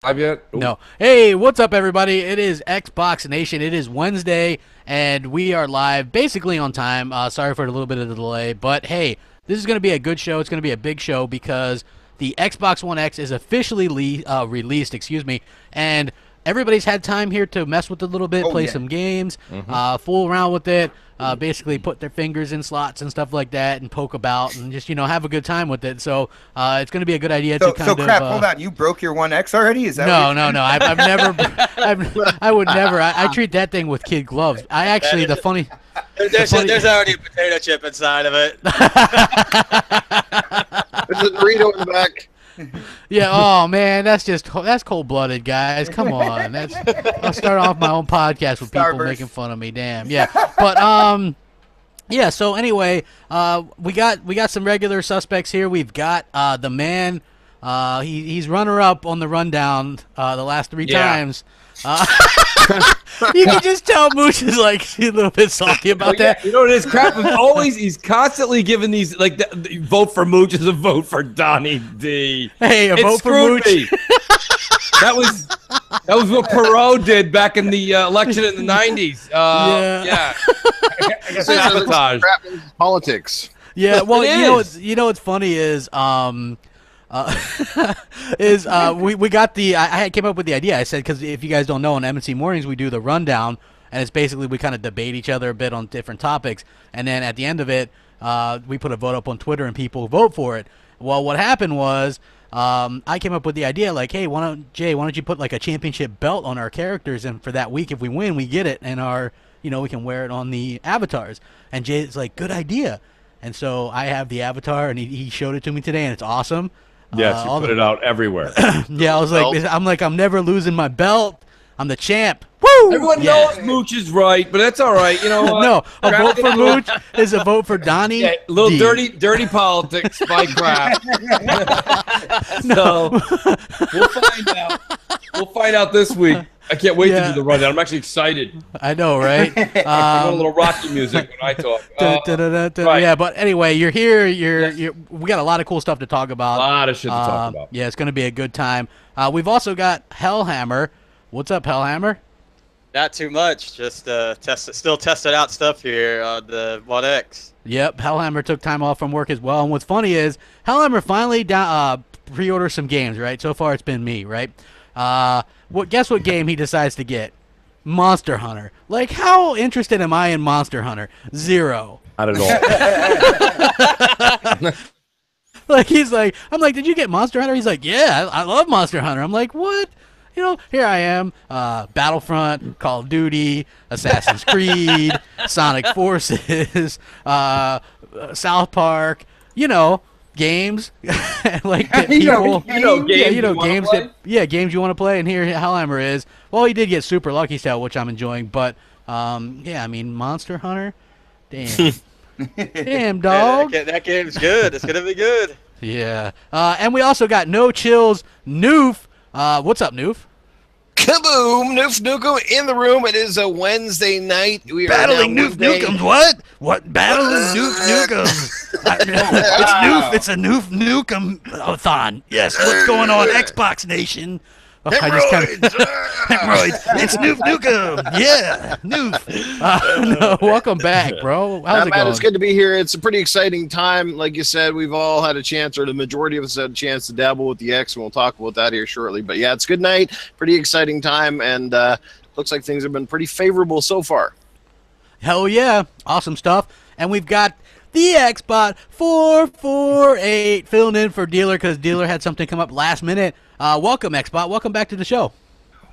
Live yet? Ooh. No. Hey, what's up, everybody? It is Xbox Nation. It is Wednesday, and we are live basically on time. Sorry for a little bit of the delay, but hey, this is going to be a good show. It's going to be a big show because the Xbox One X is officially released, and everybody's had time here to mess with it a little bit, play some games, fool around with it, basically put their fingers in slots and stuff like that and poke about and just, have a good time with it. So it's going to be a good idea to kind of... So, Crap, hold on. You broke your One X already? Is that No. I've never... I would never... I treat that thing with kid gloves. I actually... There's already a potato chip inside of it. There's a Dorito in the back. Yeah, oh man, that's cold-blooded, guys. Come on. I'll start off my own podcast with people making fun of me. Damn. Yeah. But yeah, so anyway, we got some regular suspects here. We've got the man, he's runner-up on the rundown the last three times. You can just tell Mooch is like a little bit salty about that. You know what it is? Crap is always, he's constantly giving these, like, the vote for Mooch is a vote for Donnie D. Hey, a vote for Mooch. Me. That was what Perot did back in the election in the 90s. Yeah. I guess Sabotage. Politics. Yeah, well, you know what's funny is we got the I came up with the idea. I said, because if you guys don't know, on M&C Mornings we do the rundown, and it's basically we kind of debate each other a bit on different topics, and then at the end of it we put a vote up on Twitter and people vote for it. Well, what happened was I came up with the idea, like, hey, why don't you put like a championship belt on our characters, and for that week if we win we get it, and we can wear it on the avatars. And Jay's like, good idea. And so I have the avatar, and he showed it to me today, and it's awesome. Yes, you put it out everywhere. Yeah, I was like, I'm never losing my belt. I'm the champ. Woo! Everyone knows Mooch is right, but that's all right. You know what? No, a vote for Mooch is a vote for Donnie. Yeah, little dirty politics by Crap. So we'll find out. We'll find out this week. I can't wait to do the rundown. I'm actually excited. I know, right? I want a little Rocky music when I talk. Right. Yeah, but anyway, you're here. We got a lot of cool stuff to talk about. A lot of shit to talk about. Yeah, it's going to be a good time. We've also got Hellhammer. What's up, Hellhammer? Not too much. Just still testing out stuff here on the One X. Yep, Hellhammer took time off from work as well. And what's funny is Hellhammer finally pre-ordered some games, right? So far it's been me, right? Guess what game he decides to get? Monster Hunter. Like, how interested am I in Monster Hunter? Zero. Not at all. Like, I'm like, did you get Monster Hunter? He's like, yeah, I love Monster Hunter. I'm like, what? Here I am, Battlefront, Call of Duty, Assassin's Creed, Sonic Forces, South Park, games, like people, games games you want to play, and here Hellhammer is. Well, he did get Super Lucky Style, which I'm enjoying, but yeah, I mean, Monster Hunter, damn, damn dog. That game's good. It's gonna be good. Yeah, and we also got No Chills Noof. What's up, Noof? Kaboom! Noof Nukem in the room. It is a Wednesday night. We are battling Noof Nukems. What? Battling Noof Nukems. It's Noof. It's a Noof Nukem-a-thon. Yes. What's going on, Xbox Nation? Hemorrhoids! Hemorrhoids! It's Noof Nukem! Yeah! Noof! No, welcome back, bro. How's it going? It's good to be here. It's a pretty exciting time. Like you said, we've all had a chance, or the majority of us had a chance to dabble with the X, and we'll talk about that here shortly. But yeah, it's a good night, pretty exciting time, and looks like things have been pretty favorable so far. Hell yeah. Awesome stuff. And we've got the Xbot 448 filling in for Dealer, because Dealer had something come up last minute. Welcome, Xbot. Welcome back to the show.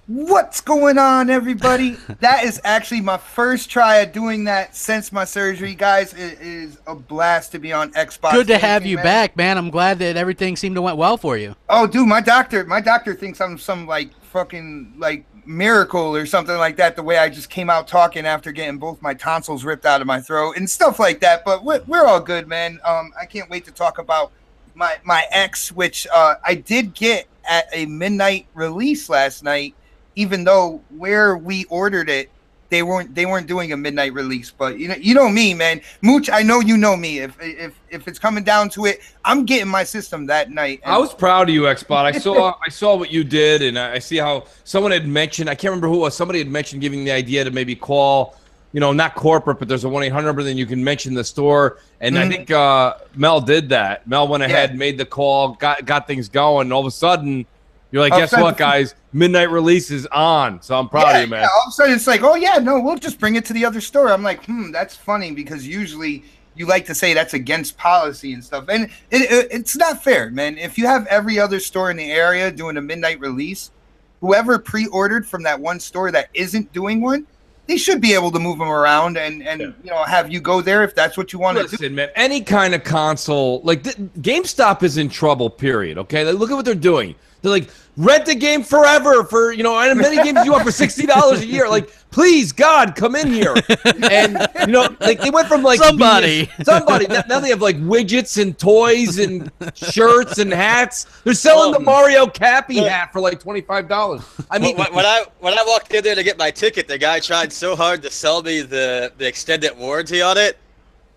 What's going on, everybody? That is actually my first try at doing that since my surgery, guys. It is a blast to be on Xbox. Good to have you back, man. I'm glad that everything seemed to went well for you. Oh, dude, my doctor thinks I'm some fucking miracle or something like that, the way I just came out talking after getting both my tonsils ripped out of my throat and stuff like that. But we're all good, man. I can't wait to talk about my X, which I did get at a midnight release last night, even though where we ordered it they weren't doing a midnight release. But you know me, man. Mooch, I know you know me. If it's coming down to it, I'm getting my system that night. I was proud of you, Xbot. I saw what you did, and I see how someone had mentioned. I can't remember who it was. Somebody had mentioned giving the idea to maybe call, not corporate, but there's a 1-800 number. Then you can mention the store, and I think Mel did that. Mel went ahead, made the call, got things going, and all of a sudden, you're like, guess what, guys? Midnight release is on. So I'm proud of you, man. Yeah, all of a sudden it's like, oh yeah, no, we'll just bring it to the other store. I'm like, that's funny, because usually you like to say that's against policy and stuff, and it's not fair, man. If you have every other store in the area doing a midnight release, whoever pre-ordered from that one store that isn't doing one, they should be able to move them around and have you go there if that's what you want to do. Listen, man, any kind of console, like GameStop is in trouble, period, okay? Like, look at what they're doing. They're like, rent the game forever for, and many games you want for $60 a year. Like, please, God, come in here. And, like, they went from, like, somebody. Now they have, like, widgets and toys and shirts and hats. They're selling the Mario Cappy hat for, like, $25. I mean, when I walked in there to get my ticket, the guy tried so hard to sell me the extended warranty on it,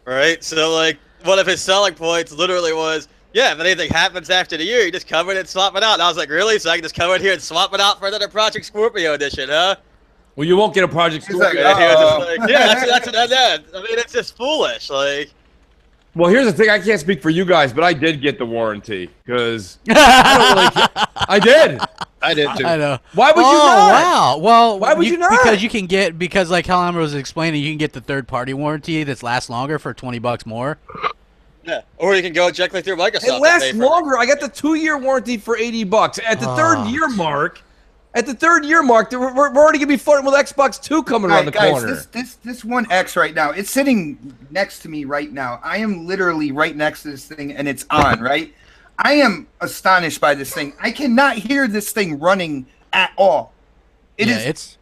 right? So, like, one of his selling points literally was, yeah, if anything happens after the year, you just come in and swap it out. And I was like, really? So I can just come in here and swap it out for another Project Scorpio edition, huh? Well, you won't get a Project Scorpio. That's what I did. I mean, it's just foolish. Like, well, here's the thing. I can't speak for you guys, but I did get the warranty because I don't really care. I did. I did too. I know. Why would you not? Wow. Well, why would you not? Because like Hellhammer was explaining, you can get the third-party warranty that lasts longer for $20 more. Yeah, or you can go directly through Microsoft. It lasts longer. I got the 2-year warranty for $80. At the third year mark, we're already gonna be flirting with Xbox 2 coming around the corner. This One X right now, it's sitting next to me right now. I am literally right next to this thing, and it's on. Right, I am astonished by this thing. I cannot hear this thing running at all. It is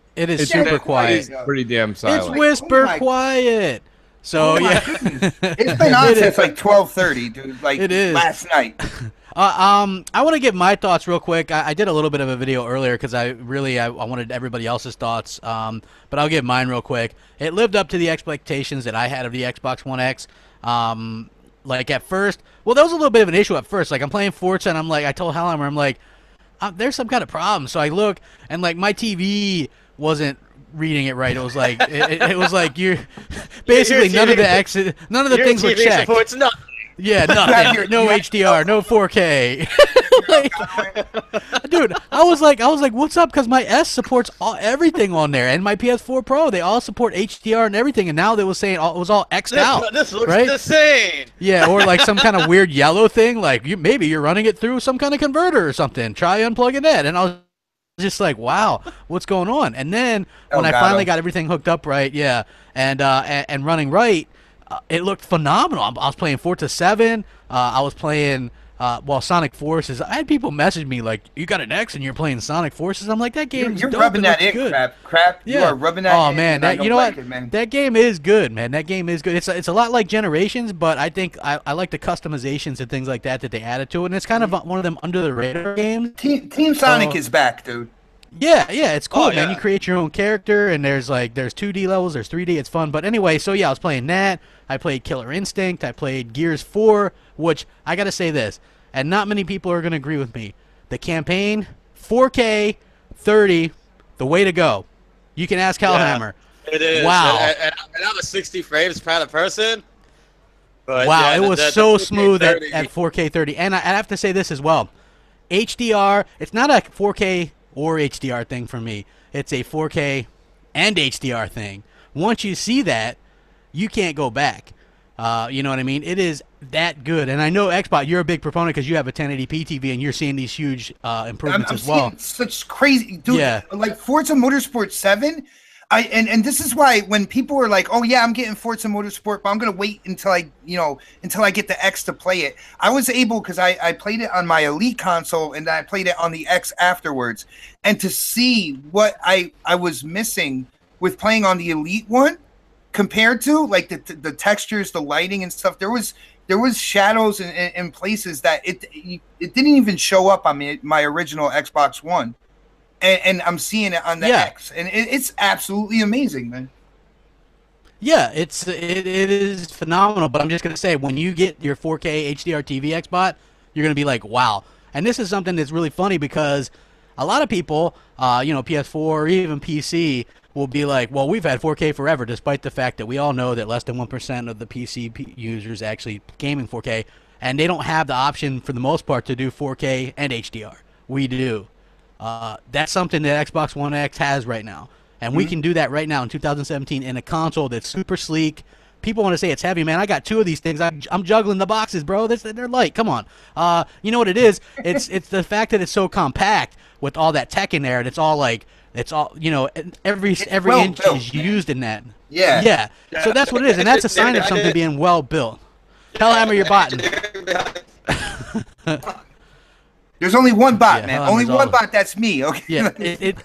super quiet. It's pretty damn silent. It's whisper quiet. So it's been on since like 12:30, dude. Like it is last night. I want to give my thoughts real quick. I did a little bit of a video earlier because I wanted everybody else's thoughts. But I'll give mine real quick. It lived up to the expectations that I had of the Xbox One X. Like at first, well, there was a little bit of an issue at first. Like I'm playing Forza and I'm like, I told Hellhammer, I'm like, there's some kind of problem. So I look and like my TV wasn't reading it right. It was like it was like you're basically none of the things were checked. Supports nothing. Yeah, nothing. No HDR, no 4K. Like, dude, I was like, what's up? Because my S supports everything on there, and my PS4 Pro, they all support HDR and everything. And now they was saying it was all X'd out. This looks right? insane. Yeah, or like some kind of weird yellow thing. Like maybe you're running it through some kind of converter or something. Try unplugging that, and I was just like, wow, what's going on? And then when I finally got everything hooked up right, and running right, it looked phenomenal. I was playing Forza 7. I was playing Sonic Forces. I had people message me like, you got an X and you're playing Sonic Forces. I'm like, that game's you're dope. rubbing that in, crap. Yeah. You are rubbing that in. Oh man, you know what? That game is good, man. That game is good. It's a lot like Generations, but I think I like the customizations and things like that they added to it. And it's kind of one of them under the radar games. Team Sonic is back, dude. Yeah, it's cool, man. You create your own character, and there's 2D levels, there's 3D. It's fun. But anyway, so yeah, I was playing that. I played Killer Instinct. I played Gears 4, which I gotta say this, and not many people are gonna agree with me. The campaign, 4K, 30, the way to go. You can ask Hellhammer. Yeah, it is. Wow. And I'm a 60 frames kind of person. But wow, it was so smooth at 4K 30. And I have to say this as well. HDR, it's not a 4K or HDR thing for me. It's a 4K and HDR thing. Once you see that, you can't go back. You know what I mean? It is that good. And I know Xbox, you're a big proponent because you have a 1080p TV and you're seeing these huge improvements as well. Such crazy, dude. Yeah. Like Forza Motorsport 7. And this is why when people were like, "Oh yeah, I'm getting Forza Motorsport, but I'm gonna wait until I get the X to play it." I was able because I played it on my Elite console and I played it on the X afterwards, and to see what I was missing with playing on the Elite one compared to like the textures, the lighting and stuff, there was shadows in places that it didn't even show up on my original Xbox One. and I'm seeing it on the X, and it's absolutely amazing, man. Yeah, it is phenomenal. But I'm just gonna say, when you get your 4K HDR TV Xbot, you're gonna be like, wow. And this is something that's really funny because a lot of people, you know, PS4 or even PC, will be like, well, we've had 4K forever, despite the fact that we all know that less than 1% of the PC users actually gaming 4K, and they don't have the option for the most part to do 4K and HDR. We do. That's something that Xbox One X has right now. And we can do that right now in 2017 in a console that's super sleek. People want to say it's heavy, man. I got two of these things. I'm juggling the boxes, bro. They're light. Come on. You know what it is? It's the fact that it's so compact with all that tech in there, and it's all like, it's all, you know, every inch is used in that. Yeah. Yeah. So that's what it is, and that's a sign of something being well built. Hellhammer, you're botting. There's only one bot, man. Hellhammer's Only one bot. That's me. Okay. Yeah.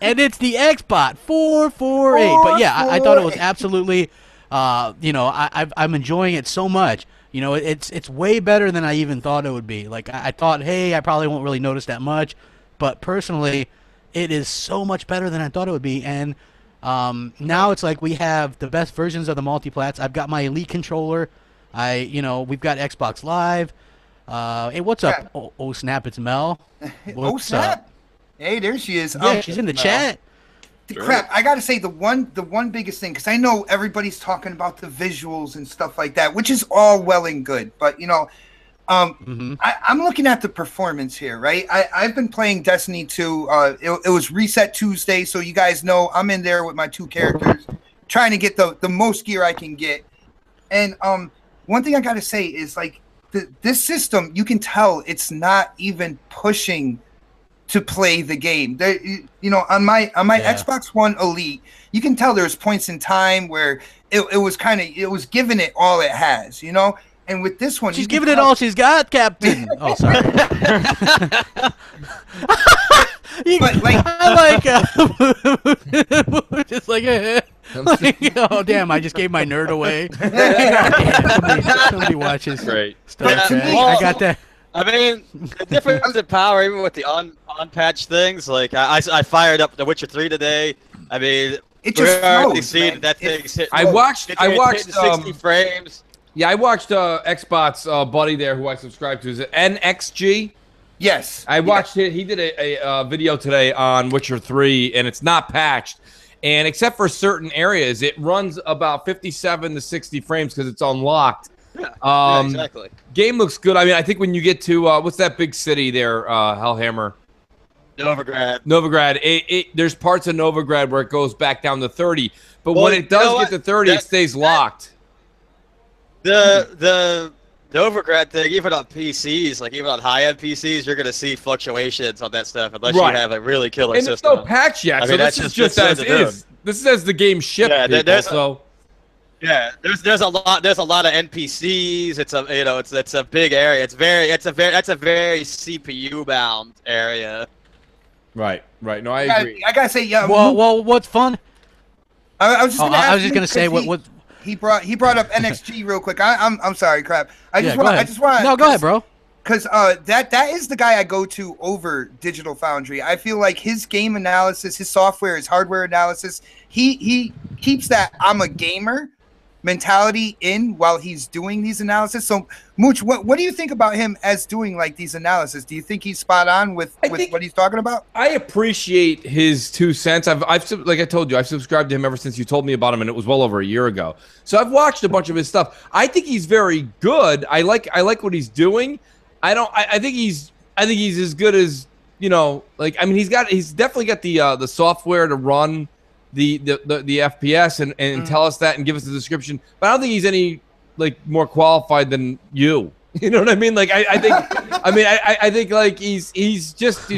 And it's the Xbot 448. But yeah, I thought it was absolutely. You know, I'm enjoying it so much. You know, it's way better than I even thought it would be. Like I thought, hey, I probably won't really notice that much, but personally, it is so much better than I thought it would be. And now it's like we have the best versions of the multiplats. I've got my Elite controller. You know, we've got Xbox Live. Hey, what's up? Oh snap! It's Mel. Oh snap! Hey, there she is. Yeah, she's in the chat. Crap, I gotta say the one biggest thing, because I know everybody's talking about the visuals and stuff like that, which is all well and good, but you know, I'm looking at the performance here, right? I've been playing Destiny 2. It was Reset Tuesday, so you guys know I'm in there with my 2 characters, trying to get the most gear I can get. And one thing I gotta say is, like, this system, you can tell it's not even pushing to play the game. There, you know, on my Xbox One Elite, you can tell there's points in time where it was giving it all it has, you know. And with this one, she's giving it all she's got, Captain. Oh, sorry. But like, I like just like, oh damn! I just gave my nerd away. Somebody watches. Great. Stuff. I got that. I mean, the difference in power, even with the unpatched things, like I fired up The Witcher 3 today. I mean, it just already flows, seen man. that thing's hit. I watched 60 frames. Yeah, I watched Xbox buddy there who I subscribe to. Is it NXG? Yes. I watched it. He did a video today on Witcher 3, and it's not patched. And except for certain areas, it runs about 57 to 60 frames because it's unlocked. Yeah, exactly. Game looks good. I mean, I think when you get to what's that big city there, Hellhammer? Novigrad. There's parts of Novigrad where it goes back down to 30, but when it does get to 30, it stays locked. The Novigrad thing, even on PCs, like even on high-end PCs, you're gonna see fluctuations on that stuff unless you have a really killer system. And there's no patch yet, so this is just as is. This is as the game shipped. Yeah, there's a lot of NPCs. It's a big area. That's a very CPU bound area. Right. No, I agree. I gotta say, yeah. Well, what's fun? I was just gonna say what he brought up NXG real quick. I'm sorry, crap. I just want. No, go ahead, bro. Because that is the guy I go to over Digital Foundry. I feel like his game analysis, his software, his hardware analysis, he keeps that I'm a gamer mentality in while he's doing these analysis. So, Mooch, what do you think about him as doing like these analysis? Do you think he's spot on with what he's talking about? I appreciate his 2 cents. I've like I told you, I've subscribed to him ever since you told me about him, and it was well over a year ago. So I've watched a bunch of his stuff. I think he's very good. I like what he's doing. I think he's as good as, you know, like, I mean, he's definitely got the software to run the FPS and tell us that and give us the description. But I don't think he's any like more qualified than you. You know what I mean? Like I think like he's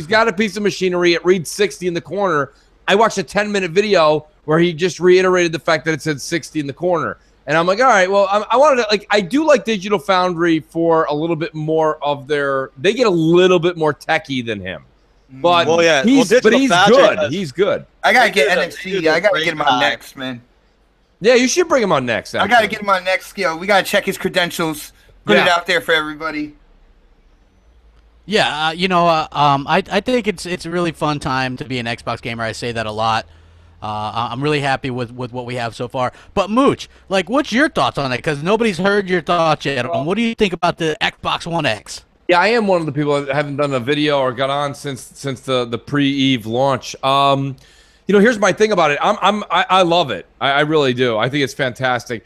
got a piece of machinery. It reads 60 in the corner. I watched a 10-minute video where he just reiterated the fact that it said 60 in the corner. And I'm like, all right, well, I wanted to, like, I do like Digital Foundry for a little bit more of they get a little bit more techie than him. But he's good. He's good. I gotta get NXT. I gotta get him on next, man. Yeah, you should bring him on next. Actually. I gotta get him on next. We gotta check his credentials. Put it out there for everybody. Yeah, I think it's a really fun time to be an Xbox gamer. I say that a lot. I'm really happy with what we have so far. But Mooch, like, what's your thoughts on it? Because nobody's heard your thoughts yet. What do you think about the Xbox One X? Yeah, I am one of the people that haven't done a video or got on since the pre-Eve launch. Here's my thing about it. I love it. I really do. I think it's fantastic.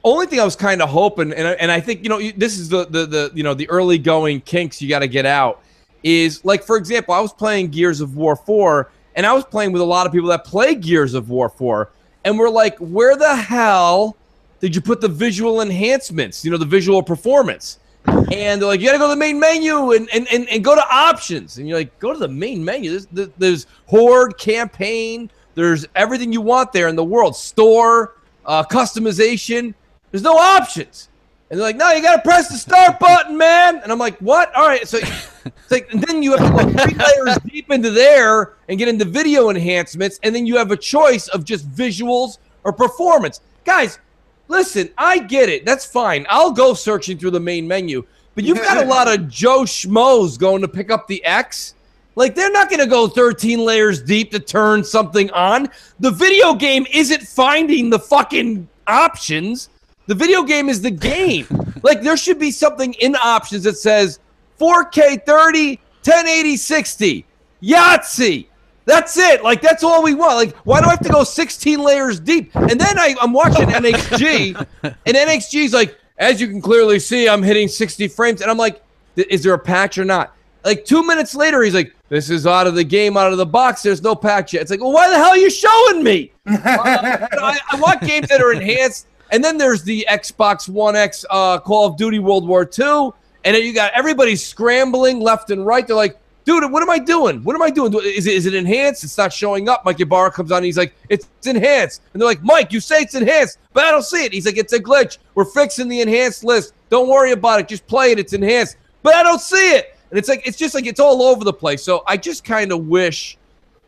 Only thing I was kind of hoping, and I think this is the early going kinks you got to get out is, like, for example, I was playing Gears of War 4, and I was playing with a lot of people that play Gears of War 4, and we're like, where the hell did you put the visual enhancements? The visual performance. And they're like, you got to go to the main menu and go to options. And you're like, go to the main menu. There's Horde, campaign. There's everything you want there in the world. Store, customization. There's no options. And they're like, no, you got to press the start button, man. And I'm like, what? All right. So it's like, and then you have to go 3 layers deep into there and get into video enhancements. And then you have a choice of just visuals or performance. Guys, listen, I get it. That's fine. I'll go searching through the main menu. But you've got a lot of Joe Schmoes going to pick up the X. Like, they're not going to go 13 layers deep to turn something on. The video game isn't finding the fucking options. The video game is the game. Like, there should be something in options that says 4K 30, 1080 60, Yahtzee. That's it. Like, that's all we want. Like, why do I have to go 16 layers deep? And then I'm watching NXG, and NXG's like, as you can clearly see, I'm hitting 60 frames. And I'm like, is there a patch or not? Like, 2 minutes later, he's like, this is out of the game, out of the box. There's no patch yet. It's like, well, why the hell are you showing me? I want games that are enhanced. And then there's the Xbox One X Call of Duty World War II. And then you got everybody scrambling left and right. They're like, dude, what am I doing? What am I doing? Is it enhanced? It's not showing up. Mike Ybarra comes on. And he's like, it's enhanced. And they're like, Mike, you say it's enhanced, but I don't see it. He's like, it's a glitch. We're fixing the enhanced list. Don't worry about it. Just play it. It's enhanced. But I don't see it. And it's like, it's just like, it's all over the place. So I just kind of wish,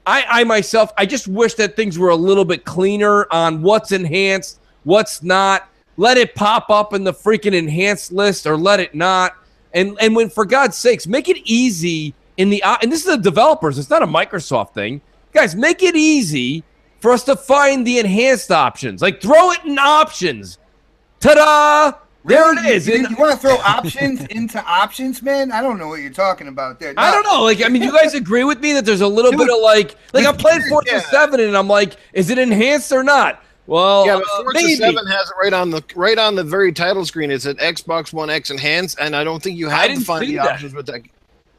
I myself just wish that things were a little bit cleaner on what's enhanced, what's not. Let it pop up in the freaking enhanced list or let it not. And when, for God's sakes, make it easy and this is the developers. It's not a Microsoft thing. Guys, make it easy for us to find the enhanced options. Like, throw it in options. Ta-da! There it is. You want to throw options into options, man? I don't know what you're talking about there. No. I don't know. Like, I mean, you guys agree with me that there's a little bit of like I'm playing Forza 7 and I'm like, is it enhanced or not? Well, yeah, but Forza 7 has it right on the very title screen. It's an Xbox One X enhanced, and I don't think you have to find the options with that.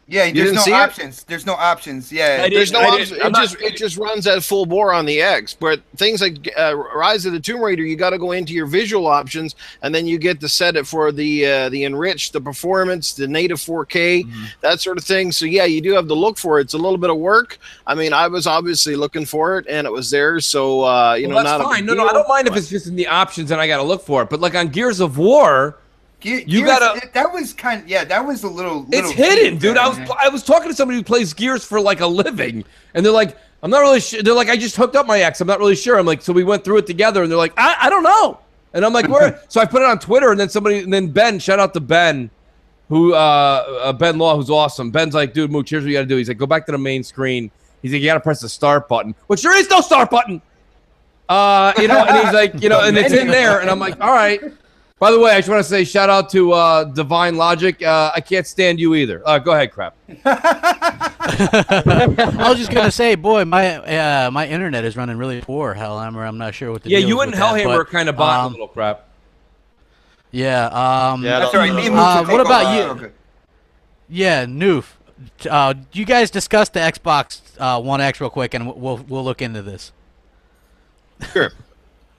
Yeah, there's no options. There's no options. Yeah, there's no options. It just runs at full bore on the X. But things like Rise of the Tomb Raider, you got to go into your visual options, and then you get to set it for the enriched, the performance, the native 4K, that sort of thing. So yeah, you do have to look for it. It's a little bit of work. I mean, I was obviously looking for it, and it was there. So that's not fine. No, I don't mind if it's just in the options and I got to look for it. But like on Gears of War. That was kind of that was a little. It's hidden, dude. I was talking to somebody who plays Gears for like a living, and they're like, I'm not really sure. They're like, I just hooked up my X. I'm not really sure. I'm like, so we went through it together, and they're like, I don't know. And I'm like, where? So I put it on Twitter, and then Ben, shout out to Ben, who Ben Law, who's awesome. Ben's like, dude, Mooch, here's what you got to do. He's like, go back to the main screen. He's like, you got to press the start button, which there is no start button. And he's like, and it's in there, and I'm like, all right. By the way, I just want to say shout out to Divine Logic. I can't stand you either. Go ahead, Crap. I was just gonna say, boy, my internet is running really poor, Hellhammer. I'm not sure what to do. Yeah, you and Hellhammer are kind of bought a little, Crap. Yeah. That's all right. What about you? Yeah, Noof. You guys discuss the Xbox One X real quick, and we'll look into this. Sure.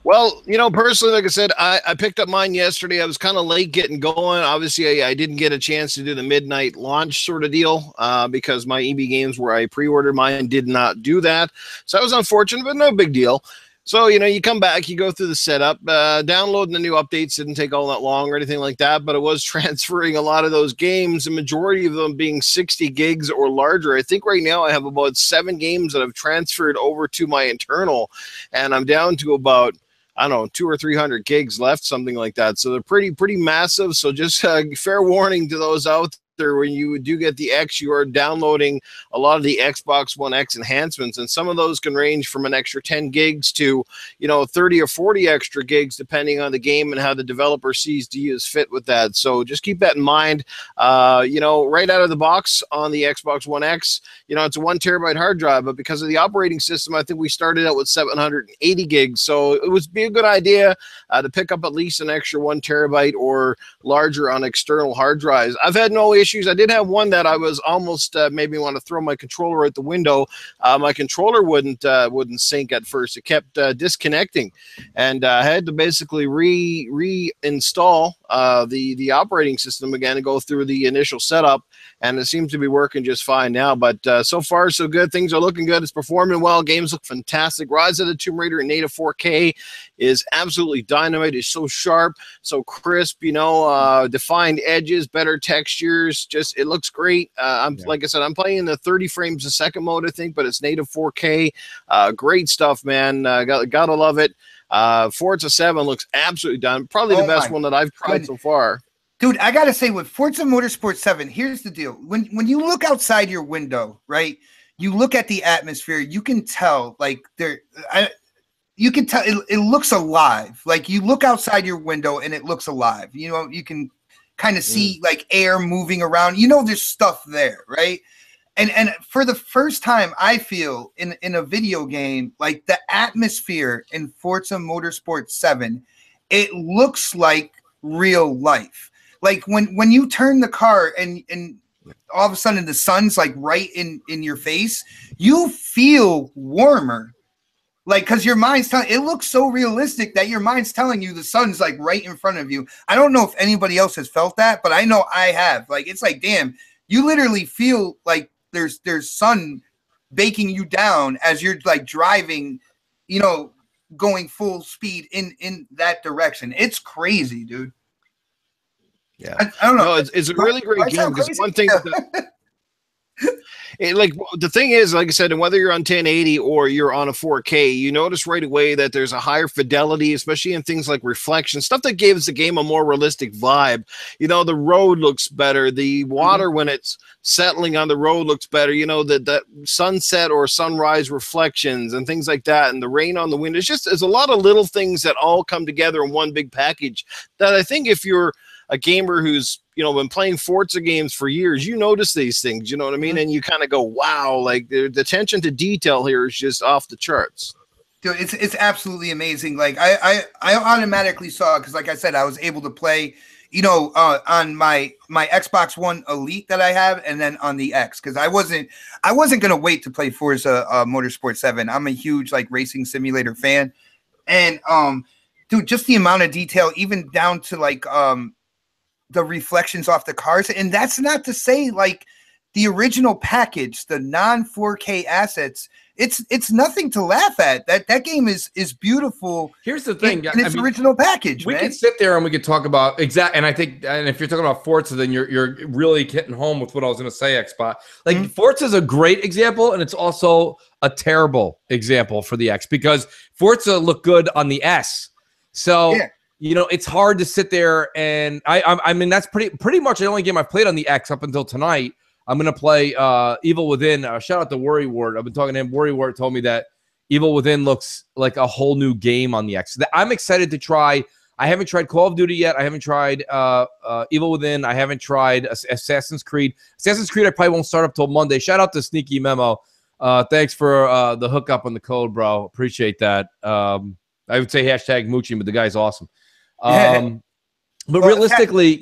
Well, personally, like I said, I picked up mine yesterday. I was kind of late getting going. Obviously, I didn't get a chance to do the midnight launch sort of deal because my EB Games where I pre-ordered mine did not do that. So that was unfortunate, but no big deal. So, you come back, you go through the setup. Downloading the new updates didn't take all that long or anything like that, but it was transferring a lot of those games, the majority of them being 60 gigs or larger. I think right now I have about 7 games that I've transferred over to my internal, and I'm down to about 200 or 300 gigs left, something like that. So they're pretty massive. So just fair warning to those out there, when you do get the X, you are downloading a lot of the Xbox One X enhancements, and some of those can range from an extra 10 gigs to, 30 or 40 extra gigs, depending on the game and how the developer sees to use fit with that. So just keep that in mind. Right out of the box on the Xbox One X, it's a 1 terabyte hard drive, but because of the operating system, I think we started out with 780 gigs. So it would be a good idea to pick up at least an extra 1 terabyte or larger on external hard drives. I've had no issues. I did have one that I was almost made me want to throw my controller out the window. My controller wouldn't sync at first. It kept disconnecting, and I had to basically reinstall the operating system again and go through the initial setup, and it seems to be working just fine now. But so far so good. Things are looking good. It's performing well. Games look fantastic. Rise of the Tomb Raider in native 4K is absolutely dynamite. It's so sharp, so crisp, defined edges, better textures. Just, it looks great. Like I said, I'm playing in the 30 frames a second mode, I think, but it's native 4K. Great stuff, man. Gotta love it. Forza 7 looks absolutely done. Probably the best one that I've tried so far. Dude, I gotta say, with Forza Motorsport 7, here's the deal. When you look outside your window, right? You look at the atmosphere, you can tell, like, you can tell it looks alive. Like, you look outside your window and it looks alive. You can kind of see like air moving around. There's stuff there, right? And for the first time, I feel in a video game, like the atmosphere in Forza Motorsport 7, it looks like real life. Like when you turn the car and all of a sudden the sun's like right in your face, you feel warmer. Like, because your mind's telling, it looks so realistic that your mind's telling you the sun's like right in front of you. I don't know if anybody else has felt that, but I know I have. Like, it's like, damn, you literally feel like there's sun baking you down as you're like driving, going full speed in that direction. It's crazy, dude. Yeah, I don't know. No, it's a really great game. Because one thing, the thing is, like I said, and whether you're on 1080 or you're on a 4K, you notice right away that there's a higher fidelity, especially in things like reflection, stuff that gives the game a more realistic vibe. The road looks better. The water when it's settling on the road looks better. The sunset or sunrise reflections and things like that, and the rain on the window. It's a lot of little things that all come together in one big package that I think if you're a gamer who's been playing Forza games for years, you notice these things, you know what I mean? And you kind of go, wow, like the attention to detail here is just off the charts. Dude, it's absolutely amazing. Like I automatically saw, because like I said, I was able to play, on my Xbox One Elite that I have, and then on the X, because I wasn't gonna wait to play Forza Motorsport 7. I'm a huge like racing simulator fan, and dude, just the amount of detail, even down to like the reflections off the cars. And that's not to say like the original package, the non 4K assets, it's nothing to laugh at. That game is beautiful. Here's the thing, in its original package. We can sit there and we could talk about and I think, and if you're talking about Forza, then you're really hitting home with what I was going to say, Xbox. Like Forza is a great example, and it's also a terrible example for the X, because Forza looked good on the S. So it's hard to sit there and I mean that's pretty much the only game I've played on the X up until tonight. I'm gonna play Evil Within. Shout out to Worry Ward. I've been talking to him. Worry Ward told me that Evil Within looks like a whole new game on the X. I'm excited to try. I haven't tried Call of Duty yet. I haven't tried Evil Within. I haven't tried Assassin's Creed. Assassin's Creed I probably won't start up till Monday. Shout out to Sneaky Memo. Thanks for the hookup on the code, bro. Appreciate that. I would say hashtag Moochie, but the guy's awesome. But realistically,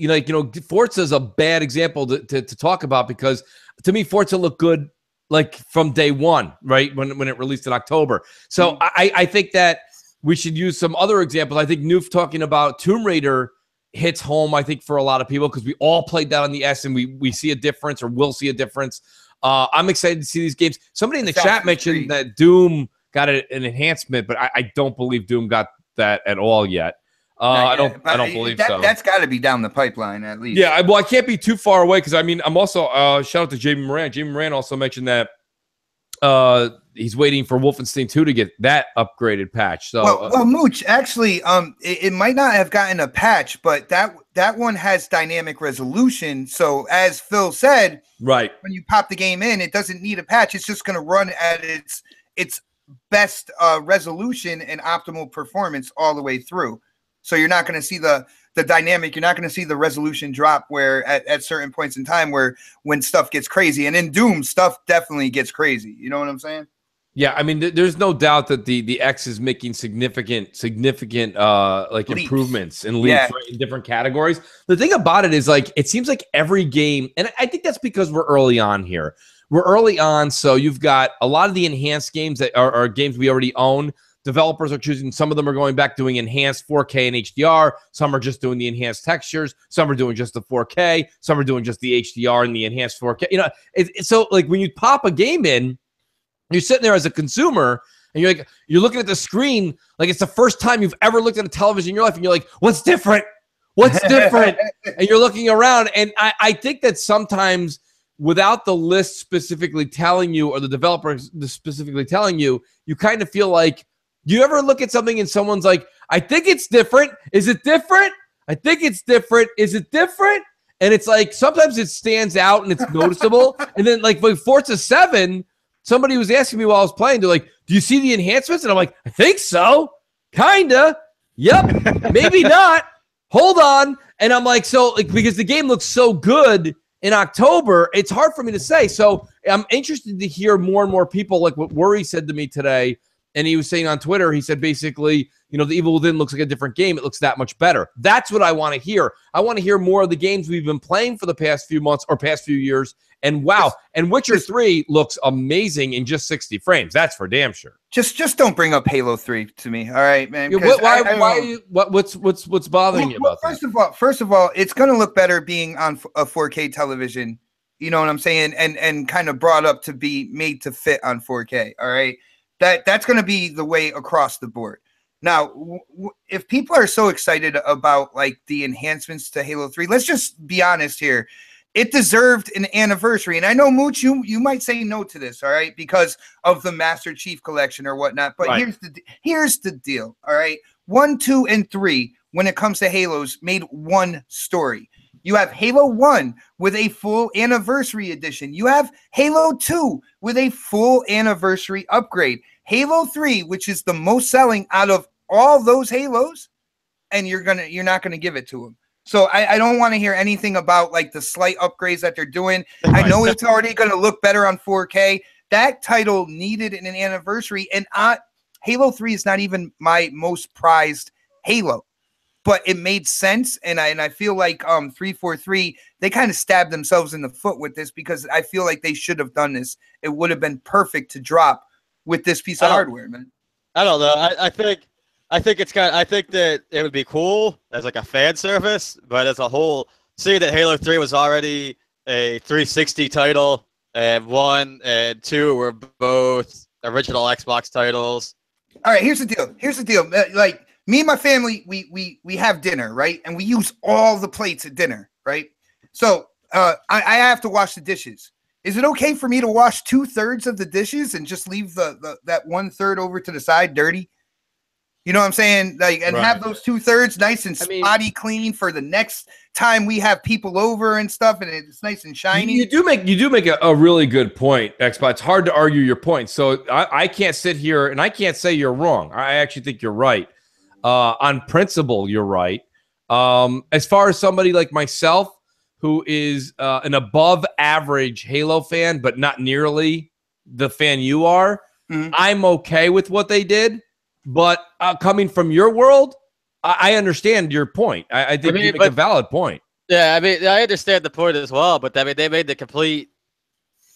Forza is a bad example to talk about, because to me, Forza looked good like from day one, right? When it released in October. So I think that we should use some other examples. I think Noof talking about Tomb Raider hits home, I think, for a lot of people, because we all played that on the S and we see a difference, or will see a difference. I'm excited to see these games. Somebody in the chat mentioned that Doom got an enhancement, but I don't believe Doom got that at all yet. I don't believe so. That's got to be down the pipeline at least. Yeah, I can't be too far away, because I mean, I'm also shout out to Jamie Moran. Jamie Moran also mentioned that he's waiting for Wolfenstein 2 to get that upgraded patch. So, well, Mooch, actually, it might not have gotten a patch, but that one has dynamic resolution. So, as Phil said, right, when you pop the game in, it doesn't need a patch. It's just going to run at its best resolution and optimal performance all the way through. So, you're not going to see the dynamic. You're not going to see the resolution drop where at certain points in time when stuff gets crazy. And in Doom, stuff definitely gets crazy. You know what I'm saying? Yeah, I mean, there's no doubt that the X is making significant like leaps. Improvements and leaps right, in different categories. The thing about it is, like, it seems like every game, and I think that's because we're early on here. We're early on, so you've got a lot of the enhanced games that are games we already own. Developers are choosing, some of them are going back doing enhanced 4K and HDR. Some are just doing the enhanced textures. Some are doing just the 4K. Some are doing just the HDR and the enhanced 4K. You know, so like when you pop a game in, you're sitting there as a consumer and you're looking at the screen like it's the first time you've ever looked at a television in your life, and you're like, what's different? What's different? And you're looking around, and I think that sometimes without the list specifically telling you, or the developers specifically telling you, you kind of feel like, do you ever look at something and someone's like, I think it's different. Is it different? I think it's different. Is it different? And it's like, sometimes it stands out and it's noticeable. And then like with Forza 7, somebody was asking me while I was playing, they're like, do you see the enhancements? And I'm like, I think so. Kinda. Yep. Maybe not. Hold on. And I'm like, so like, because the game looks so good in October, it's hard for me to say. So I'm interested to hear more and more people, like what Worry said to me today. And he was saying on Twitter, he said basically, you know, The Evil Within looks like a different game. It looks that much better. That's what I want to hear. I want to hear more of the games we've been playing for the past few months or past few years. And wow, and Witcher 3 looks amazing in just 60 frames. That's for damn sure. Just don't bring up Halo 3 to me, all right, man? What's bothering you about that? First of all, it's going to look better being on a 4K television. You know what I'm saying? And kind of brought up to be made to fit on 4K, all right? That's going to be the way across the board. Now, if people are so excited about like the enhancements to Halo 3, let's just be honest here. It deserved an anniversary. And I know, Mooch, you might say no to this, all right, because of the Master Chief Collection or whatnot. But right. Here's the deal, all right? 1, 2, and 3, when it comes to Halos, made one story. You have Halo 1 with a full anniversary edition. You have Halo 2 with a full anniversary upgrade. Halo 3, which is the most selling out of all those Halos, and you're not gonna give it to them. So I don't want to hear anything about like the slight upgrades that they're doing. Right. I know it's already gonna look better on 4K. That title needed an anniversary, and Halo 3 is not even my most prized Halo. But it made sense, and I feel like 343, they kind of stabbed themselves in the foot with this, because I feel like they should have done this. It would have been perfect to drop with this piece of hardware, man. I don't know. I think that it would be cool as like a fan service, but as a whole, seeing that Halo 3 was already a 360 title, and 1 and 2 were both original Xbox titles. All right, here's the deal. Like, me and my family, we have dinner, right? And we use all the plates at dinner, right? So I have to wash the dishes. Is it okay for me to wash 2/3 of the dishes and just leave that 1/3 over to the side dirty? You know what I'm saying? Like, and have those 2/3 nice and spotty clean for the next time we have people over and stuff, and it's nice and shiny. You do make a really good point, Xbox. It's hard to argue your point. So I can't sit here and I can't say you're wrong. I actually think you're right. On principle, you're right. As far as somebody like myself, who is an above average Halo fan, but not nearly the fan you are, I'm okay with what they did. But coming from your world, I understand your point. I think you make a valid point. Yeah, I mean, I understand the point as well. But I mean, they made the complete,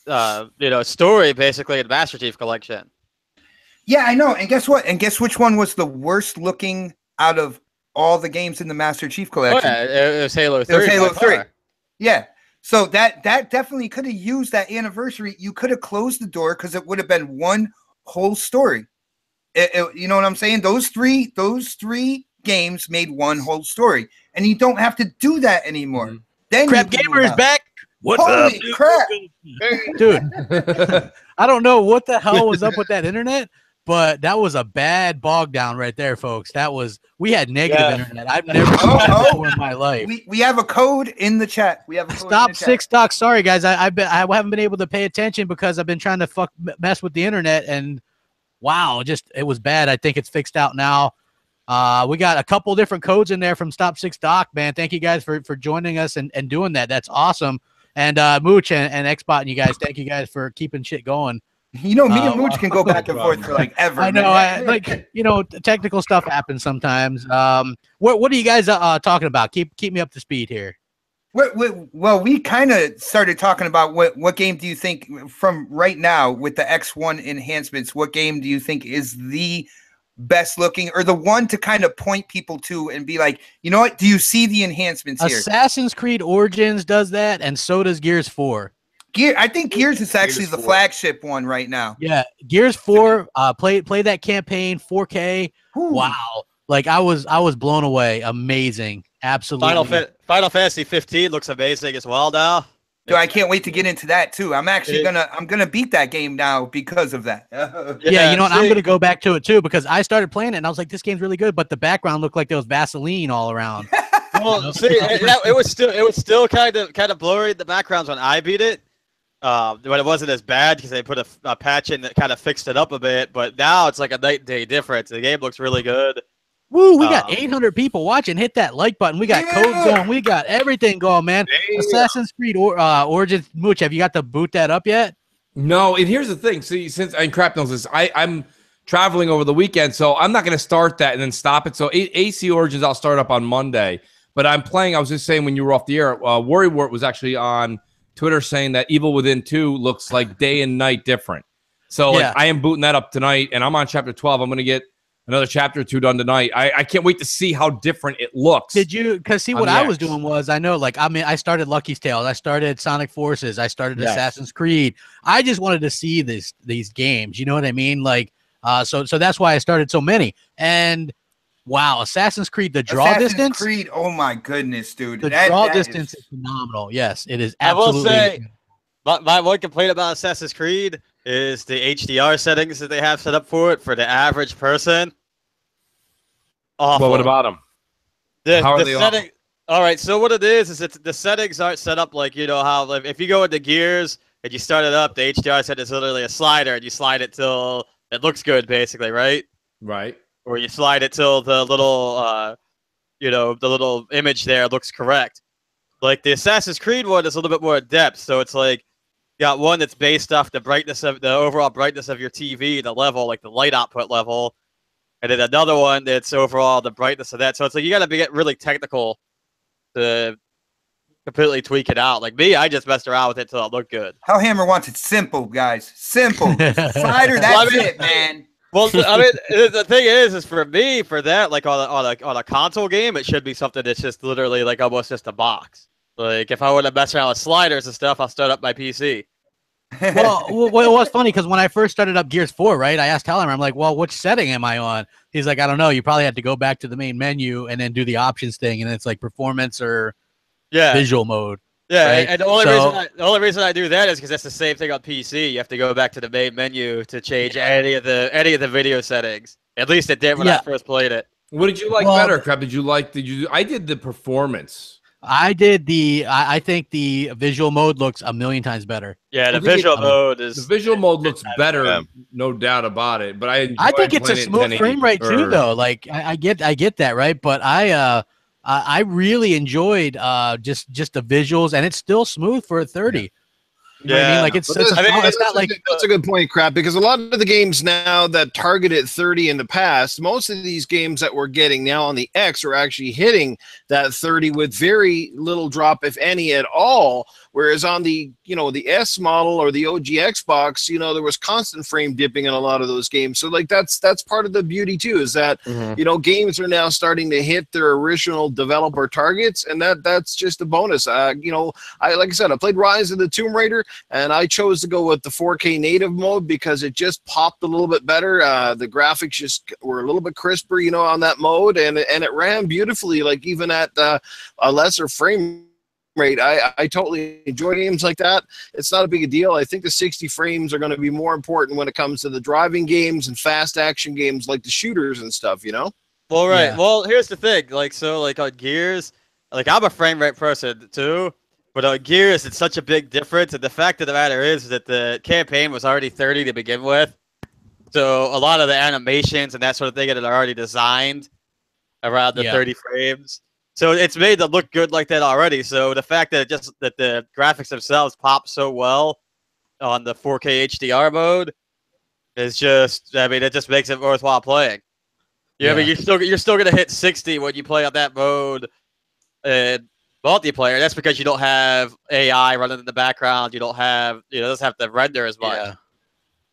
story basically in the Master Chief Collection. Yeah, I know. And guess what? And guess which one was the worst looking out of all the games in the Master Chief Collection? Oh, yeah, it was Halo 3. It was Halo 3. Yeah. So that definitely could have used that anniversary. You could have closed the door, because it would have been one whole story. You know what I'm saying? Those three games made one whole story, and you don't have to do that anymore. Then Crapgamer is back. What's Holy crap, dude! I don't know what the hell was up with that internet, but that was a bad bog down right there, folks. We had negative internet. I've never seen that before in my life. We have a code in the chat. We have a code Stop 6 doc. Sorry guys, I haven't been able to pay attention because I've been trying to mess with the internet, and wow, it was bad. I think it's fixed out now. We got a couple different codes in there from Stop 6 Doc, man. Thank you guys for joining us and doing that. That's awesome. And Mooch and Xbot and you guys, thank you guys for keeping shit going. You know, me and Mooch can go back and forth for like ever. I know, technical stuff happens sometimes. What are you guys talking about? Keep me up to speed here. Well, we kind of started talking about what game do you think from right now with the X1 enhancements, what game do you think is the best looking or the one to kind of point people to and be like, you know what, do you see the enhancements here? Assassin's Creed Origins does that, and so does Gears 4. I think Gears is actually the flagship one right now. Yeah, Gears 4, play that campaign 4K. Ooh. Wow. Like I was blown away. Amazing. Absolutely. Final Fantasy 15 looks amazing as well now. Dude, I can't wait to get into that too. I'm actually gonna beat that game now because of that. Yeah, you know what? I'm gonna go back to it too because I started playing it and I was like, this game's really good, but the background looked like there was Vaseline all around. Well, see, it was still kind of blurry the backgrounds when I beat it, but it wasn't as bad because they put a patch in that kind of fixed it up a bit. But now it's like a night and day difference. The game looks really good. Woo, we got 800 people watching. Hit that like button. We got codes going. We got everything going, man. Assassin's Creed Origins. Mooch, have you got to boot that up yet? No, and here's the thing. See, since Crap knows this, I'm traveling over the weekend, so I'm not going to start that and then stop it. So AC Origins, I'll start up on Monday. But I'm playing, I was just saying when you were off the air, Worrywart was actually on Twitter saying that Evil Within 2 looks like day and night different. So like, I am booting that up tonight, and I'm on chapter 12. I'm going to get another chapter or two done tonight. I can't wait to see how different it looks. Did you? Because see, what I was doing was, I know, like, I mean, I started Lucky's Tale, I started Sonic Forces, I started Assassin's Creed. I just wanted to see these games. You know what I mean? Like, so that's why I started so many. And wow, Assassin's Creed, the draw distance. Creed, oh my goodness, dude. The draw distance is phenomenal. Yes, it is. Absolutely. I will say, my one complaint about Assassin's Creed is the HDR settings that they have set up for it for the average person. Awful. Well, what about them? How are they setting? All right, so what it is the settings aren't set up like, you know, how like, if you go into Gears and you start it up, the HDR setting is literally a slider, and you slide it till it looks good, basically, right? Right. Or you slide it till the little, you know, the little image there looks correct. Like the Assassin's Creed one is a little bit more depth, so it's like you got one that's based off the brightness of the overall brightness of your TV, the level, like the light output level. And then another one that's overall the brightness of that. So it's like you got to get really technical to completely tweak it out. Like me, I just messed around with it till it looked good. Hellhammer wants it simple, guys. Simple. Slider, that's it, man. Well, I mean, the thing is for me, for that, like on a console game, it should be something that's just literally like almost just a box. Like if I want to mess around with sliders and stuff, I'll start up my PC. Well, it was funny because when I first started up Gears 4, right, I asked Hellhammer, I'm like, well, which setting am I on? He's like, I don't know. You probably have to go back to the main menu and then do the options thing, and it's like performance or visual mode. Yeah, right? And the only reason I do that is because that's the same thing on PC. You have to go back to the main menu to change any of the video settings. At least it did when I first played it. What did you like better, Crap? I did the performance. I think the visual mode looks a million times better. Yeah, the visual mode looks better, no doubt about it. But I think it's a smooth frame rate too, though. Like I get that, right? But I really enjoyed just the visuals, and it's still smooth for a 30. You know what I mean? Like it's not like that's a good point, Crap, because a lot of the games now that targeted 30 in the past, most of these games that we're getting now on the X are actually hitting that 30 with very little drop, if any at all. Whereas on the, you know, the S model or the OG Xbox, you know, there was constant frame dipping in a lot of those games. So like that's part of the beauty too, is that you know, games are now starting to hit their original developer targets, and that's just a bonus. You know, like I said, I played Rise of the Tomb Raider, and I chose to go with the 4K native mode because it just popped a little bit better. The graphics just were a little bit crisper, you know, on that mode, and it ran beautifully, like even at a lesser frame rate. I totally enjoy games like that. It's not a big a deal. I think the 60 frames are going to be more important when it comes to the driving games and fast action games like the shooters and stuff, you know? Well, right. Yeah. Well, here's the thing. Like, so, like, on Gears, like, I'm a frame rate person, too. But on Gears, it's such a big difference. And the fact of the matter is that the campaign was already 30 to begin with. So a lot of the animations and that sort of thing are already designed around the 30 frames. So it's made to look good like that already. So the fact that that the graphics themselves pop so well on the 4K HDR mode is just, I mean, it just makes it worthwhile playing. I mean, you're still gonna hit 60 when you play on that mode in multiplayer. That's because you don't have AI running in the background. You don't have, it doesn't have to render as much. Yeah.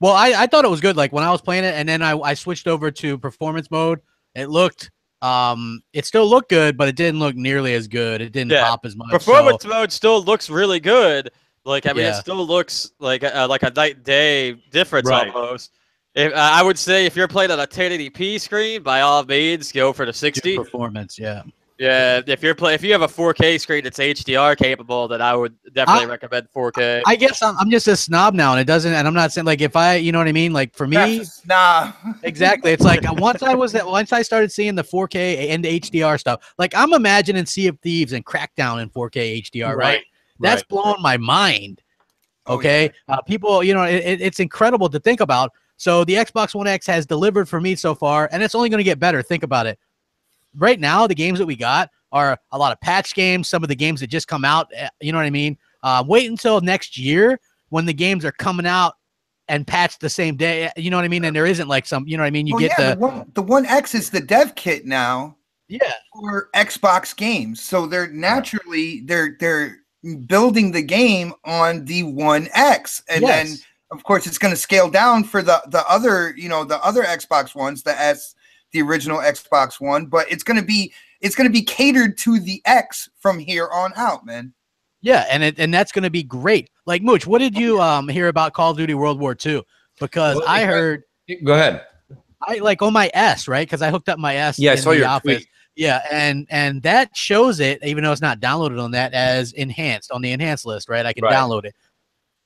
Well, I thought it was good. Like when I was playing it, and then I switched over to performance mode. It looked, it still looked good, but it didn't look nearly as good. It didn't pop as much. Performance mode still looks really good. Like, I mean, it still looks like a night and day difference almost. I would say if you're playing on a 1080p screen, by all means, go for the 60 performance. Yeah. Yeah, if you have a 4K screen that's HDR capable, then I would definitely recommend 4K. I guess I'm just a snob now, and it doesn't. And I'm not saying like if I, you know what I mean. Like for me, nah. Exactly. It's like once I started seeing the 4K and the HDR stuff, like I'm imagining Sea of Thieves and Crackdown in 4K HDR, right? That's blowing my mind. Okay, people, you know, it's incredible to think about. So the Xbox One X has delivered for me so far, and it's only going to get better. Think about it. Right now, the games that we got are a lot of patch games. Some of the games that just come out, you know what I mean? Wait until next year when the games are coming out and patched the same day. You know what I mean? And there isn't like some, you know what I mean? You get the One X is the dev kit now. Yeah. For Xbox games. So they're naturally they're building the game on the One X, and then of course it's going to scale down for the other, you know, the other Xbox ones, the original Xbox One, but it's going to be catered to the X from here on out, man. Yeah, and that's going to be great. Like Mooch, what did you hear about Call of Duty World War II? Because I heard. Go ahead. I like on my S, right? Because I hooked up my S. Yeah, I saw your tweet. Yeah, and that shows it, even though it's not downloaded on that, as enhanced on the enhanced list, right? I can download it,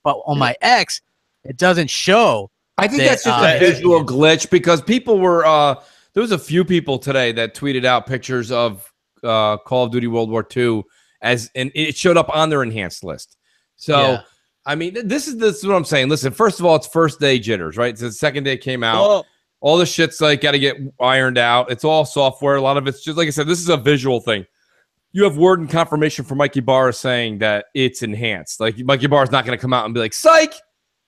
but on my X, it doesn't show. I think that's just a visual glitch because people were. There was a few people today that tweeted out pictures of Call of Duty World War II and it showed up on their enhanced list. So, I mean, this is what I'm saying. Listen, first of all, it's first day jitters, right? So the second day it came out. Oh. All the shit's like got to get ironed out. It's all software. A lot of it's just, like I said, this is a visual thing. You have word and confirmation from Mikey Barr saying that it's enhanced. Like Mikey Barr is not going to come out and be like, psych.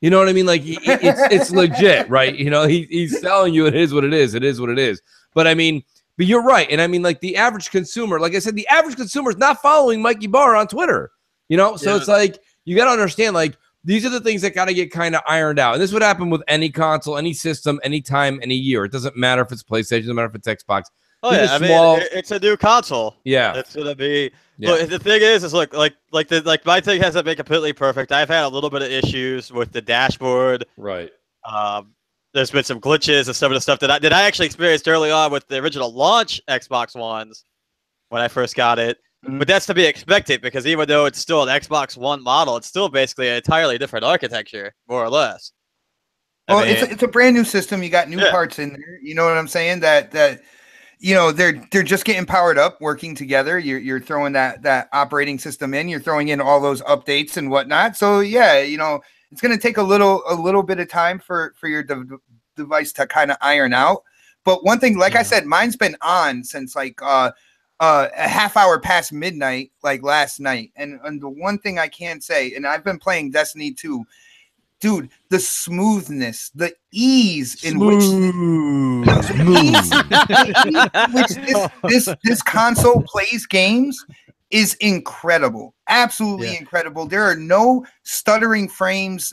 You know what I mean? Like it's legit, right? You know, he's telling you it is what it is. It is what it is. But I mean, but you're right. And I mean, like the average consumer, like I said, the average consumer is not following Mikey Barr on Twitter. You know, so it's like you got to understand, like these are the things that got to get kind of ironed out. And this would happen with any console, any system, anytime, any year. It doesn't matter if it's PlayStation, it doesn't matter if it's Xbox. Oh yeah, I mean, it's a new console. Yeah, it's gonna be. Yeah. Look, the thing is look, like my thing hasn't been completely perfect. I've had a little bit of issues with the dashboard. Right. There's been some glitches and some of the stuff that I actually experienced early on with the original launch Xbox Ones when I first got it. Mm-hmm. But that's to be expected because even though it's still an Xbox One model, it's still basically an entirely different architecture, more or less. Well, I mean, it's a brand new system. You got new parts in there. You know what I'm saying? That you know they're just getting powered up, working together. You're throwing that operating system in. You're throwing in all those updates and whatnot. So yeah, you know it's going to take a little bit of time for your device to kind of iron out. But one thing, like I said, mine's been on since like a half hour past midnight, like last night. And the one thing I can say, and I've been playing Destiny 2. Dude, the smoothness, the ease in which this console plays games is incredible. Absolutely incredible. There are no stuttering frames,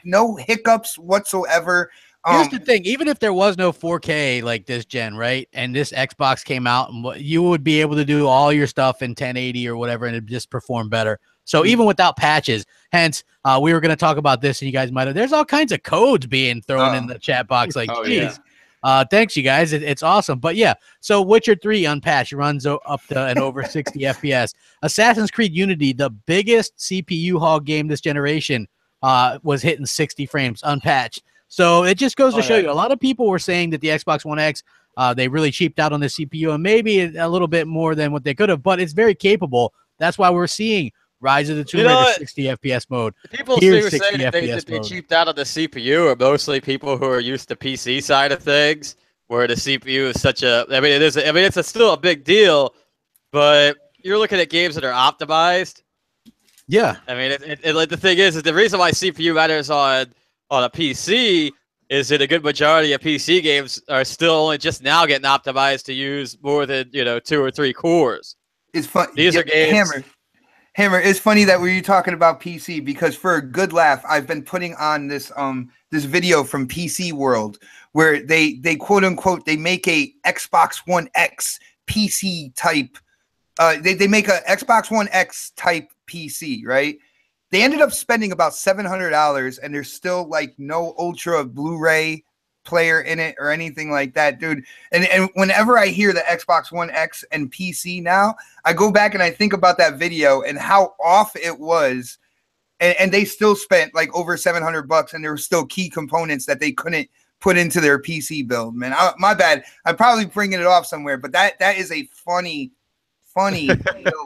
no hiccups whatsoever. Here's the thing, even if there was no 4K like this gen, right, and this Xbox came out, and you would be able to do all your stuff in 1080 or whatever, and it just perform better. So even without patches, hence we were going to talk about this, and you guys might have. There's all kinds of codes being thrown in the chat box. Like, geez, Thanks, you guys. It's awesome. But yeah, so Witcher 3 unpatched runs up to and over 60 FPS. Assassin's Creed Unity, the biggest CPU hog game this generation, was hitting 60 frames unpatched. So it just goes to show you, a lot of people were saying that the Xbox One X, they really cheaped out on the CPU and maybe a little bit more than what they could have, but it's very capable. That's why we're seeing Rise of the Tomb Raider 60 FPS mode. People who say that they cheaped out on the CPU are mostly people who are used to PC side of things, where the CPU is such a. I mean, it's still a big deal, but you're looking at games that are optimized. Yeah. I mean, like the thing is the reason why CPU matters on a PC is that a good majority of PC games are still only just now getting optimized to use more than 2 or 3 cores. It's fun. These are games. Hammer, it's funny that we're talking about PC because for a good laugh, I've been putting on this this video from PC World where they quote unquote they make a Xbox One X PC type. They make a Xbox One X type PC, right? They ended up spending about $700, and there's still like no Ultra Blu-ray player in it or anything like that, dude. And whenever I hear the Xbox One X and PC now, I go back and I think about that video and how off it was, and they still spent like over $700, and there were still key components that they couldn't put into their PC build. Man, my bad. I'm probably bringing it off somewhere, but that is a funny video.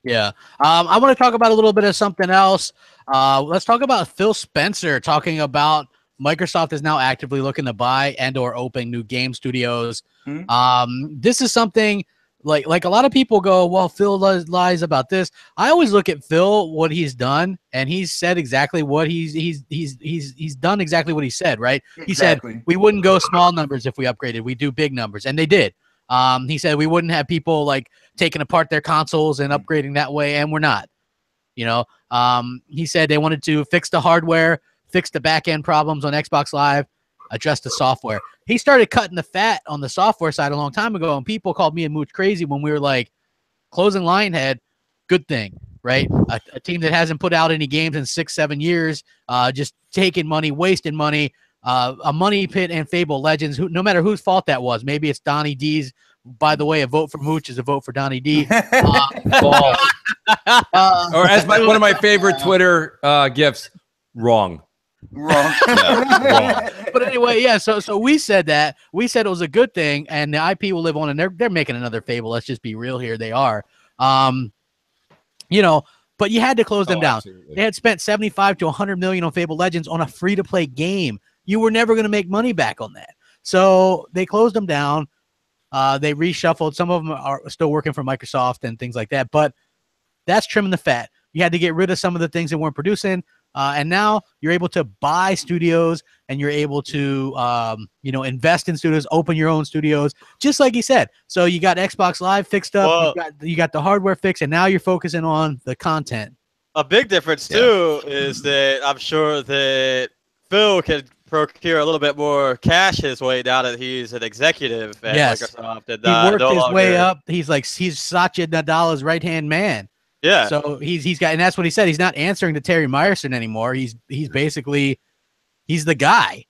Yeah. I want to talk about a little bit of something else. Let's talk about Phil Spencer talking about Microsoft is now actively looking to buy and or open new game studios. This is something like a lot of people go, well, Phil lies about this. I always look at Phil, what he's done, and he's said exactly what he's done exactly what he said, right? Exactly. He said we wouldn't go small numbers if we upgraded. We do big numbers, and they did. He said we wouldn't have people like taking apart their consoles and upgrading that way, and we're not. He said they wanted to fix the hardware, fix the back-end problems on Xbox Live, adjust the software. He started cutting the fat on the software side a long time ago, and people called me and Mooch crazy when we were like, closing Lionhead, good thing, right? A team that hasn't put out any games in 6-7 years, just taking money, wasting money, a money pit and Fable Legends, no matter whose fault that was. Maybe it's Donnie D's. By the way, a vote for Mooch is a vote for Donnie D. Or as one of my favorite Twitter gifs, wrong. Wrong. Wrong. But anyway, yeah. So we said that. We said it was a good thing, and the IP will live on. And they're making another Fable. Let's just be real here. They are. But you had to close them down. Absolutely. They had spent $75 to $100 million on Fable Legends on a free-to-play game. You were never going to make money back on that. So they closed them down. They reshuffled. Some of them are still working for Microsoft and things like that. But that's trimming the fat. You had to get rid of some of the things that weren't producing. And now you're able to buy studios, and you're able to, invest in studios, open your own studios, just like he said. So you got Xbox Live fixed up, you got the hardware fixed, and now you're focusing on the content. A big difference too is that I'm sure that Phil could procure a little bit more cash his way now that he's an executive at Microsoft. And he worked his way up. He's Satya Nadala's right-hand man. Yeah. So he's got, and that's what he said. He's not answering to Terry Myerson anymore. He's basically the guy.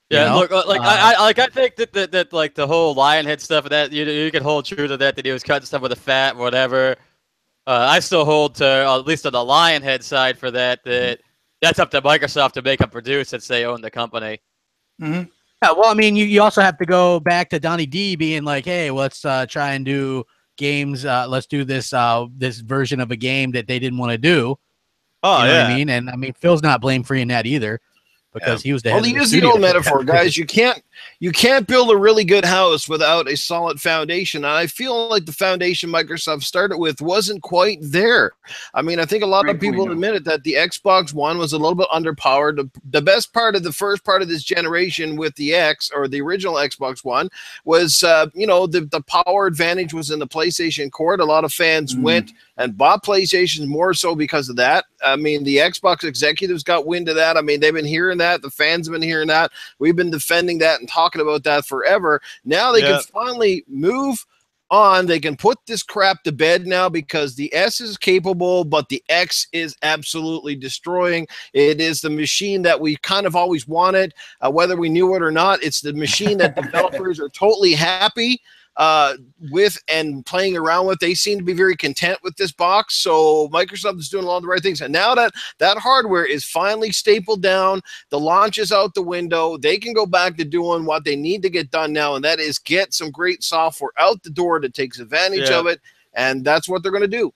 Yeah. Look, I think that like the whole Lionhead stuff and that you can hold true to that he was cutting stuff with the fat, whatever. I still hold to, at least on the Lionhead side, for that's up to Microsoft to make and produce since they own the company. Mm-hmm. Yeah. Well, I mean, you also have to go back to Donnie D being like, hey, let's try and do games. Let's do this version of a game that they didn't want to do. Oh, you know what I mean? And I mean, Phil's not blame free in that either, because he was the head of the use studio. the old metaphor, guys. You can't build a really good house without a solid foundation. And I feel like the foundation Microsoft started with wasn't quite there. I mean, I think a lot of people admitted that the Xbox One was a little bit underpowered. The best part of the first part of this generation with the X, or the original Xbox One, was the power advantage was in the PlayStation Court. A lot of fans went and bought PlayStations more so because of that. I mean, the Xbox executives got wind of that. I mean, they've been hearing that. The fans have been hearing that. We've been defending that and talking about that forever. Now they can finally move on, they can put this crap to bed now, because the S is capable, but the X is absolutely destroying. It is the machine that we kind of always wanted, whether we knew it or not. It's the machine that developers are totally happy with and playing around with. They seem to be very content with this box. So Microsoft is doing a lot of the right things. And now that that hardware is finally stapled down, the launch is out the window, they can go back to doing what they need to get done now, and that is get some great software out the door that takes advantage of it. And that's what they're going to do.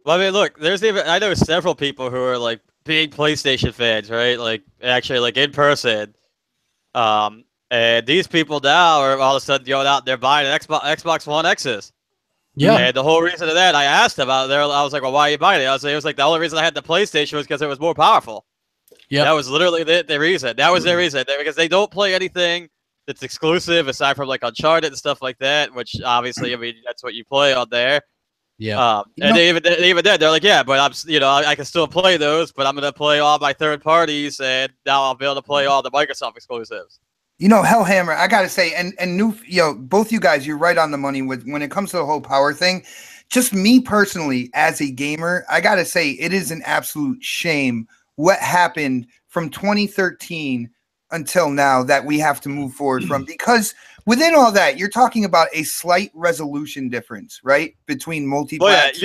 Well, I mean, look, I know several people who are like big PlayStation fans, right? Like actually like in person. And these people now are all of a sudden going out there buying an Xbox One X's. Yeah. And the whole reason of that, I asked them out there, I was like, well, why are you buying it? It was like the only reason I had the PlayStation was because it was more powerful. Yeah. That was literally the reason. That was their reason. Because they don't play anything that's exclusive aside from like Uncharted and stuff like that, which obviously, I mean, that's what you play on there. Yeah. And they even did. They're like, yeah, but I can still play those, but I'm going to play all my third parties, and now I'll be able to play all the Microsoft exclusives. You know, Hellhammer, I gotta say, and new, both you guys, you're right on the money with when it comes to the whole power thing. Just me personally, as a gamer, I gotta say, it is an absolute shame what happened from 2013 until now that we have to move forward from, because within all that, you're talking about a slight resolution difference, right, between multi-platform. Well, yeah,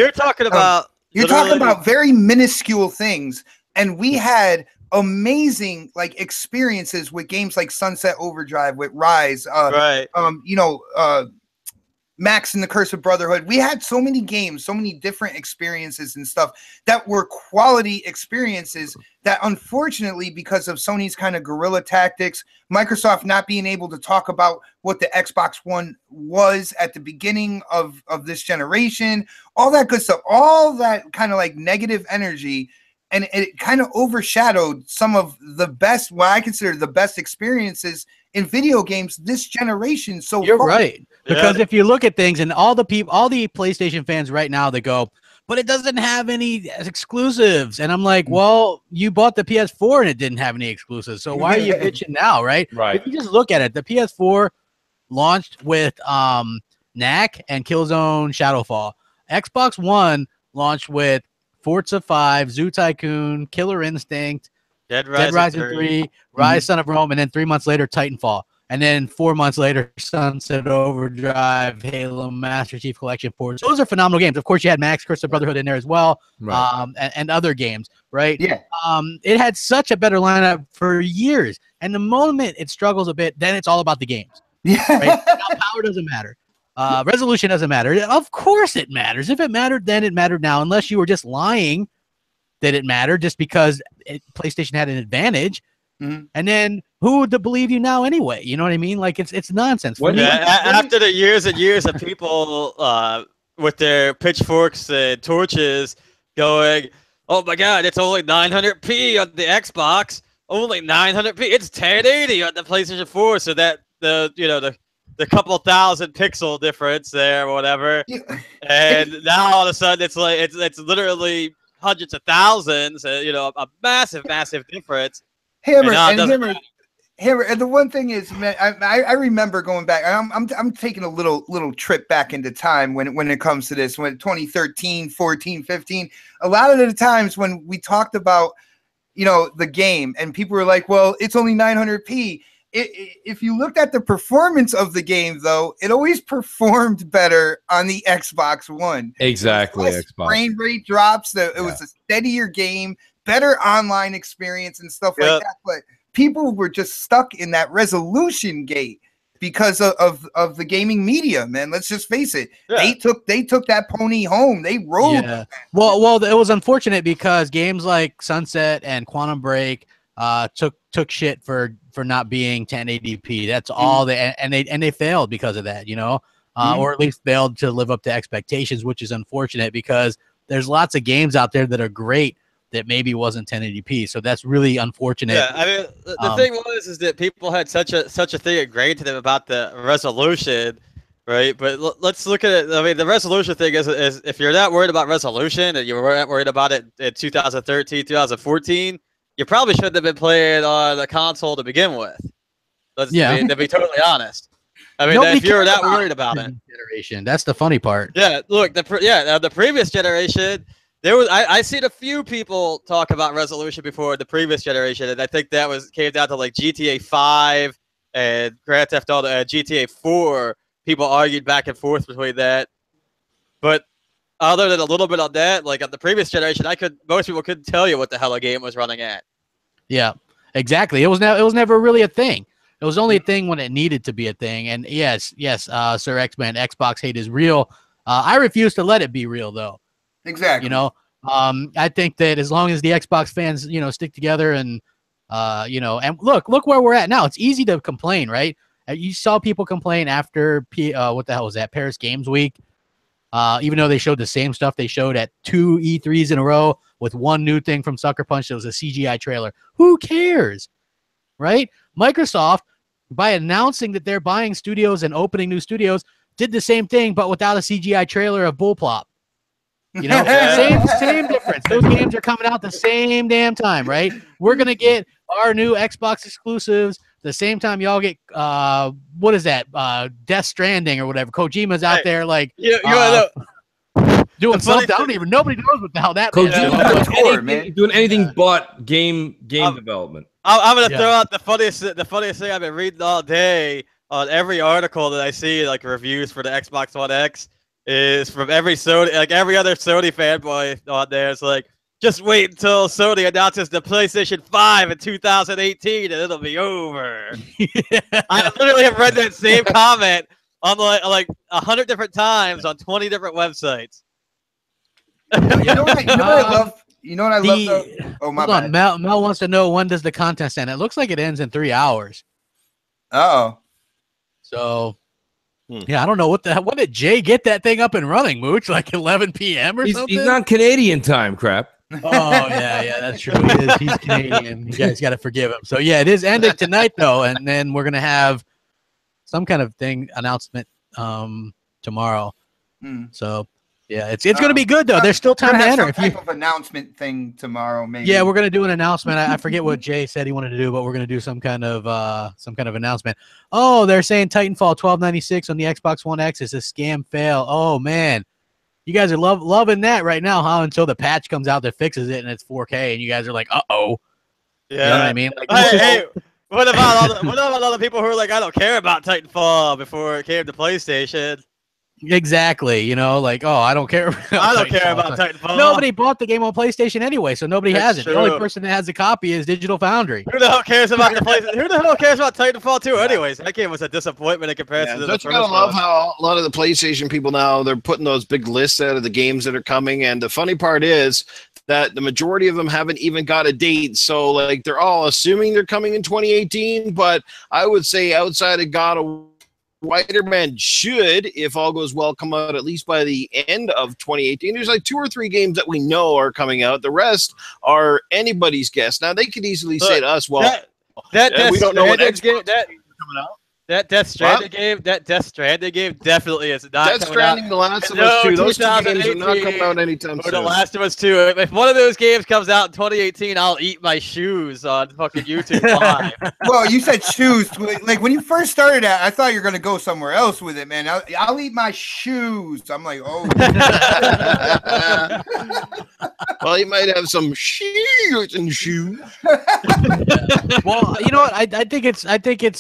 you're talking about very minuscule things, and we had amazing like experiences with games like Sunset Overdrive, with Rise, Max and the Curse of Brotherhood. We had so many games, so many different experiences and stuff that were quality experiences that unfortunately, because of Sony's kind of guerrilla tactics, Microsoft not being able to talk about what the Xbox One was at the beginning of this generation, all that good stuff, all that kind of like negative energy. And it kind of overshadowed some of the best, what I consider the best experiences in video games this generation. So you're right. Because if you look at things, and all the PlayStation fans right now, they go, but it doesn't have any exclusives. And I'm like, well, you bought the PS4 and it didn't have any exclusives. So why are you bitching now, right? Right. If you just look at it, the PS4 launched with Knack and Killzone Shadowfall. Xbox One launched with Forza 5, Zoo Tycoon, Killer Instinct, Dead Rising 3, Rise, Son of Rome, and then 3 months later, Titanfall. And then 4 months later, Sunset Overdrive, Halo Master Chief Collection 4. So those are phenomenal games. Of course, you had Max, Curse of Brotherhood in there as well, and other games, right? Yeah. It had such a better lineup for years. And the moment it struggles a bit, then it's all about the games. Yeah. Right? Now, power doesn't matter. Resolution doesn't matter. Of course it matters. If it mattered then, it mattered now. Unless you were just lying that it mattered just because PlayStation had an advantage. And then who would believe you now anyway? You know what I mean? Like it's nonsense. After the years and years of people with their pitchforks and torches going, oh my God, it's only 900p on the Xbox, only 900p. It's 1080 on the PlayStation 4, so that the couple thousand pixel difference there or whatever. And now all of a sudden it's like it's literally hundreds of thousands, a massive difference. Hammer, and the one thing is, man, I remember going back. I'm taking a little trip back into time when it comes to this. When 2013, 14, 15, a lot of the times when we talked about the game, and people were like, "Well, it's only 900p." If you looked at the performance of the game, though, it always performed better on the Xbox One. Exactly. Xbox. Frame rate drops. It was a steadier game, better online experience and stuff like that. But people were just stuck in that resolution gate because of the gaming media, man. Let's just face it. Yeah. They took that pony home. They rode. Yeah. Well, it was unfortunate because games like Sunset and Quantum Break took shit for not being 1080p. That's all they failed because of that, or at least failed to live up to expectations, which is unfortunate because there's lots of games out there that are great that maybe wasn't 1080p. So that's really unfortunate. Yeah, I mean, the thing is that people had such a thing ingrained to them about the resolution, right? But let's look at it. I mean, the resolution thing is if you're not worried about resolution and you were not worried about it in 2013, 2014, you probably shouldn't have been playing on a console to begin with. To be totally honest. I mean, Nobody if you're cares not about worried about it. Generation. That's the funny part. Yeah, look, the previous generation, I seen a few people talk about resolution before the previous generation, and I think that came down to like GTA 5 and Grand Theft Auto, GTA 4. People argued back and forth between that, but other than a little bit on that, like on the previous generation, most people couldn't tell you what the hell a game was running at. Yeah, exactly. It was never really a thing. It was only a thing when it needed to be a thing. And yes, Sir X-Man, Xbox hate is real. I refuse to let it be real, though. Exactly. You know, I think that as long as the Xbox fans, stick together and, and look where we're at now. It's easy to complain, right? You saw people complain after what the hell was that? Paris Games Week. Even though they showed the same stuff they showed at 2 E3s in a row with one new thing from Sucker Punch that was a CGI trailer. Who cares, right? Microsoft, by announcing that they're buying studios and opening new studios, did the same thing but without a CGI trailer of Bullplop. Same difference. Those games are coming out the same damn time, right? We're gonna get our new Xbox exclusives the same time y'all get what is that? Death Stranding or whatever. Kojima's out there like doing something. I don't even. Nobody knows what the hell that Kojima's doing anything but game development. I'm gonna throw out the funniest thing I've been reading all day on every article that I see, like reviews for the Xbox One X, is from every Sony, like every other Sony fanboy on there. It's like, just wait until Sony announces the PlayStation 5 in 2018 and it'll be over. I literally have read that same comment on like 100 different times on 20 different websites. You know what I love? You know what I love? Though? Oh, my bad. Mel wants to know, when does the contest end? It looks like it ends in 3 hours. Uh-oh. So, yeah, I don't know when did Jay get that thing up and running, Mooch? Like 11 p.m. or something? He's on Canadian time, crap. Oh, yeah, that's true. He's Canadian. You guys got to forgive him. So, yeah, it is ending tonight, though, and then we're going to have some kind of announcement tomorrow. So, yeah, it's going to be good, though. There's still time to enter. Some type of announcement thing tomorrow, maybe. Yeah, we're going to do an announcement. I forget what Jay said he wanted to do, but we're going to do some kind of announcement. Oh, they're saying Titanfall 1296 on the Xbox One X is a scam fail. Oh, man. You guys are loving that right now, huh? Until the patch comes out that fixes it and it's 4K, and you guys are like, uh-oh. Yeah. You know what I mean? Like, hey, what about all the people who are like, I don't care about Titanfall before it came to PlayStation? Exactly, like, oh, I don't care. I don't care about Titanfall. Nobody bought the game on PlayStation anyway, so nobody has it. True. The only person that has a copy is Digital Foundry. Who the hell cares about the PlayStation? Who the hell cares about Titanfall 2 anyways? That game was a disappointment in comparison to the first one. Don't you gotta love how a lot of the PlayStation people now, they're putting those big lists out of the games that are coming, and the funny part is that the majority of them haven't even got a date. So, like, they're all assuming they're coming in 2018, but I would say outside of God of Spider-Man should, if all goes well, come out at least by the end of 2018. There's like 2 or 3 games that we know are coming out. The rest are anybody's guess. Now, they could easily say to us, well, we don't know what Xbox game coming out. That Death Stranding game, definitely is not Death Stranding, The Last of Us 2, those 2 games are not coming out anytime soon. The Last of Us 2. If one of those games comes out in 2018, I'll eat my shoes on fucking YouTube Live. Well, you said shoes. Like, when you first started that, I thought you were going to go somewhere else with it, man. I'll eat my shoes. I'm like, oh. Well, you might have some shoes and shoes. Well, you know what? I think it's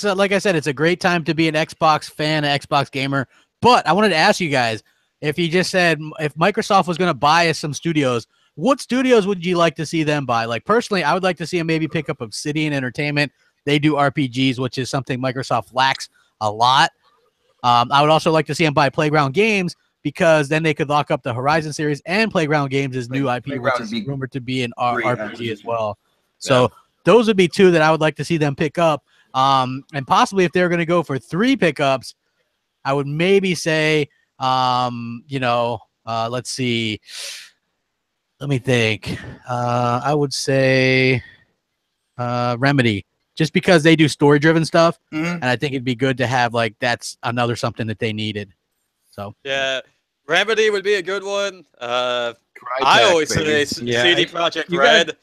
like I said, it's a great time to be an Xbox fan, an Xbox gamer. But I wanted to ask you guys, if you just said, if Microsoft was going to buy us some studios, what studios would you like to see them buy? Like, personally, I would like to see them maybe pick up Obsidian Entertainment. They do RPGs, which is something Microsoft lacks a lot. I would also like to see them buy Playground Games, because then they could lock up the Horizon series, and Playground Games is new IP, which is rumored to be an RPG as well. So those would be 2 that I would like to see them pick up. And possibly if they're going to go for 3 pickups, I would maybe say, let's see. Let me think. I would say Remedy, just because they do story-driven stuff, and I think it'd be good to have, like, that's another something that they needed. So yeah, Remedy would be a good one. I always say CD Projekt Red.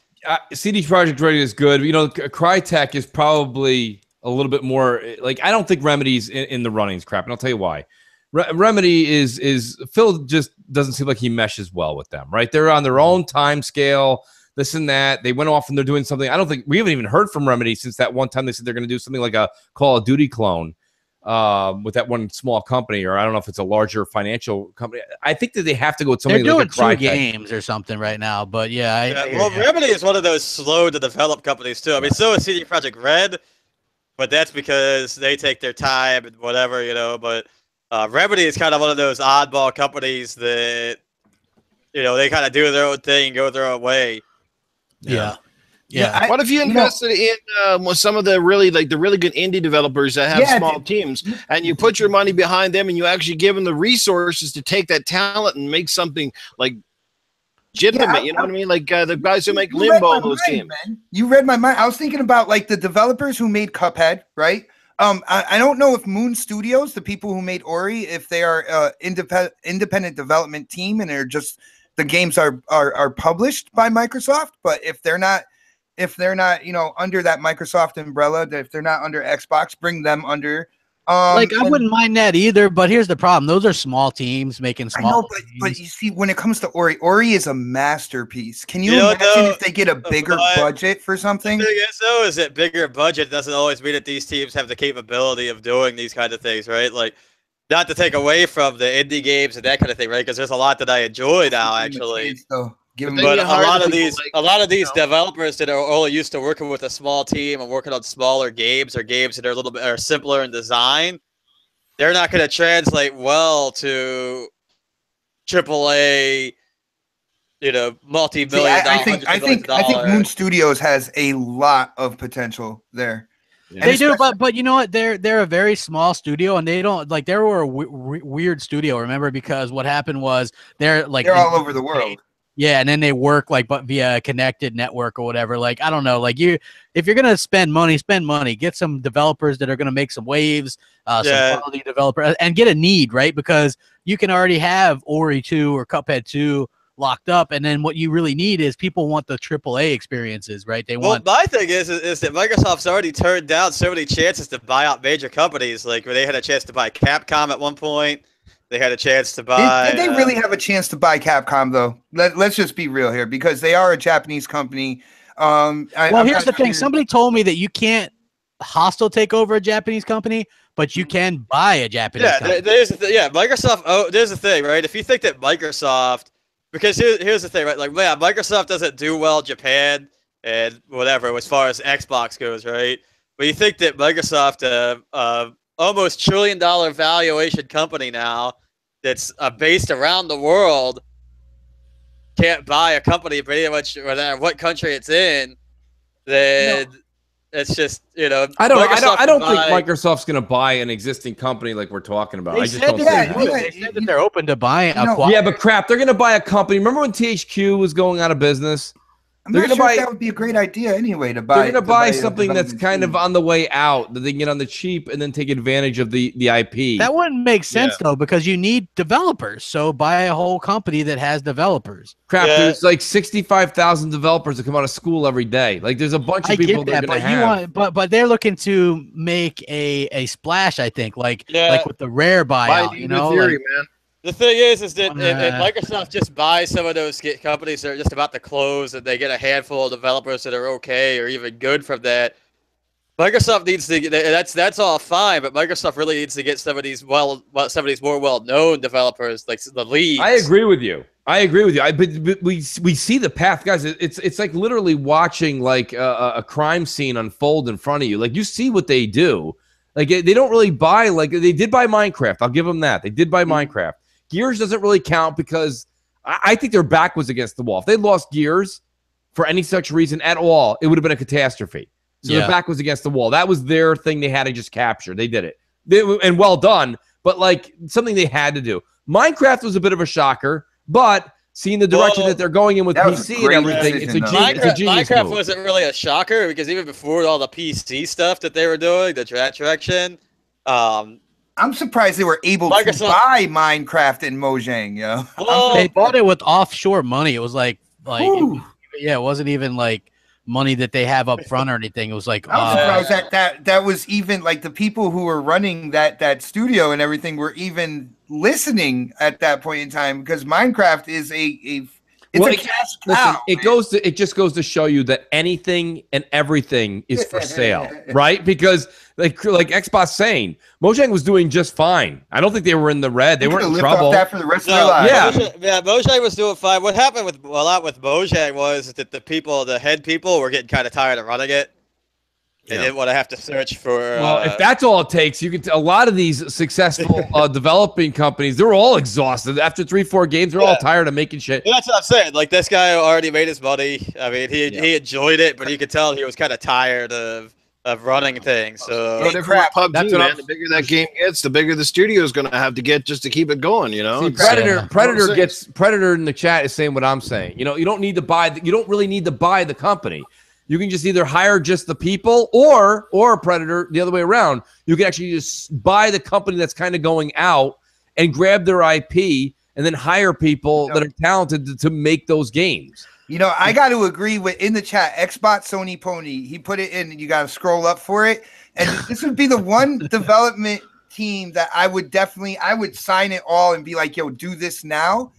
CD Projekt Red is good. Crytek is probably a little bit more. Like, I don't think Remedy's in the runnings, crap, and I'll tell you why. Remedy is Phil just doesn't seem like he meshes well with them, right? They're on their own time scale, this and that. They went off and they're doing something. I don't think we haven't even heard from Remedy since that one time they said they're going to do something like a Call of Duty clone with that one small company, or I don't know if it's a larger financial company. I think that they have to go with somebody. They're doing like 2 games or something right now, but well, Remedy is one of those slow to develop companies too. I mean, so is CD Projekt Red, but that's because they take their time and whatever, you know. But Remedy is kind of one of those oddball companies that, you know, they kind of do their own thing and go their own way. Yeah. What if you invested in some of the really good indie developers that have small teams, and you put your money behind them, and you actually give them the resources to take that talent and make something like legitimate? You know what I mean? Like the guys who make Limbo, those games. Man. You read my mind. I was thinking about like the developers who made Cuphead, right? I don't know if Moon Studios, the people who made Ori, if they are independent development team and they're just the games are published by Microsoft, but if they're not, you know, under that Microsoft umbrella, if they're not under Xbox, bring them under. Like, I wouldn't mind that either, but here's the problem: those are small teams making small. I know, but you see, when it comes to Ori is a masterpiece. Can you imagine if they get a bigger budget for something? The thing is, though, is that bigger budget doesn't always mean that these teams have the capability of doing these kind of things, right? Like, not to take away from the indie games and that kind of thing, right? Because there's a lot that I enjoy now, actually. But a lot of these developers that are only used to working with a small team and working on smaller games or games that are a little bit simpler in design, they're not going to translate well to AAA, you know, multi-million dollar. I think Moon Studios has a lot of potential there. Yeah. They do, but you know what? They're a very small studio, and they don't like. They were a weird studio. Remember, because what happened was they're all over the world. Yeah, and then they work like via a connected network or whatever. Like, I don't know. Like, if you're gonna spend money, get some developers that are gonna make some waves, some quality developers, and get a need, right? Because you can already have Ori 2 or Cuphead 2 locked up, and then what you really need is people want the AAA experiences, right? They want. Well, my thing is that Microsoft's already turned down so many chances to buy out major companies. Like, where they had a chance to buy Capcom at one point. They had a chance to buy. Did they really have a chance to buy Capcom, though? Let's just be real here, because they are a Japanese company. Here's the thing. Somebody told me that you can't hostile take over a Japanese company, but you can buy a Japanese company. Microsoft. Oh, there's the thing, right? If you think that Microsoft, because here's the thing, right? Like, yeah, Microsoft doesn't do well in Japan and whatever as far as Xbox goes, right? But you think that Microsoft, almost $1 trillion valuation company now that's based around the world, can't buy a company pretty much no matter what country it's in, then it's just, you know. I don't think Microsoft's going to buy an existing company like we're talking about. I just don't think they said that they're open to buying yeah, but crap, they're going to buy a company. Remember when THQ was going out of business? I'm not sure if that would be a great idea anyway to buy. They're going to buy something that's kind of on the way out that they can get on the cheap and then take advantage of the IP. That wouldn't make sense though, because you need developers. So buy a whole company that has developers. Crap, there's like 65,000 developers that come out of school every day. Like, there's a bunch of people that are going to have. But they're looking to make a splash, I think, like with the Rare buyout. You know, theory, man. The thing is that if Microsoft just buys some of those companies that are just about to close and they get a handful of developers that are okay or even good from that, Microsoft needs to. That's all fine, but Microsoft really needs to get some of these more well-known developers, like the leads. I agree with you. But we see the path, guys. It's like literally watching like a crime scene unfold in front of you. Like, you see what they do. Like, they don't really buy, like they did buy Minecraft. I'll give them that. They did buy Minecraft. Gears doesn't really count because I think their back was against the wall. If they lost Gears for any such reason at all, it would have been a catastrophe. So their back was against the wall. That was their thing they had to just capture. They did it. And well done, but like something they had to do. Minecraft was a bit of a shocker, but seeing the direction that they're going in with PC and everything, it's a genius Minecraft move. wasn't really a shocker because even before all the PC stuff that they were doing, the direction, I'm surprised they were able to buy Minecraft in Mojang, They bought it with offshore money. It was it wasn't even like money that they have up front or anything. It was like, I was surprised that was even like the people who were running that studio and everything were even listening at that point in time, because Minecraft is it's a cash cow. Listen, it just goes to show you that anything and everything is for sale, right? Because like Xbox saying, Mojang was doing just fine. I don't think they were in the red. They weren't in trouble. That for the rest of their lives. Yeah, Mojang was doing fine. What happened with Mojang was that the head people were getting kind of tired of running it. They didn't want to have to search for. Well, if that's all it takes, you can. A lot of these successful developing companies, they're all exhausted after 3-4 games. They're all tired of making shit. Yeah, that's what I'm saying. Like this guy already made his money. I mean, he enjoyed it, but you could tell he was kind of tired of running things. So PUBG, man, the bigger that game gets, the bigger the studio is going to have to get just to keep it going. You know, See, Predator in the chat is saying what I'm saying. You know, you don't need to buy. You don't really need to buy the company. You can just either hire just the people or Predator the other way around. You can actually just buy the company that's kind of going out and grab their IP and then hire people that are talented to make those games. You know, I got to agree with in the chat, Xbox Sony Pony. He put it in, and you got to scroll up for it. And this would be the one development team that I would sign it all and be like, yo, do this now.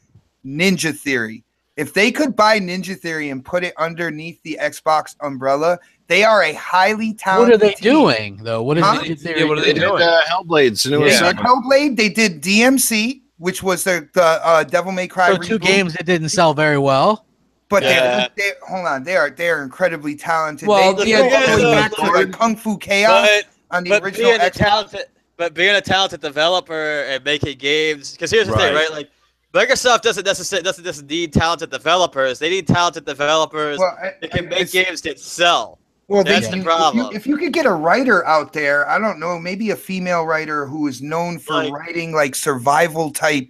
Ninja Theory. If they could buy Ninja Theory and put it underneath the Xbox umbrella, they are a highly talented What are they team. doing, though? What is Ninja Theory? What are they doing? Hellblades. Hellblade, they did DMC, which was the Devil May Cry So two games that didn't sell very well. But hold on, they are incredibly talented. Well, they go all the way back to like Kung Fu Chaos on the original Xbox. Being a talented developer and making games, because here's the thing, right? Like, Microsoft doesn't just need talented developers. They need talented developers that can make games that sell. Well, that's the problem. If you could get a writer out there, I don't know, maybe a female writer who is known for writing like survival type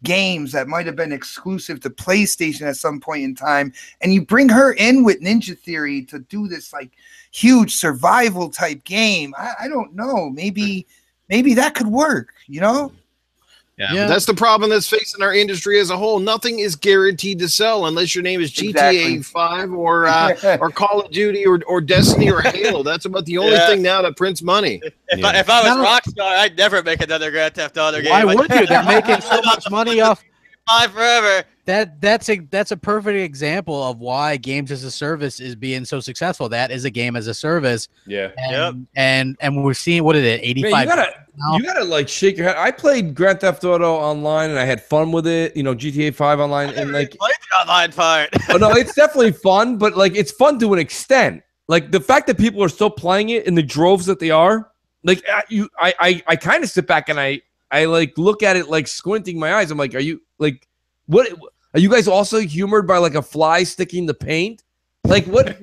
games that might have been exclusive to PlayStation at some point in time, and you bring her in with Ninja Theory to do this like huge survival type game. I don't know. Maybe that could work, you know? Yeah, that's the problem that's facing our industry as a whole. Nothing is guaranteed to sell unless your name is GTA 5 or Call of Duty or Destiny or Halo. That's about the only thing now that prints money. If I was Rockstar, I'd never make another Grand Theft Auto game. Why would you? They're making so much money off. Forever. That's a perfect example of why games as a service is being so successful. That is a game as a service. Yeah. And we're seeing, what is it, 85? Man, you gotta like shake your head. I played Grand Theft Auto online and I had fun with it. You know, GTA 5 online and like played the online part. Oh no, it's definitely fun, but like it's fun to an extent. Like the fact that people are still playing it in the droves that they are. Like I kind of sit back and I like look at it like squinting my eyes. I'm like, are you like what? Are you guys also humored by like a fly sticking the paint? Like what?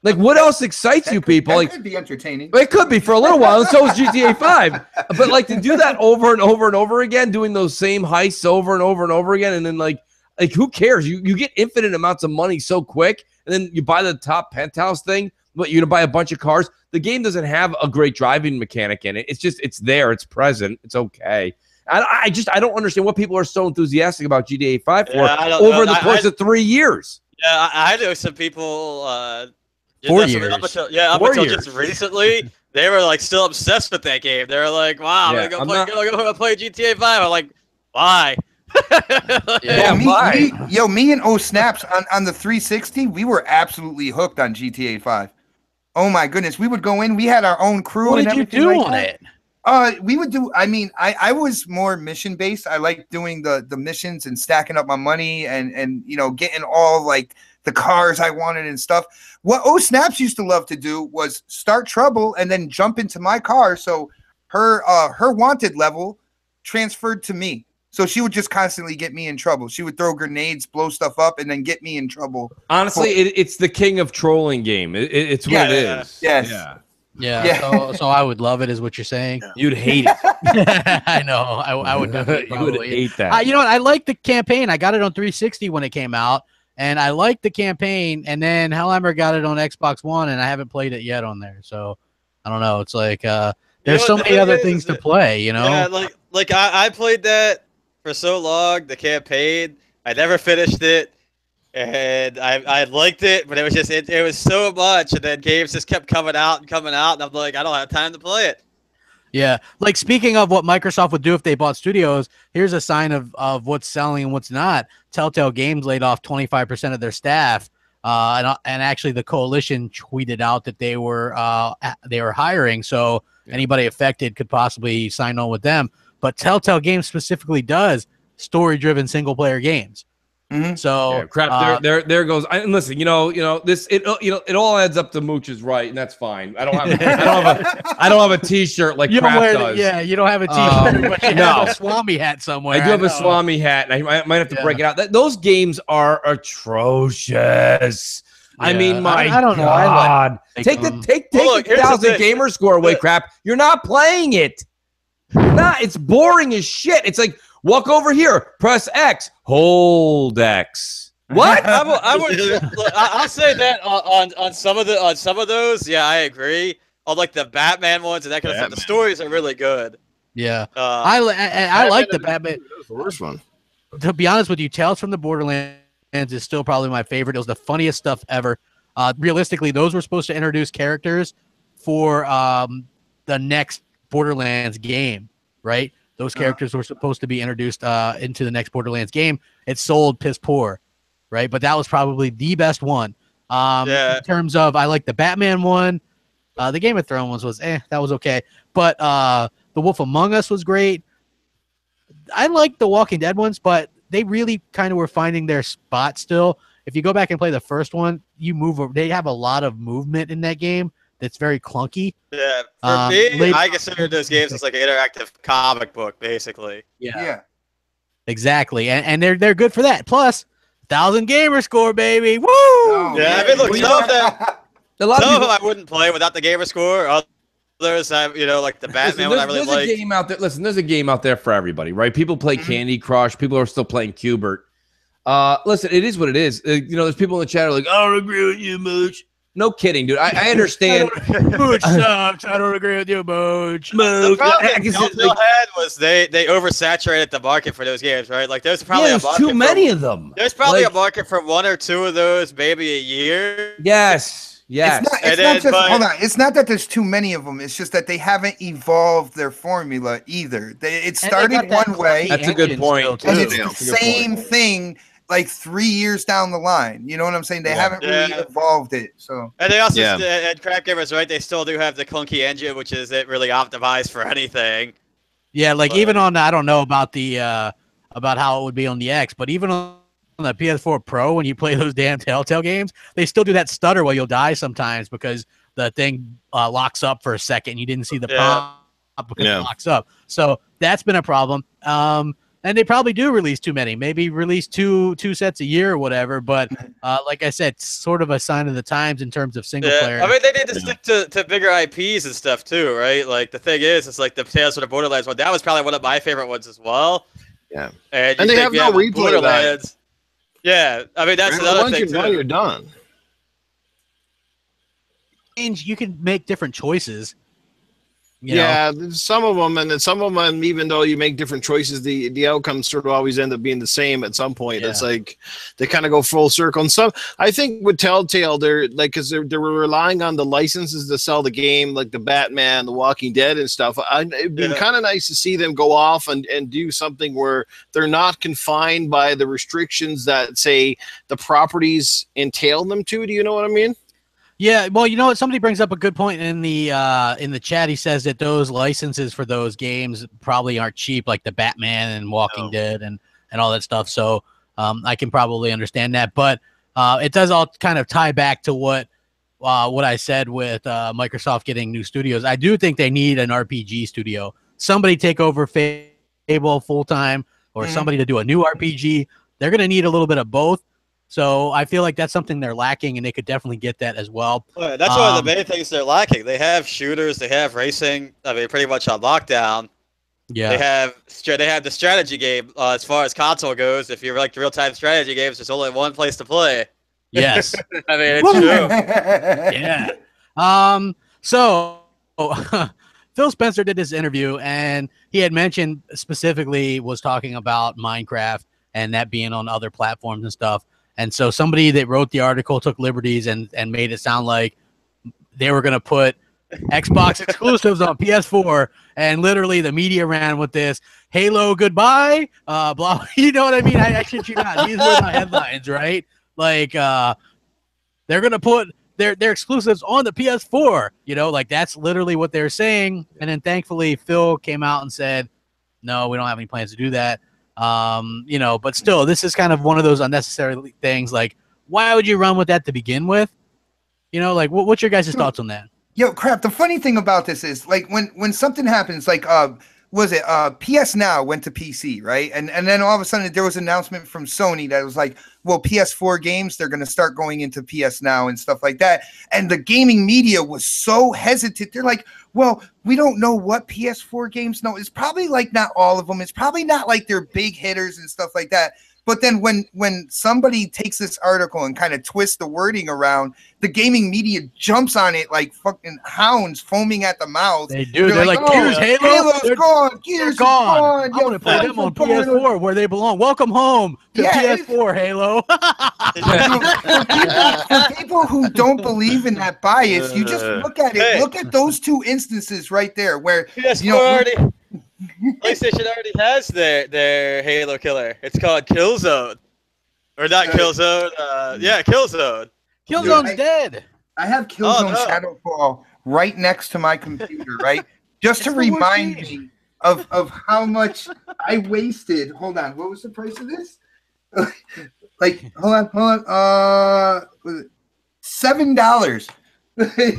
Like what else excites you people? Like could be entertaining. It could be for a little while, and so is GTA 5. But like to do that over and over and over again, doing those same heists over and over and over again, and then like who cares? You get infinite amounts of money so quick, and then you buy the top penthouse thing. But you're gonna buy a bunch of cars. The game doesn't have a great driving mechanic in it. It's there. It's present. It's okay. I don't understand what people are so enthusiastic about GTA 5 for over the course of 3 years. Yeah, I know some people. 4 years. Up until just recently, they were like still obsessed with that game. They were like, "Wow, I'm gonna play GTA 5." I'm like, "Why?" Me and O Snaps on the 360, we were absolutely hooked on GTA 5. Oh my goodness, we would go in. We had our own crew. What did you do on it? We would do. I mean, I was more mission based. I like doing the missions and stacking up my money and you know getting all like the cars I wanted and stuff. What O Snaps used to love to do was start trouble and then jump into my car. So her wanted level transferred to me. So she would just constantly get me in trouble. She would throw grenades, blow stuff up, and then get me in trouble. Honestly, it's the king of trolling game. It's what it is. Yes. Yeah. So I would love it, is what you're saying. You'd hate it. I know. I would definitely you would hate that. You know what? I like the campaign. I got it on 360 when it came out, and I liked the campaign. And then Hellhammer got it on Xbox One, and I haven't played it yet on there. So I don't know. It's like there's so many other things to play. You know. Yeah, I played that for so long, the campaign. I never finished it. and I liked it, but it was just it was so much, and then games just kept coming out, and I'm like, I don't have time to play it. Yeah, like speaking of what Microsoft would do if they bought studios, here's a sign of what's selling and what's not. Telltale Games laid off 25% of their staff, and actually the coalition tweeted out that they were hiring, so anybody affected could possibly sign on with them. But Telltale Games specifically does story-driven single-player games. So yeah, crap. There goes. And listen, this. It all adds up to Mooch's right, and that's fine. I don't have a T-shirt like Crap does. Yeah, you don't have a T-shirt, but you have a Swami hat somewhere. I do have a Swami hat, and I might have to break it out. Those games are atrocious. Yeah. I mean, I don't know. God. Take the 1,000 gamer score away, Crap. You're not playing it. It's boring as shit. It's like, walk over here, press X, hold X. What? I'll say that on some of those. Yeah, I agree. On like the Batman ones and that kind of stuff, the stories are really good. Yeah, I like the Batman. That was the worst one. To be honest with you, Tales from the Borderlands is still probably my favorite. It was the funniest stuff ever. Realistically, those were supposed to introduce characters for the next Borderlands game, right? Those characters were supposed to be introduced into the next Borderlands game. It sold piss poor, right? But that was probably the best one. In terms of, I like the Batman one. The Game of Thrones was, that was okay. But The Wolf Among Us was great. I like the Walking Dead ones, but they really kind of were finding their spot still. If you go back and play the first one, they have a lot of movement in that game that's very clunky. Yeah, for me, I consider those games as like an interactive comic book, basically. Yeah. Exactly, and they're good for that. Plus, 1,000 gamer score, baby. Woo! I mean, look, some of them I wouldn't play without the gamer score. Others, like the Batman one I really like. There's a game out there. Listen, there's a game out there for everybody, right? People play Candy Crush. People are still playing Cubert. Listen, it is what it is. There's people in the chat who are like, I don't agree with you, Mooch. No kidding, dude. I understand. Mooch sucks. I don't agree with you, Mooch. The problem Telltale had was they oversaturated the market for those games, right? Like there's probably there's too many of them. There's probably a market for one or two of those, maybe a year. Yes. It's not that there's too many of them. It's just that they haven't evolved their formula either. It started one way. That's a good point. And it's the same thing. Like 3 years down the line, you know what I'm saying? They haven't really evolved it. So, and they also at Crapgamers, right? They still do have the clunky engine, which isn't really optimized for anything. Yeah, even on I don't know about the about how it would be on the X, but even on the PS4 Pro, when you play those damn Telltale games, they still do that stutter where you'll die sometimes because the thing locks up for a second. You didn't see the prompt because it locks up. So that's been a problem. And they probably do release too many. Maybe release two sets a year or whatever. But like I said, it's sort of a sign of the times in terms of single player. I mean, they need to stick to bigger IPs and stuff too, right? Like the thing is, it's like the Tales from the Borderlands one. That was probably one of my favorite ones as well. Yeah, and they have no replay Borderlands. Yeah, I mean that's another thing too. You're done. You can make different choices. Some of them, and then some of them, even though you make different choices, the outcomes sort of always end up being the same at some point. It's like they kind of go full circle. And some, I think with Telltale, they're like, because they were relying on the licenses to sell the game, like the Batman, the Walking Dead, and stuff. It'd be kind of nice to see them go off and do something where they're not confined by the restrictions that say the properties entail them to. Do you know what I mean? Yeah, well, you know what? Somebody brings up a good point in the chat. He says that those licenses for those games probably aren't cheap, like the Batman and Walking Dead and all that stuff. So I can probably understand that. But it does all kind of tie back to what I said with Microsoft getting new studios. I do think they need an RPG studio. Somebody take over Fable full-time or somebody to do a new RPG. They're going to need a little bit of both. So I feel like that's something they're lacking, and they could definitely get that as well. Well, that's one of the main things they're lacking. They have shooters, they have racing. I mean, pretty much on lockdown. Yeah. They have the strategy game as far as console goes. If you like real-time strategy games, there's only one place to play. Yes. I mean, it's true. Yeah. So Phil Spencer did this interview, and he had mentioned specifically was talking about Minecraft and that being on other platforms and stuff. And so somebody that wrote the article took liberties and made it sound like they were going to put Xbox exclusives on PS4, and literally the media ran with this. Halo goodbye, blah. You know what I mean? I shit you not. These were the headlines, right? Like they're going to put their exclusives on the PS4. You know, like that's literally what they're saying. And then thankfully Phil came out and said, no, we don't have any plans to do that. You know, but still, this is kind of one of those unnecessary things. Like, why would you run with that to begin with? You know, like, what's your guys' thoughts on that? Yo, crap. The funny thing about this is, like, when something happens, like, was it PS Now went to PC, right? And then all of a sudden there was an announcement from Sony that was like, well, PS4 games, they're going to start going into PS Now and stuff like that. And the gaming media was so hesitant. They're like, well, we don't know what PS4 games know. It's probably like not all of them. It's probably not like they're big hitters and stuff like that. But then when somebody takes this article and kind of twists the wording around, the gaming media jumps on it like fucking hounds foaming at the mouth. They do. They're like, Gears, Halo. Halo's gone. Gears gone. gone. I'm going to play them on PS4 where they belong. Welcome home to PS4, Halo. For people who don't believe in that bias, you just look at it. Look at those two instances right there where, PS4 PlayStation already has their Halo killer. It's called Killzone. Or not Killzone. Yeah, Killzone. Killzone's dead. I have Killzone Shadowfall right next to my computer, right? Just to remind me of how much I wasted. Hold on. What was the price of this? Like, hold on. $7. Man, you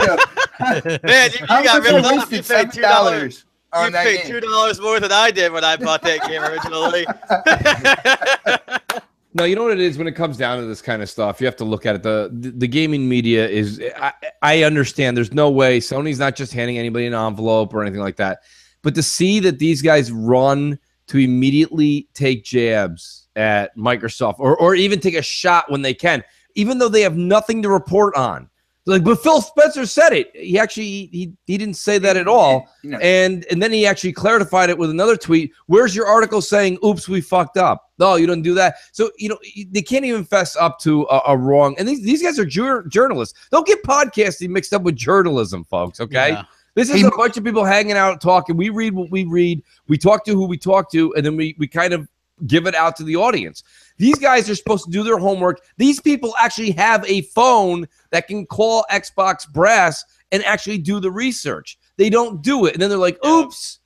got ripped off. You paid $2. You paid $2 more than I did when I bought that game originally. No, you know what it is when it comes down to this kind of stuff. You have to look at it. The gaming media is. I understand. There's no way Sony's not just handing anybody an envelope or anything like that. But to see that these guys run to immediately take jabs at Microsoft or even take a shot when they can, even though they have nothing to report on. Like, but Phil Spencer said it. He actually he didn't say that at all. No. And then he actually clarified it with another tweet. Where's your article saying, "Oops, we fucked up"? No, you didn't do that. So they can't even fess up to a wrong. And these guys are journalists. Don't get podcasting mixed up with journalism, folks. Okay. Yeah. This is a bunch of people hanging out talking. We read what we read. We talk to who we talk to, and then we kind of give it out to the audience. These guys are supposed to do their homework. These people actually have a phone that can call Xbox brass and actually do the research. They don't do it. And then they're like, oops.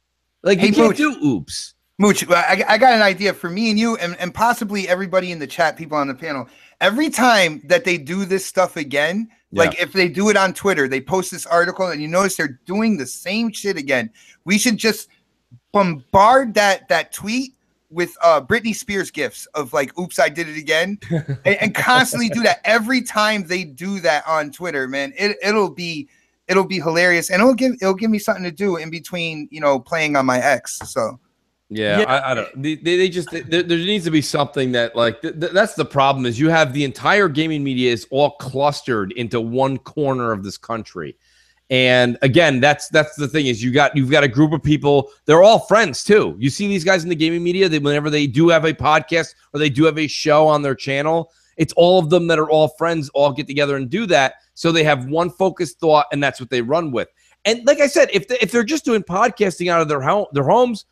Like, you can't do oops. Mooch, I got an idea for me and you and possibly everybody in the chat, people on the panel. Every time that they do this stuff again, like if they do it on Twitter, they post this article and you notice they're doing the same shit again. We should just bombard that tweet with Britney Spears gifs of like, oops, I did it again, and constantly do that every time they do that on Twitter, man. It'll be hilarious, and it'll give me something to do in between, playing on my X. So yeah. I don't. They just there needs to be something that like that's the problem is you have the entire gaming media is all clustered into one corner of this country. And again, that's the thing is you've got a group of people. They're all friends too. You see these guys in the gaming media. Whenever they do have a podcast or they do have a show on their channel, it's all of them that are all friends, all get together and do that. So they have one focused thought, and that's what they run with. And like I said, if they're just doing podcasting out of their homes,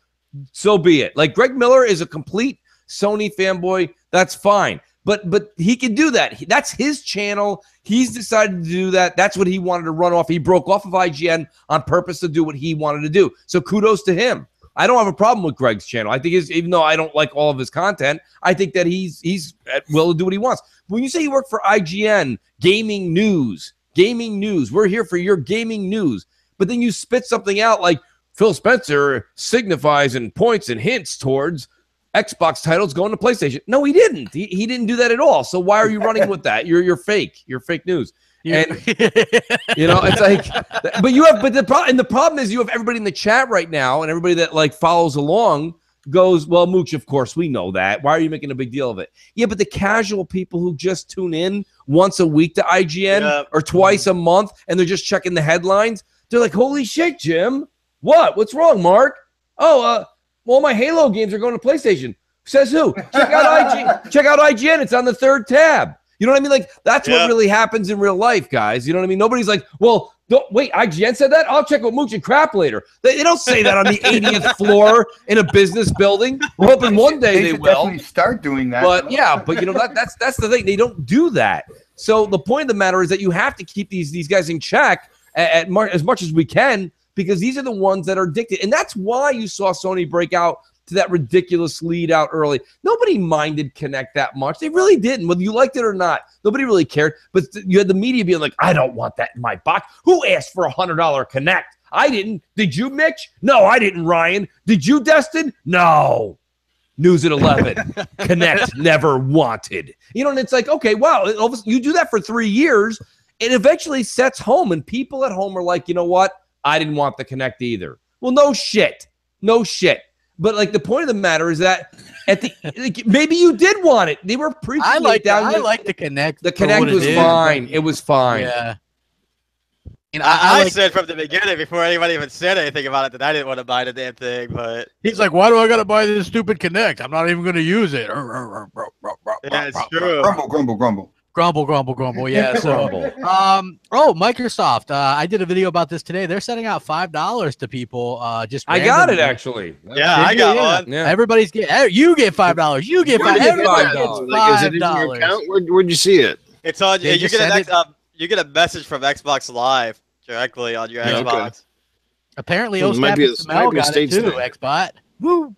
so be it. Like Greg Miller is a complete Sony fanboy. That's fine. But he can do that. That's his channel. He's decided to do that. That's what he wanted to run off. He broke off of IGN on purpose to do what he wanted to do. So kudos to him. I don't have a problem with Greg's channel. I think even though I don't like all of his content, I think that he's will to do what he wants. When you say you work for IGN, gaming news, we're here for your gaming news. But then you spit something out like Phil Spencer signifies and points and hints towards Xbox titles going to PlayStation. No, he didn't. He didn't do that at all. So why are you running with that? You're fake. You're fake news. And it's like, but the problem is you have everybody in the chat right now and everybody that like follows along goes, well, Mooch, of course we know that. Why are you making a big deal of it? Yeah, but the casual people who just tune in once a week to IGN or twice a month and they're just checking the headlines, they're like, holy shit, Jim. What's wrong, Mark? All my Halo games are going to PlayStation. Says who? Check out IG. Check out IGN. It's on the 3rd tab. You know what I mean? Like, that's what really happens in real life, guys. You know what I mean? Nobody's like, well, wait, IGN said that? I'll check with Mooch and Crap later. They don't say that on the 80th floor in a business building. We're hoping one day they will. Definitely start doing that. But yeah, but you know, that's the thing. They don't do that. So the point of the matter is that you have to keep these guys in check as much as we can, because these are the ones that are addicted. And that's why you saw Sony break out to that ridiculous lead out early. Nobody minded Kinect that much. They really didn't, whether you liked it or not. Nobody really cared. But you had the media being like, I don't want that in my box. Who asked for a $100 Kinect? I didn't. Did you, Mitch? No, I didn't, Ryan. Did you, Destin? No. News at 11. Kinect never wanted. You know, and it's like, okay, wow. You do that for 3 years, it eventually sets home, and people at home are like, you know what? I didn't want the Kinect either. Well, no shit. No shit. But like the point of the matter is that maybe you did want it. They were preaching. I like the Kinect. The Kinect was fine. It was fine. Yeah. And I said from the beginning, before anybody even said anything about it, that I didn't want to buy the damn thing. But he's like, "Why do I gotta buy this stupid Kinect? I'm not even gonna use it." Yeah, it's true. Grumble. Grumble. Yeah. So, Microsoft. I did a video about this today. They're sending out $5 to people. I got it actually. Yeah, I got one. Yeah. Everybody's you get $5. You get $5. Everybody gets $5. Like, is it in your account? Where'd you see it? It's on. You get a message from Xbox Live directly on your Xbox. Okay. Apparently, Mel got it too. Xbot. Woo!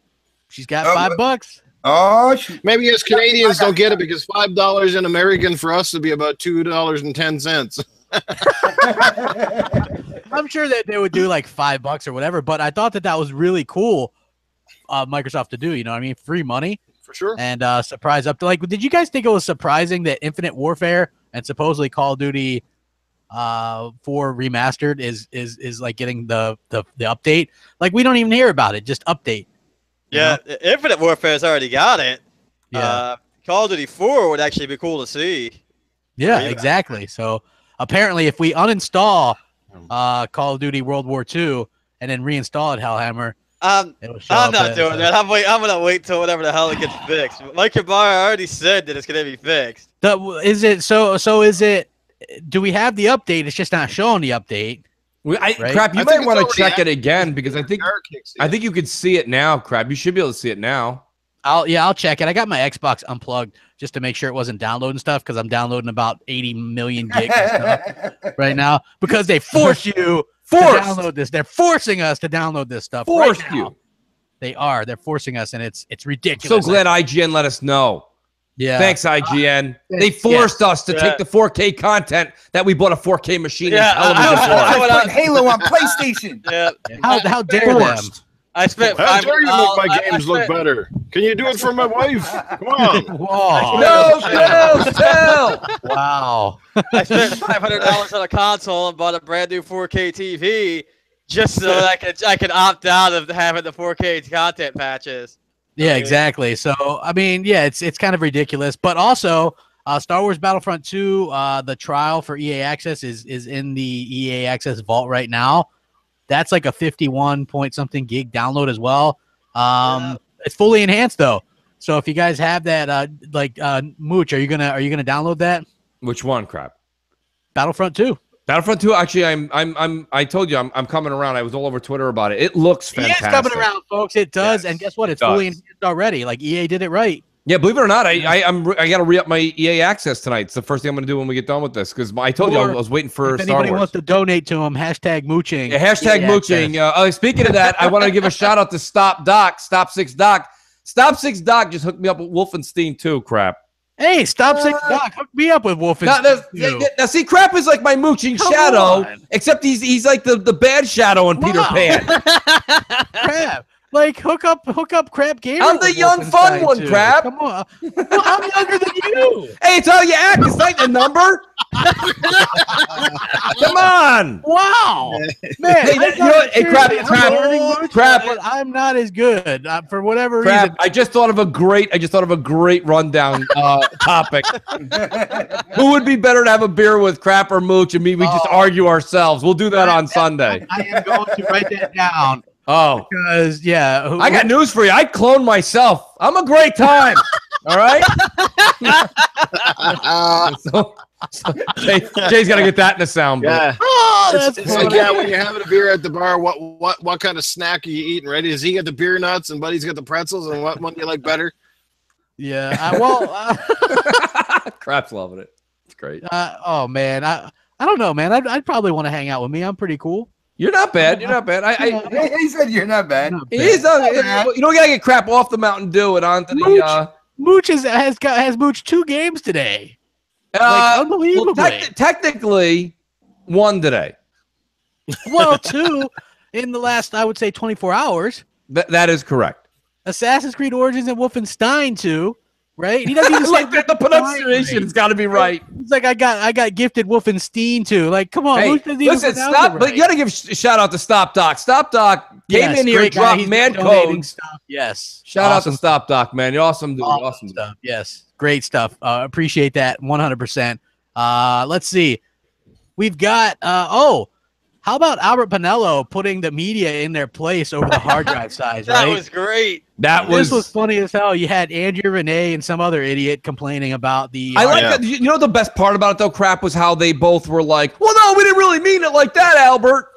She's got $5. Oh, maybe us Canadians don't get it because $5 in American for us would be about $2.10. I'm sure that they would do like $5 or whatever, but I thought that was really cool, Microsoft to do. You know what I mean? Free money for sure, and surprise up to like. Did you guys think it was surprising that Infinite Warfare and supposedly Call of Duty 4 remastered is like getting the update? Like we don't even hear about it. Just update. Yeah, Infinite Warfare's already got it. Yeah. Call of Duty 4 would actually be cool to see. Yeah, exactly. So apparently if we uninstall Call of Duty World War II and then reinstall it, Hellhammer, I'm not doing that. I'm going to wait till whatever the hell it gets fixed. Mike Kabara already said that it's going to be fixed. Is it, do we have the update? It's just not showing the update. Right? Crap, you might want to check it again because I think you could see it now. Crap, you should be able to see it now. I'll check it. I got my Xbox unplugged just to make sure it wasn't downloading stuff because I'm downloading about 80 million gigs of stuff right now because they force you to download this. They're forcing us to download this stuff. Forced you. They are. They're forcing us, and it's So ridiculous. glad IGN let us know. Yeah. Thanks, IGN. They forced us to take the 4K content that we bought a 4K machine and television for. I put Halo on PlayStation. Yeah. How dare them? I spent How dare you make my games look better? Can you do it for my wife? Come on. Whoa. No. Wow. I spent $500 on a console and bought a brand new 4K TV just so that I could opt out of having the 4K content patches. Yeah, exactly. So, I mean, yeah, it's kind of ridiculous. But also, Star Wars Battlefront 2, the trial for EA Access is in the EA Access vault right now. That's like a 51-point-something gig download as well. It's fully enhanced though. So if you guys have that, Mooch, are you gonna download that? Which one? Crap. Battlefront 2. Battlefront 2. Actually, I told you I'm coming around. I was all over Twitter about it. It looks fantastic. It's coming around, folks. It does, and guess what? It's fully enhanced already. Like EA did it right. Yeah, believe it or not, I got to re-up my EA Access tonight. It's the first thing I'm going to do when we get done with this because I told you I was waiting for if Star Wars. Anybody wants to donate to him, #mooching. Yeah, #mooching. Speaking of that, I want to give a shout out to Stop 6 Doc. Stop 6 Doc just hooked me up with Wolfenstein 2. Crap. Hey, Stop 6 Doc, hook me up with Wolfenstein 2. Now, see, Crap is like my mooching shadow, except he's like the bad shadow in Peter Pan. Crap. Like hook up Crapgamer. I'm the young fun one, Crap. Come on. Well, I'm younger than you. Hey, it's how you act. It's like the number. Come on. Wow. Man, Crap. But I'm not as good for whatever reason. I just thought of a great rundown topic. Who would be better to have a beer with, Crap or Mooch? And me, we just argue ourselves. We'll do that on Sunday. I am going to write that down Oh, because I got news for you. I cloned myself. I'm a great time. All right. so Jay's got to get that in the sound. Yeah. Oh, that's it's like, yeah, when you're having a beer at the bar, what kind of snack are you eating? Ready? Does he get the beer nuts and Buddy's got the pretzels? And what one do you like better? Yeah. Crap's loving it. It's great. Oh man, I don't know, man. I'd probably want to hang out with me. I'm pretty cool. You're not bad. You're not bad. He said you're not bad. He's not bad. You don't gotta get crap off the mountain dew and onto the. Mooch has Mooch 2 games today. Like, unbelievably. Well, technically, 1 today. Well, 2 in the last, I would say, 24 hours. That is correct. Assassin's Creed Origins and Wolfenstein 2, right? He doesn't even like the pronunciation. It's got to be right. It's like I got gifted Wolfenstein 2. Like, come on, hey, listen, stop. Right. But you got to give a shout out to Stop Doc. Stop Doc came in here and dropped man codes. Stuff. Yes, shout out to Stop Doc, man. You're awesome, dude. Awesome stuff. Yes, great stuff. Appreciate that 100%. Let's see. We've got how about Albert Pinello putting the media in their place over the hard drive size? That was great. This was funny as hell. You had Andrea Renee and some other idiot complaining about the. I like that. You know the best part about it though, crap, was how they both were like, "Well, no, we didn't really mean it like that, Albert."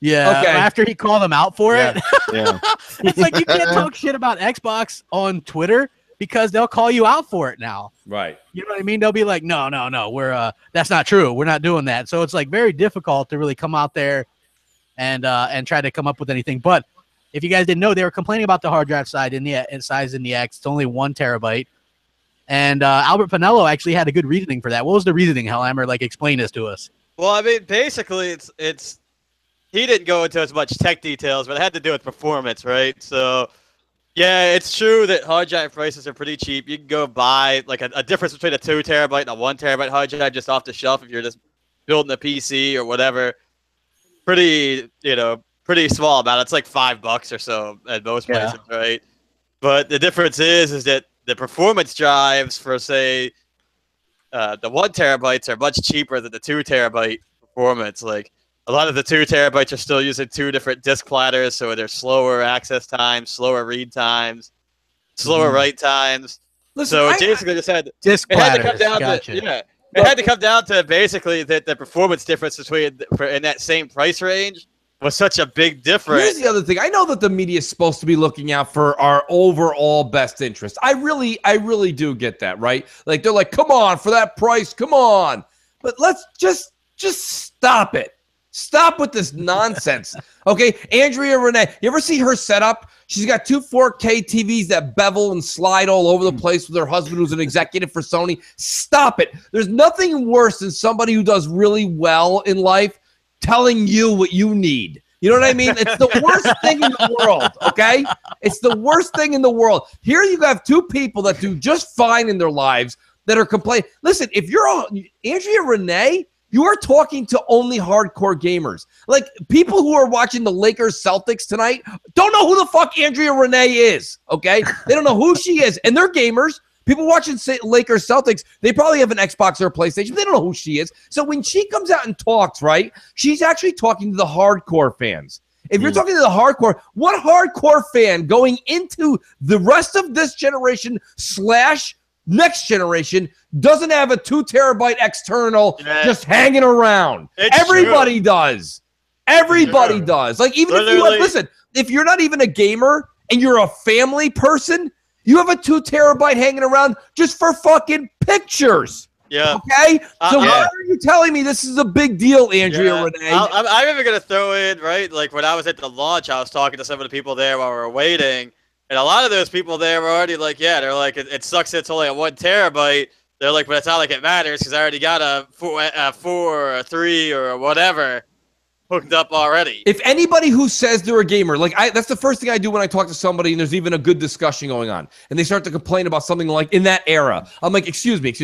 Yeah. Okay. After he called them out for it. Yeah. It's like you can't talk shit about Xbox on Twitter because they'll call you out for it now. Right. You know what I mean? They'll be like, no, we're that's not true. We're not doing that. So it's like very difficult to really come out there and try to come up with anything. But if you guys didn't know, they were complaining about the hard drive size in the X. It's only 1 terabyte. And Albert Pinello actually had a good reasoning for that. What was the reasoning, Hellhammer? Like, explain this to us. Well, I mean, basically, it's he didn't go into as much tech details, but it had to do with performance, right? So, yeah, it's true that hard drive prices are pretty cheap. You can go buy like a difference between a 2 terabyte and a 1 terabyte hard drive just off the shelf if you're just building a PC or whatever. Pretty small amount. It's like $5 or so at most places, right? But the difference is that the performance drives for say the 1 terabytes are much cheaper than the 2 terabyte performance. Like a lot of the 2 terabytes are still using 2 different disk platters, so there's slower access times, slower read times, slower write times. Listen, so basically just had disk platters. Had to come down to it had to come down to basically that the performance difference between in that same price range was such a big difference. Here's the other thing. I know that the media is supposed to be looking out for our overall best interest. I really do get that, right? Like they're like, come on, for that price, come on. But let's just stop it. Stop with this nonsense. Okay, Andrea Renee, you ever see her setup? She's got 2 4K TVs that bevel and slide all over the place with her husband who's an executive for Sony. Stop it. There's nothing worse than somebody who does really well in life telling you what you need. You know what I mean? It's the worst thing in the world, okay? It's the worst thing in the world. Here you have 2 people that do just fine in their lives that are complaining. Listen, if you're Andrea Renee, you are talking to only hardcore gamers. Like, people who are watching the Lakers-Celtics tonight don't know who the fuck Andrea Renee is, okay? They don't know who she is, and they're gamers. People watching Lakers-Celtics, they probably have an Xbox or a PlayStation. They don't know who she is. So when she comes out and talks, right, she's actually talking to the hardcore fans. If you're talking to the hardcore, what hardcore fan going into the rest of this generation / next generation doesn't have a 2 terabyte external just hanging around? Everybody does. Everybody does. Like, even if you listen, if you're not even a gamer and you're a family person, you have a 2 terabyte hanging around just for fucking pictures. Yeah. Okay? So why are you telling me this is a big deal, Andrea Renee? I'm even going to throw in, right, like when I was at the launch, I was talking to some of the people there while we were waiting. And a lot of those people there were already like, they're like, it sucks that it's only a 1 terabyte. They're like, but it's not like it matters because I already got a 4 or a 3 or whatever hooked up already. If anybody who says they're a gamer, like that's the first thing I do when I talk to somebody and there's even a good discussion going on, and they start to complain about something like in that era, I'm like, excuse me.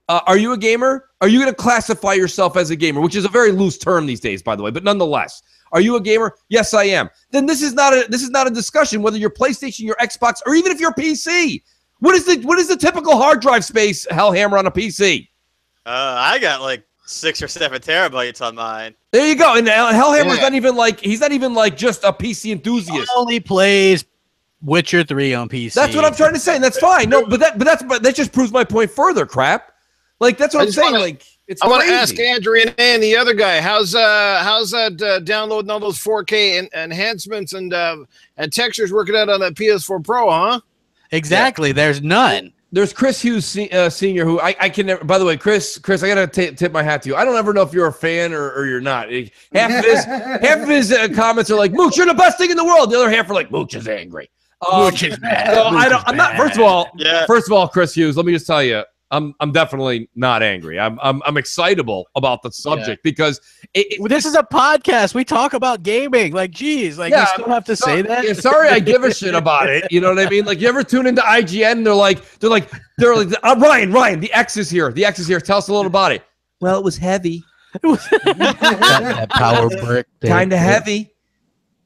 Are you a gamer? Are you going to classify yourself as a gamer? Which is a very loose term these days, by the way, but nonetheless. Are you a gamer? Yes, I am. Then this is not a discussion whether you're PlayStation, your Xbox, or even if you're PC. What is the typical hard drive space, Hellhammer, on a PC? I got like 6 or 7 terabytes on mine. There you go. And Hellhammer's not even like, he's not even like just a PC enthusiast. He only plays Witcher 3 on PC. That's what I'm trying to say, and that's fine. No, but that just proves my point further, crap. Like that's what I'm saying. Like it's I want to crazy. ask Andrew and the other guy, how's that downloading all those 4K enhancements and textures working out on that PS4 Pro, huh? Exactly. Yeah. There's none. There's Chris Hughes Senior, who I can never. By the way, Chris, I gotta tip my hat to you. I don't ever know if you're a fan or you're not. Half of his comments are like, "Mooch, you're the best thing in the world." The other half are like, "Mooch is angry." Mooch is mad. So I'm not. First of all, Chris Hughes, let me just tell you, I'm definitely not angry. I'm excitable about the subject because this is a podcast. We talk about gaming. Like, geez, like we still have to say that. Yeah, sorry, I give a shit about it. You know what I mean? Like, you ever tune into IGN? And they're like, Ryan, the X is here. The X is here. Tell us a little about it. Well, it was heavy. that power brick. Kind of heavy.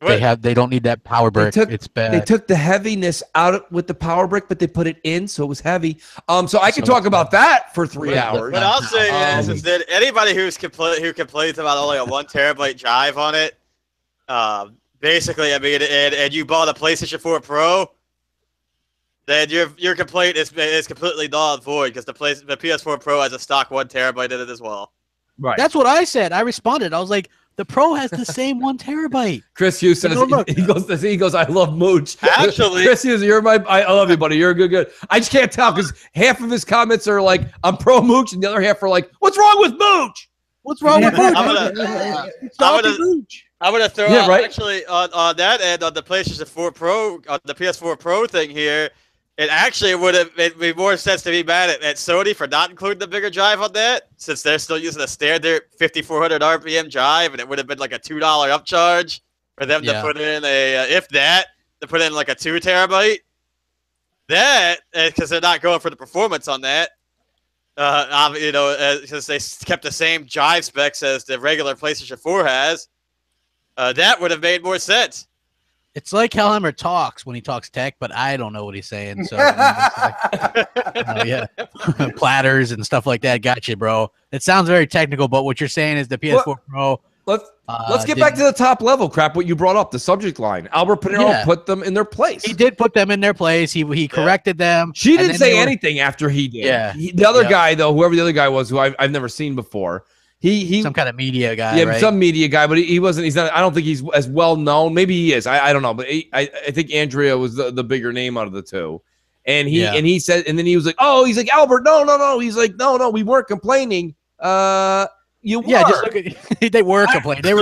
They don't need that power brick. It's bad. They took the heaviness out with the power brick, but they put it in, so it was heavy. So I could talk about that for 3 hours. What I'll say is that anybody who complains about only a 1 terabyte drive on it, basically, I mean, and you bought a PlayStation 4 Pro, then your complaint is completely null and void because the PS4 Pro has a stock 1 terabyte in it as well. Right. That's what I said. I responded. I was like, the Pro has the same 1 terabyte. Chris Hughes says, he goes, I love Mooch. Actually, Chris Hughes, I love you, buddy. You're good. I just can't tell because half of his comments are like, I'm pro Mooch, and the other half are like, what's wrong with Mooch? What's wrong with Mooch? I'm gonna throw out actually on that end on the PlayStation 4 Pro, on the PS4 Pro thing here. It actually would have made more sense to be mad at Sony for not including the bigger drive on that, since they're still using a standard 5,400 RPM drive, and it would have been like a $2 upcharge for them to put in to put in like a 2 terabyte. That because they're not going for the performance on that, because they kept the same drive specs as the regular PlayStation 4 has. That would have made more sense. It's like Hellhammer talks when he talks tech, but I don't know what he's saying. So, platters and stuff like that. Gotcha, bro. It sounds very technical, but what you're saying is the PS4 Pro. Let's get back to the top level crap. What you brought up, the subject line. Albert Pinero put them in their place. He did put them in their place. He corrected them. She didn't say anything after he did. Yeah. The other guy, though, whoever the other guy was, who I've never seen before. He some kind of media guy, yeah, right? Some media guy, but he's not. I don't think he's as well known. Maybe he is. I don't know, but I think Andrea was the bigger name out of the two. And he said, and then he was like, he's like, Albert, no. He's like, no, we weren't complaining. You were. Yeah, just look at they were complaining. They were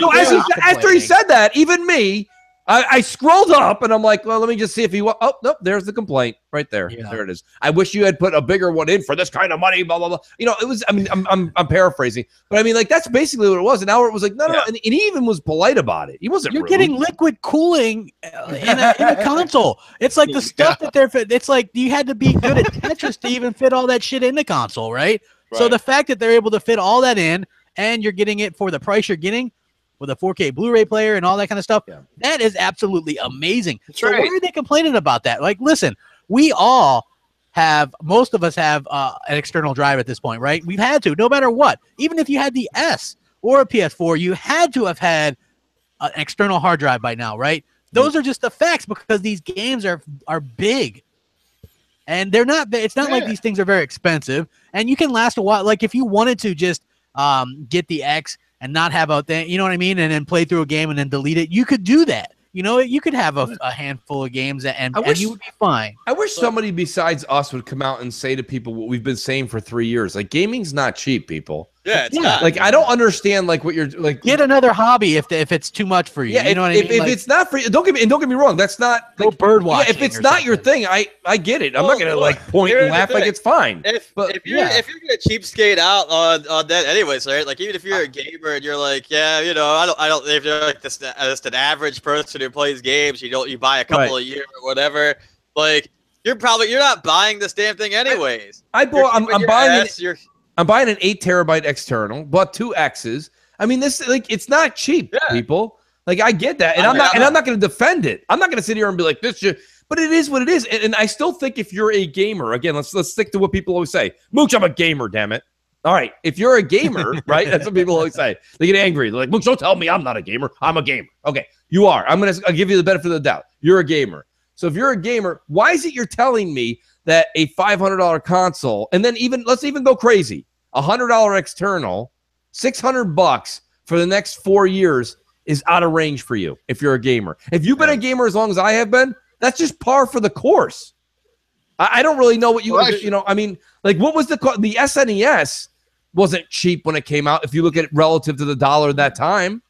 after he said that, even me, I scrolled up and I'm like, well, let me just see if he was. Oh, nope, there's the complaint right there. Yeah. There it is. I wish you had put a bigger one in for this kind of money, blah, blah, blah. You know, it was, I mean, I'm paraphrasing, but I mean, like, that's basically what it was. And Albert was like, no. And he even was polite about it. He wasn't You're rude. Getting liquid cooling in a console. It's like the stuff that it's like you had to be good at Tetris to even fit all that shit in the console, right? So the fact that they're able to fit all that in and you're getting it for the price you're getting, with a 4K Blu-ray player and all that kind of stuff. Yeah. That is absolutely amazing. That's right. Why are they complaining about that? Like, listen, most of us have an external drive at this point, right? We've had to, no matter what. Even if you had the S or a PS4, you had to have had an external hard drive by now, right? Those are just the facts because these games are big. And they're not, it's not like these things are very expensive. And you can last a while. Like, if you wanted to just get the X and not have a thing, you know what I mean? And then play through a game and then delete it. You could do that. You know, you could have a handful of games and you would be fine. I wish somebody besides us would come out and say to people what we've been saying for 3 years. Like, gaming's not cheap, people. Yeah, it's not. Like, I don't understand like what you're like. Get another hobby if it's too much for you. Yeah, you know what I mean? If it's not for you, don't get me wrong. That's not like, bird watching. Yeah, if it's not your thing, I get it. I'm not gonna like point and laugh like it's fine. If you're gonna cheapskate out on that anyways, right? Like, even if you're a gamer and you're like, yeah, you know, I don't. If you're like just an average person who plays games, you buy a couple a year or whatever. Like, you're not buying this damn thing anyways. I'm buying an 8 terabyte external, bought 2 X's. I mean, this it's not cheap, people. Like, I get that, and I'm not going to defend it. I'm not going to sit here and be like this, but it is what it is. And I still think if you're a gamer, again, let's stick to what people always say. Mooch, I'm a gamer, damn it. All right, if you're a gamer, right? That's what people always say. They get angry. They're like, "Look, don't tell me I'm not a gamer. I'm a gamer." Okay, you are. I'll give you the benefit of the doubt. You're a gamer. So if you're a gamer, why is it you're telling me that a $500 console, and then let's even go crazy, $100 external, $600 for the next 4 years is out of range for you if you're a gamer. If you've been a gamer as long as I have been, that's just par for the course. I don't really know what I mean, like, what was the SNES wasn't cheap when it came out if you look at it relative to the dollar at that time.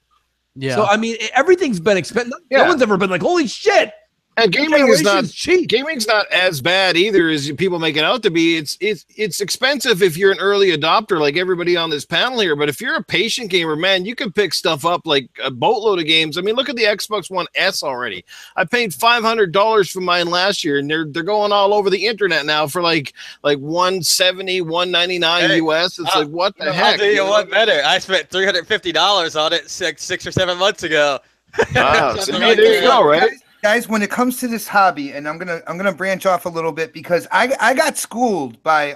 Yeah. So, I mean, everything's been expensive. No one's ever been like, holy shit. And gaming is not cheap. Gaming's not as bad either as people make it out to be. It's expensive if you're an early adopter, like everybody on this panel here. But if you're a patient gamer, man, you can pick stuff up like a boatload of games. I mean, look at the Xbox One S already. I paid $500 for mine last year, and they're going all over the internet now for like $170, $199 US. It's like, what the heck? I'll tell you what better. I spent $350 on it six or 7 months ago. Wow. So there you go, right? Guys, when it comes to this hobby, and I'm gonna branch off a little bit because I got schooled by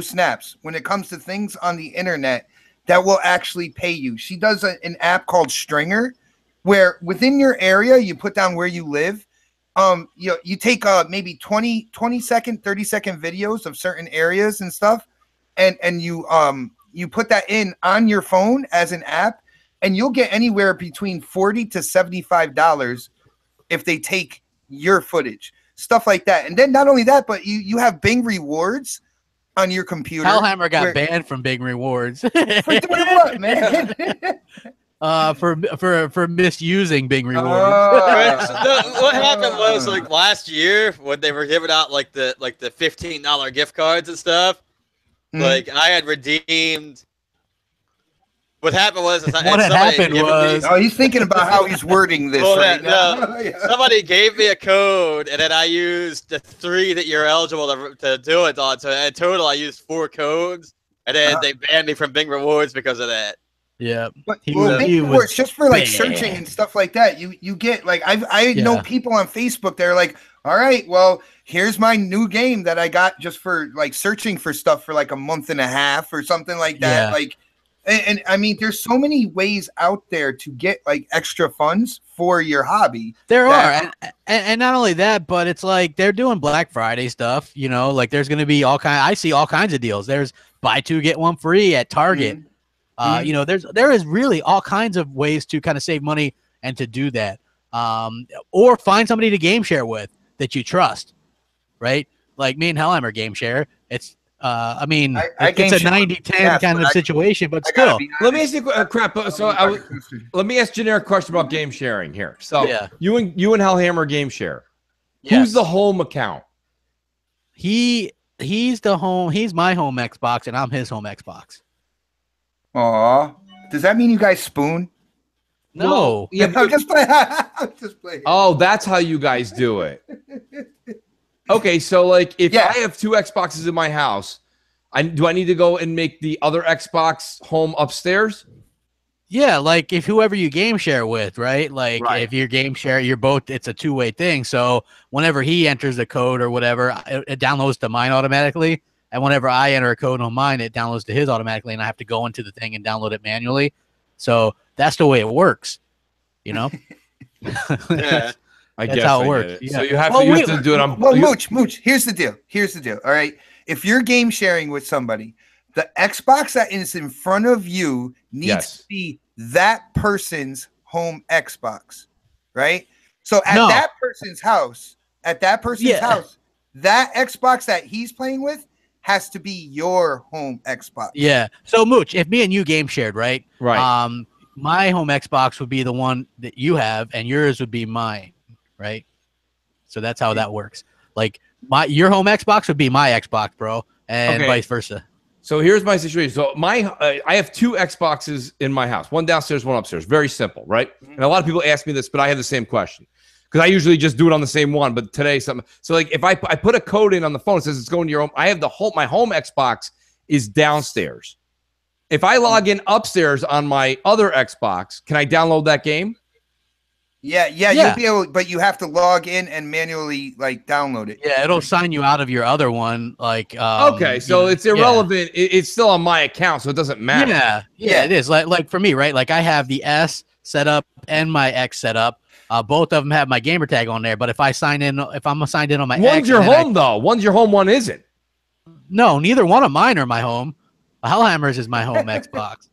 Snaps when it comes to things on the internet that will actually pay you. She does an app called Stringer, where within your area you put down where you live. You take maybe 20 second, 30-second videos of certain areas and stuff, and you put that in on your phone as an app, and you'll get anywhere between $40 to $75 if they take your footage, stuff like that. And then not only that, but you have Bing rewards on your computer. Hellhammer got banned from Bing rewards. For doing what, man? for misusing Bing rewards. What happened was, like, last year when they were giving out like the $15 gift cards and stuff, like, I had redeemed. What happened was, he's thinking about how he's wording this right now. Somebody gave me a code, and then I used the 3 that you're eligible to do it on. So in total, I used 4 codes, and then they banned me from Bing Rewards because of that. Yeah, but Bing Rewards just for like searching and stuff like that. You get like I know people on Facebook. They're like, all right, well, here's my new game that I got just for like searching for stuff for like a month and a half or something like that. Like. And I mean, there's so many ways out there to get like extra funds for your hobby. There are, and not only that, but it's like they're doing Black Friday stuff. You know, like there's going to be I see all kinds of deals. There's buy 2 get 1 free at Target. You know, there is really all kinds of ways to kind of save money and to do that. Or find somebody to game share with that you trust, right? Like me and Hellhammer game share. It's I mean, it's a 90-10 kind of situation, but still. Let me ask you let me ask generic question about game sharing here. So you and Hellhammer game share. Yes. Who's the home account? He's the home. He's my home Xbox, and I'm his home Xbox. Aw, does that mean you guys spoon? No. Yeah, I'm just playing. I'm just playing. Oh, that's how you guys do it. Okay, so like if I have 2 Xboxes in my house, do I need to go and make the other Xbox home upstairs? Yeah, like if whoever you game share with, right? Like if you're game share, you're both, it's a 2-way thing. So whenever he enters the code or whatever, it downloads to mine automatically. And whenever I enter a code on mine, it downloads to his automatically, and I have to go into the thing and download it manually. So that's the way it works, you know? Yeah. That's how it works. Yeah. So you have to do it on. Well, Mooch. Here's the deal. All right. If you're game sharing with somebody, the Xbox that is in front of you needs to be that person's home Xbox, right? So at that person's house, that Xbox that he's playing with has to be your home Xbox. Yeah. So Mooch, if me and you game shared, right? Right. My home Xbox would be the one that you have, and yours would be mine. Right, so that's how that works. Like your home Xbox would be my Xbox, bro, and vice versa. So here's my situation. So I have 2 Xboxes in my house, one downstairs, one upstairs. Very simple, right? And a lot of people ask me this, but I have the same question because I usually just do it on the same one. But today, so like if I put a code in on the phone, it says it's going to your home. I have my home Xbox is downstairs. If I log in upstairs on my other Xbox, can I download that game? Yeah, you'll be able, but you have to log in and manually like download it. Yeah, it'll sign you out of your other one. Like, okay, so it's irrelevant. It's still on my account, so it doesn't matter. Yeah, it is. Like for me, right? Like I have the S set up and my X set up. Both of them have my gamer tag on there. But if I sign in, if I'm signed in on my one's X, your home though. One's your home. One isn't. No, neither one of mine are my home. Hellhammer's is my home Xbox.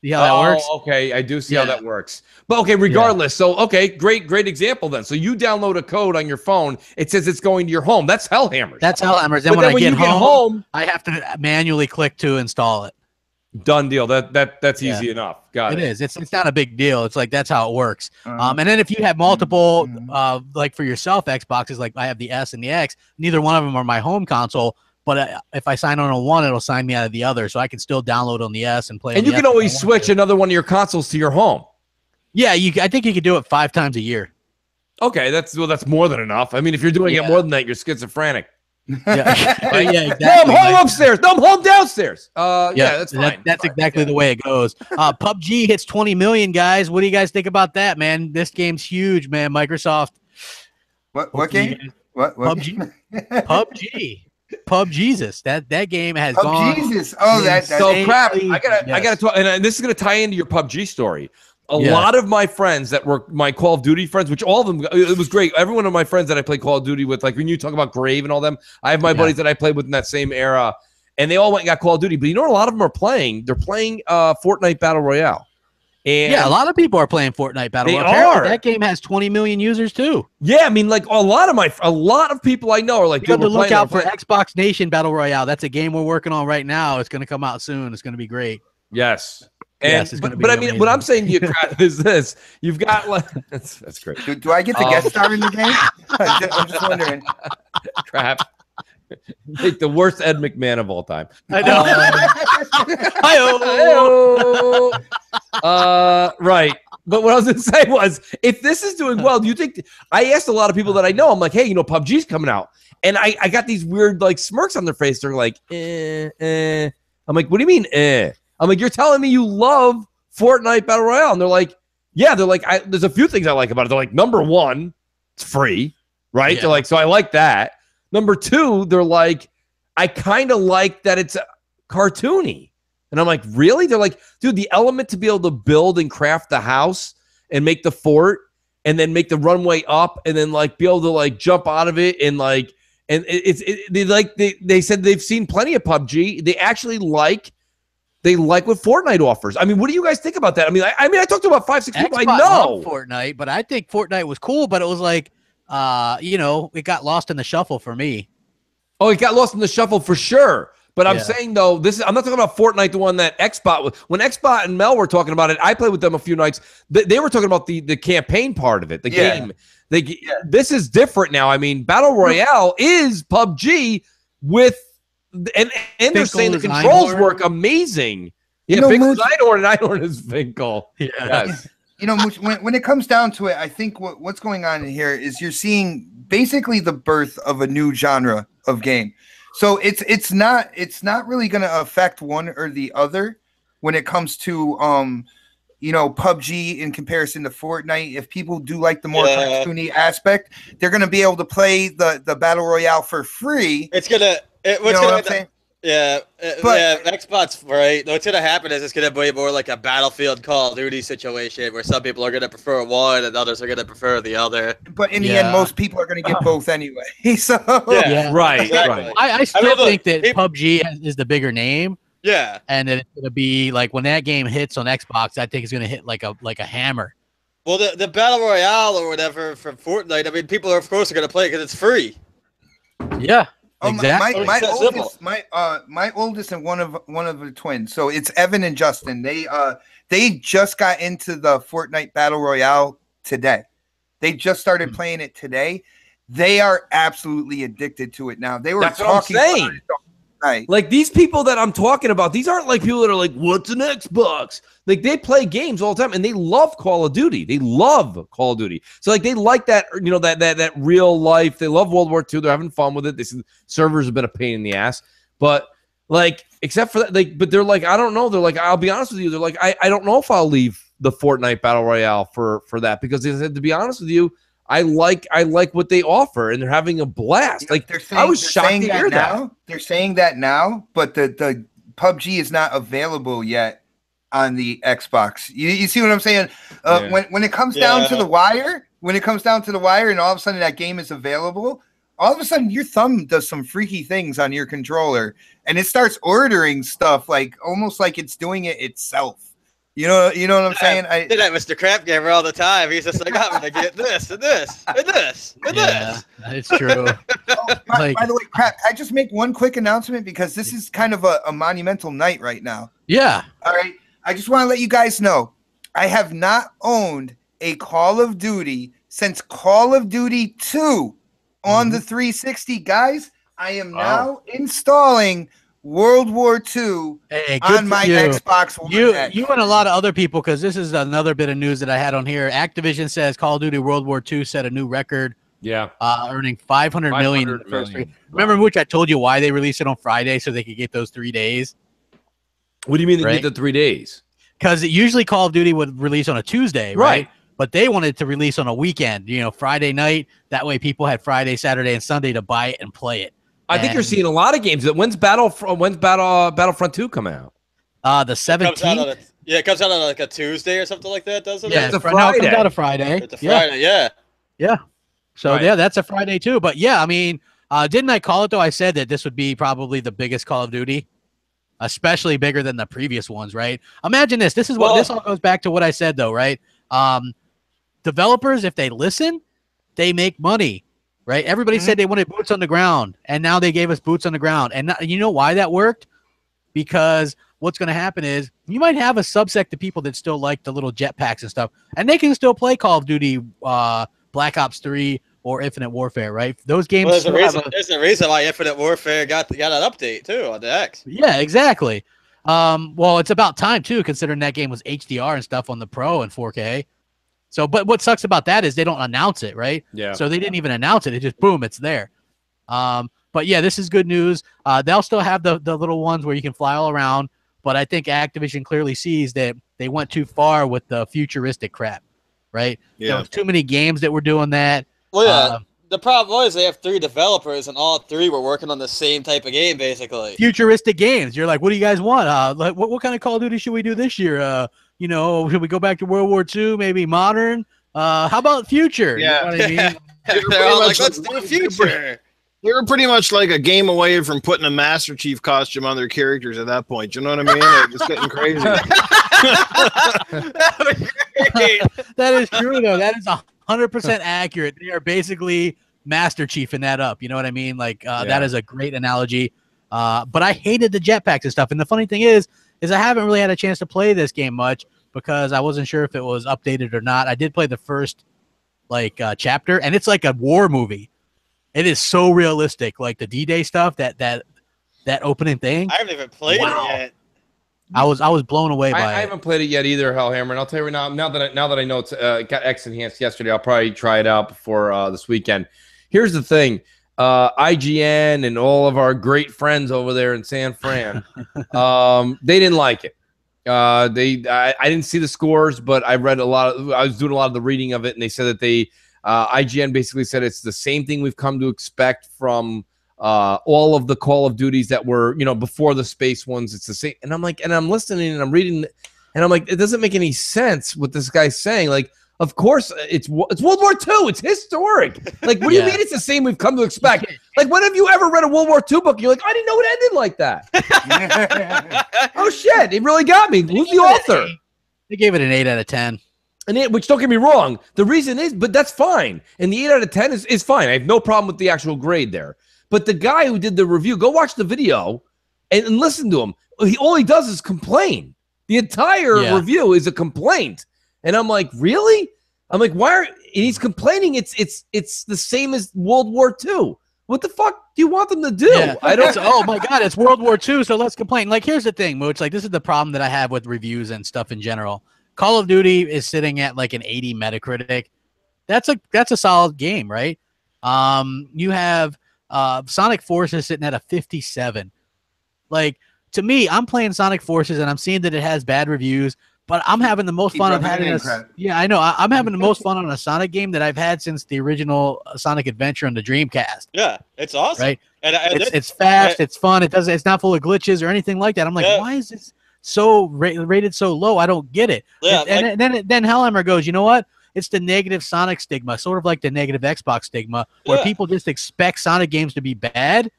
See how that works? Okay, I do see how that works. But okay, regardless. So okay, great example then. So you download a code on your phone. It says it's going to your home. That's Hellhammer's. That's Hellhammer's. Then when I get home, I have to manually click to install it. Done deal. That's easy enough. Got it. It is. It's not a big deal. It's like that's how it works. And then if you have multiple, like for yourself, Xboxes, like I have the S and the X. Neither one of them are my home console. But if I sign on one, it'll sign me out of the other, so I can still download on the S and play. And you can always switch another one of your consoles to your home. Yeah, I think you could do it 5 times a year. Okay, that's more than enough. I mean, if you're doing it more than that, you're schizophrenic. Yeah, exactly. No, I'm home upstairs. No, I'm home downstairs. That's fine. That's exactly the way it goes. PUBG hits 20 million, guys. What do you guys think about that, man? This game's huge, man. Microsoft. What game? What PUBG? PUBG. Jesus, that game has gone. Jesus, that's so crap. I gotta talk, and this is gonna tie into your PUBG story. A lot of my friends that were my Call of Duty friends, which all of them, it was great. Every one of my friends that I played Call of Duty with, like when you talk about Grave and all them, I have my buddies that I played with in that same era, and they all went and got Call of Duty. But you know what? A lot of them are playing. They're playing Fortnite Battle Royale. And a lot of people are playing Fortnite Battle Royale. That game has 20 million users too. Yeah, I mean, like a lot of people I know are like, you have to look out for Xbox Nation Battle Royale. That's a game we're working on right now. It's going to come out soon. It's going to be great. Yes. And, but I mean, what I'm saying to you, Crap, is this: you've got like that's great. Do I get to guest star in the game? I'm just wondering. Crap. Like the worst Ed McMahon of all time. I know. Right. But what I was going to say was, if this is doing well, do you think? I asked a lot of people that I know. I'm like, hey, PUBG's coming out, and I got these weird like smirks on their face. They're like, I'm like, what do you mean, I'm like, you're telling me you love Fortnite Battle Royale, and they're like, yeah. They're like, there's a few things I like about it. They're like, number one, it's free, right? They're like, so I like that. Number two, they're like, I kind of like that it's cartoony. And I'm like, really? They're like, dude, the element to be able to build and craft the house and make the fort and then make the runway up and then like be able to like jump out of it and like, and they said they've seen plenty of PUBG. They actually like what Fortnite offers. I mean, what do you guys think about that? I mean, I talked to about 5-6 people I know. Fortnite, but I think Fortnite was cool, but it was like, it got lost in the shuffle for me. Oh, it got lost in the shuffle for sure. But I'm saying though, I'm not talking about Fortnite, the one that Xbot was. When Xbot and Mel were talking about it, I played with them a few nights. They were talking about the campaign part of it, the game. This is different now. I mean, Battle Royale is PUBG with, and they're saying the controls work amazing. Yeah, Finkel's Einhorn and Einhorn is Finkel. Yes. When it comes down to it, I think what's going on here is you're seeing basically the birth of a new genre of game. So it's not really going to affect one or the other when it comes to PUBG in comparison to Fortnite. If people do like the more cartoony aspect, they're going to be able to play the Battle Royale for free. Xbox, right? What's going to happen is it's going to be more like a Battlefield Call of Duty situation where some people are going to prefer one and others are going to prefer the other. But in the end, most people are going to get both anyway. So right, exactly. right. I still think that PUBG is the bigger name. Yeah. And that it's going to be like when that game hits on Xbox, I think it's going to hit like a hammer. Well, the Battle Royale or whatever from Fortnite, I mean, people are, of course, are going to play it because it's free. Yeah. Exactly. My oldest and one of the twins. So it's Evan and Justin. They just got into the Fortnite Battle Royale today. They just started playing it today. They are absolutely addicted to it now. They were talking about it right. Like these people that I'm talking about, these aren't like people that are like, what's an Xbox? Like they play games all the time and they love Call of Duty. They love Call of Duty. So like they like that, that real life. They love World War II. They're having fun with it. They said servers have been a pain in the ass. But like, except for that, but they're like, I don't know. They're like, I'll be honest with you. They're like, I don't know if I'll leave the Fortnite Battle Royale for that, because they said, to be honest with you, I like what they offer, and they're having a blast. Like, I was shocked to hear that. They're saying that now, but the PUBG is not available yet on the Xbox. You see what I'm saying? When it comes down to the wire, and all of a sudden that game is available, all of a sudden your thumb does some freaky things on your controller, and it starts ordering stuff like almost like it's doing it itself. You know what I'm saying? I did that, Mr. Crapgamer, all the time. He's just like, I'm gonna get this and this and this and this. It's true. By the way, Crap, I just make one quick announcement, because this is kind of a monumental night right now. Yeah. All right. I just want to let you guys know, I have not owned a Call of Duty since Call of Duty 2 on the 360. Guys, I am now installing World War II on my Xbox One X. You and a lot of other people, because this is another bit of news that I had on here. Activision says Call of Duty World War II set a new record. Yeah. Earning $500 million in the first week. Remember, which I told you why they released it on Friday, so they could get those 3 days? What do you mean they get the 3 days? Because usually Call of Duty would release on a Tuesday, right? But they wanted to release on a weekend, Friday night. That way people had Friday, Saturday, and Sunday to buy it and play it. I think you're seeing a lot of games. When's Battlefront 2 come out? The 17th. It comes out on like a Tuesday or something like that, doesn't it? Yeah, it's a Friday. It comes out a Friday. It's a Friday, yeah. So that's a Friday too. But yeah, I mean, didn't I call it though? I said that this would be probably the biggest Call of Duty, especially bigger than the previous ones, right? Imagine this. This all goes back to what I said though, right? Developers, if they listen, they make money. Right? Everybody said they wanted boots on the ground, and now they gave us boots on the ground. And you know why that worked? Because what's going to happen is you might have a subsect of people that still like the little jetpacks and stuff, and they can still play Call of Duty, Black Ops 3, or Infinite Warfare, right? Those games. Well, there's a reason why Infinite Warfare got an update too on the X. Yeah, exactly. Well, it's about time too, considering that game was HDR and stuff on the Pro and 4K. So, but what sucks about that is they don't announce it, right? Yeah. So they didn't even announce it. It just, boom, it's there. But yeah, this is good news. They'll still have the little ones where you can fly all around, but I think Activision clearly sees that they went too far with the futuristic crap, right? Yeah. There was too many games that were doing that. Well, yeah. The problem was they have 3 developers, and all 3 were working on the same type of game, basically. Futuristic games. You're like, what do you guys want? Like, what kind of Call of Duty should we do this year? Should we go back to World War II, maybe modern? How about future? Yeah. You know what I mean? They're all like, let's do future. They were pretty much like a game away from putting a Master Chief costume on their characters at that point. You know what I mean? They're just getting crazy. That is true, though. That is 100% accurate. They are basically Master Chief in that up. You know what I mean? Like, that is a great analogy. But I hated the jetpacks and stuff. And the funny thing is I haven't really had a chance to play this game much because I wasn't sure if it was updated or not. I did play the first chapter, and it's like a war movie. It is so realistic, like the D-Day stuff. That opening thing. I haven't even played it yet. I was blown away by it. I haven't played it yet either, Hellhammer. And I'll tell you right now. Now that I know it's got X enhanced yesterday, I'll probably try it out before this weekend. Here's the thing. IGN and all of our great friends over there in San Fran, they didn't like it. I didn't see the scores, but I read I was doing a lot of the reading of it, and they said that IGN basically said it's the same thing we've come to expect from all of the Call of Duties that were, before the space ones. It's the same. And I'm like, and I'm listening and I'm reading, and I'm like, it doesn't make any sense what this guy's saying. Like, of course, it's World War II. It's historic. Like, what do you mean it's the same we've come to expect? Like, when have you ever read a World War II book? You're like, I didn't know it ended like that. Oh, shit. It really got me. Who's the author? They gave it an 8 out of 10. Which, don't get me wrong, the reason is, but that's fine. And the 8 out of 10 is fine. I have no problem with the actual grade there. But the guy who did the review, go watch the video and listen to him. All he does is complain. The entire review is a complaint. And I'm like, really? I'm like, why are he's complaining? It's the same as World War II. What the fuck do you want them to do? Yeah. I don't. Oh my God, it's World War II. So let's complain. Like, here's the thing, Mooch. Like, this is the problem that I have with reviews and stuff in general. Call of Duty is sitting at like an 80 Metacritic. That's a solid game, right? You have Sonic Forces sitting at a 57. Like, to me, I'm playing Sonic Forces and I'm seeing that it has bad reviews, But I'm having the most Keep fun I've rubbing had it in in, a Crap. yeah, I know. I'm having the most fun on a Sonic game that I've had since the original Sonic Adventure on the Dreamcast. Yeah, it's awesome. Right? And It's fast, it's fun, it's not full of glitches or anything like that. I'm like, why is this so rated so low? I don't get it. Yeah, and then Hellhammer goes, you know what? It's the negative Sonic stigma, sort of like the negative Xbox stigma, where people just expect Sonic games to be bad,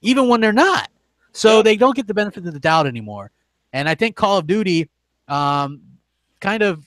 even when they're not. So they don't get the benefit of the doubt anymore. And I think Call of Duty, kind of,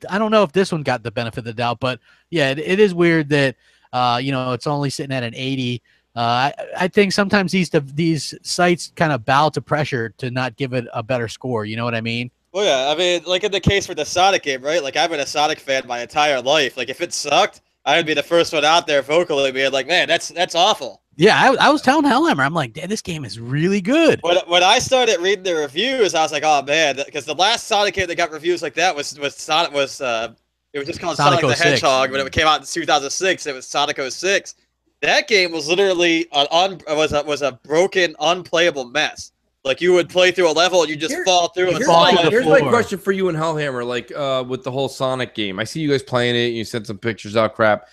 I don't know if this one got the benefit of the doubt, but yeah, it is weird that it's only sitting at an 80. I think sometimes these sites kind of bow to pressure to not give it a better score. You know what I mean? Well, yeah, I mean, like in the case for the Sonic game, right? Like, I've been a Sonic fan my entire life. Like, if it sucked, I would be the first one out there vocally being like, man, that's awful. Yeah, I was telling Hellhammer, I'm like, this game is really good. When I started reading the reviews, I was like, oh man, because the last Sonic game that got reviews like that was Sonic it was just called Sonic the 06. Hedgehog. When it came out in 2006, it was Sonic 06. That game was literally was a broken, unplayable mess. Like, you would play through a level and you just fall through and fall. Here's my question for you and Hellhammer, like with the whole Sonic game. I see you guys playing it. You sent some pictures out, Crap.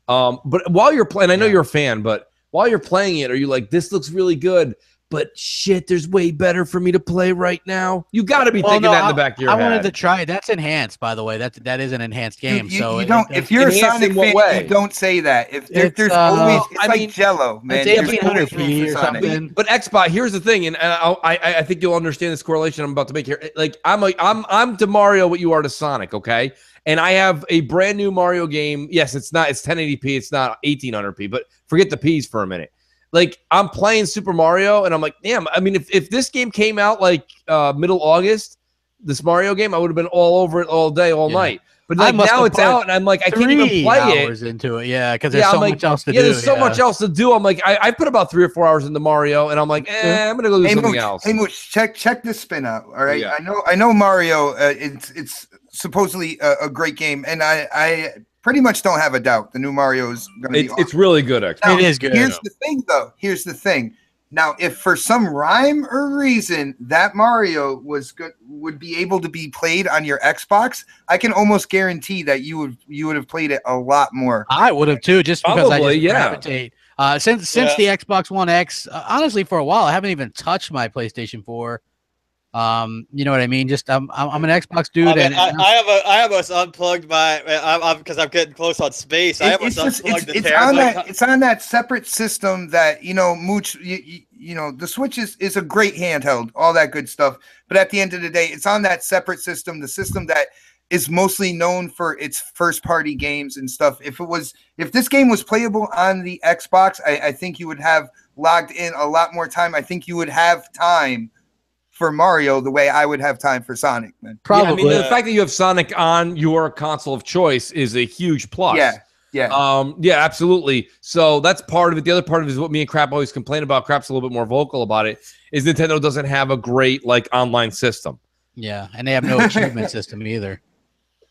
But while you're playing, I know you're a fan, but while you're playing it, are you like, this looks really good, but shit, there's way better for me to play right now? You got to be thinking that in the back of your head. I wanted to try it. That's enhanced, by the way. That is an enhanced game. You so don't. If you're a Sonic fan, you don't say that. If there's always, it's like Jello, man. It's 1800p or something. But Xbox, here's the thing, and I think you'll understand this correlation I'm about to make here. Like, I'm to Mario what you are to Sonic, okay? And I have a brand new Mario game. Yes, it's 1080p. It's not 1800p. But forget the P's for a minute. Like, I'm playing Super Mario, and I'm like, damn. I mean, if this game came out like middle August, this Mario game, I would have been all over it all day, all night. But like now it's out, and I'm like, I can't even play it. Into it, yeah, because there's so much else to do. Yeah, there's so much else to do. I'm like, I put about 3 or 4 hours into Mario, and I'm like, I'm gonna go do something else. Hey, Mooch, check this spin out. All right, yeah. I know Mario. It's supposedly a great game, and I pretty much don't have a doubt. The new Mario is going to be awesome. It's really good, actually. Now, it is good. Here's the thing, though. Here's the thing. Now, if for some rhyme or reason that Mario would be able to be played on your Xbox, I can almost guarantee that you would have played it a lot more. I would have too, just because Probably, I just gravitate. Since the Xbox One X, honestly, for a while, I haven't even touched my PlayStation 4. You know what I mean? Just I'm an Xbox dude. I have us unplugged because I'm getting close on space. I have us unplugged. It's on that separate system that Mooch. The Switch is a great handheld, all that good stuff. But at the end of the day, it's on that separate system, the system that is mostly known for its first party games and stuff. If this game was playable on the Xbox, I think you would have logged in a lot more time. I think you would have time for Mario the way I would have time for Sonic, man. Probably. Yeah, I mean, the fact that you have Sonic on your console of choice is a huge plus. Yeah. Yeah, absolutely. So that's part of it. The other part of it is what me and Crap always complain about. Crap's a little bit more vocal about it. Is Nintendo doesn't have a great online system. Yeah, and they have no achievement system either.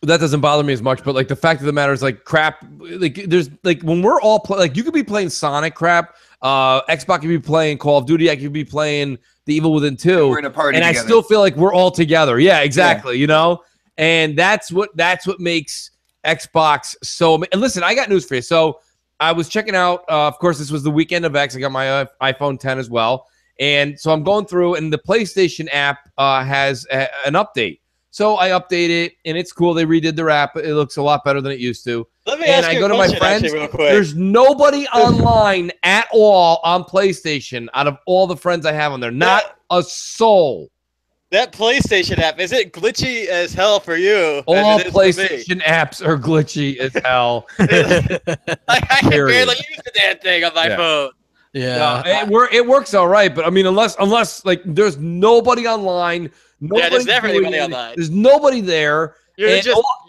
That doesn't bother me as much, but like the fact of the matter is, like, Crap, like there's like when we're all like you could be playing Sonic, Crap, Xbox could be playing Call of Duty, I could be playing The Evil Within 2, we're in a party and together. I still feel like we're all together. Yeah, exactly. Yeah. And that's what makes Xbox so. And listen, I got news for you. So I was checking out. Of course, this was the weekend of X. I got my iPhone 10 as well, and so I'm going through, and the PlayStation app has an update. So I update it, and it's cool. They redid their app. It looks a lot better than it used to. Let me ask you a question, actually, real quick. There's nobody online at all on PlayStation out of all the friends I have on there. Not a soul. That PlayStation app, is it glitchy as hell for you? All PlayStation apps are glitchy as hell. I can barely use the damn thing on my phone. Yeah, no, it works all right, but I mean, unless like there's nobody online. There's never anybody online. There's nobody there. You're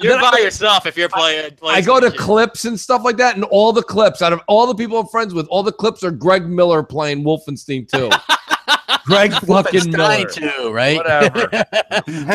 by yourself if you're playing. I go to clips and stuff like that, and all the clips out of all the people I'm friends with, all the clips are Greg Miller playing Wolfenstein 2. Greg fucking Miller, too, right? Whatever.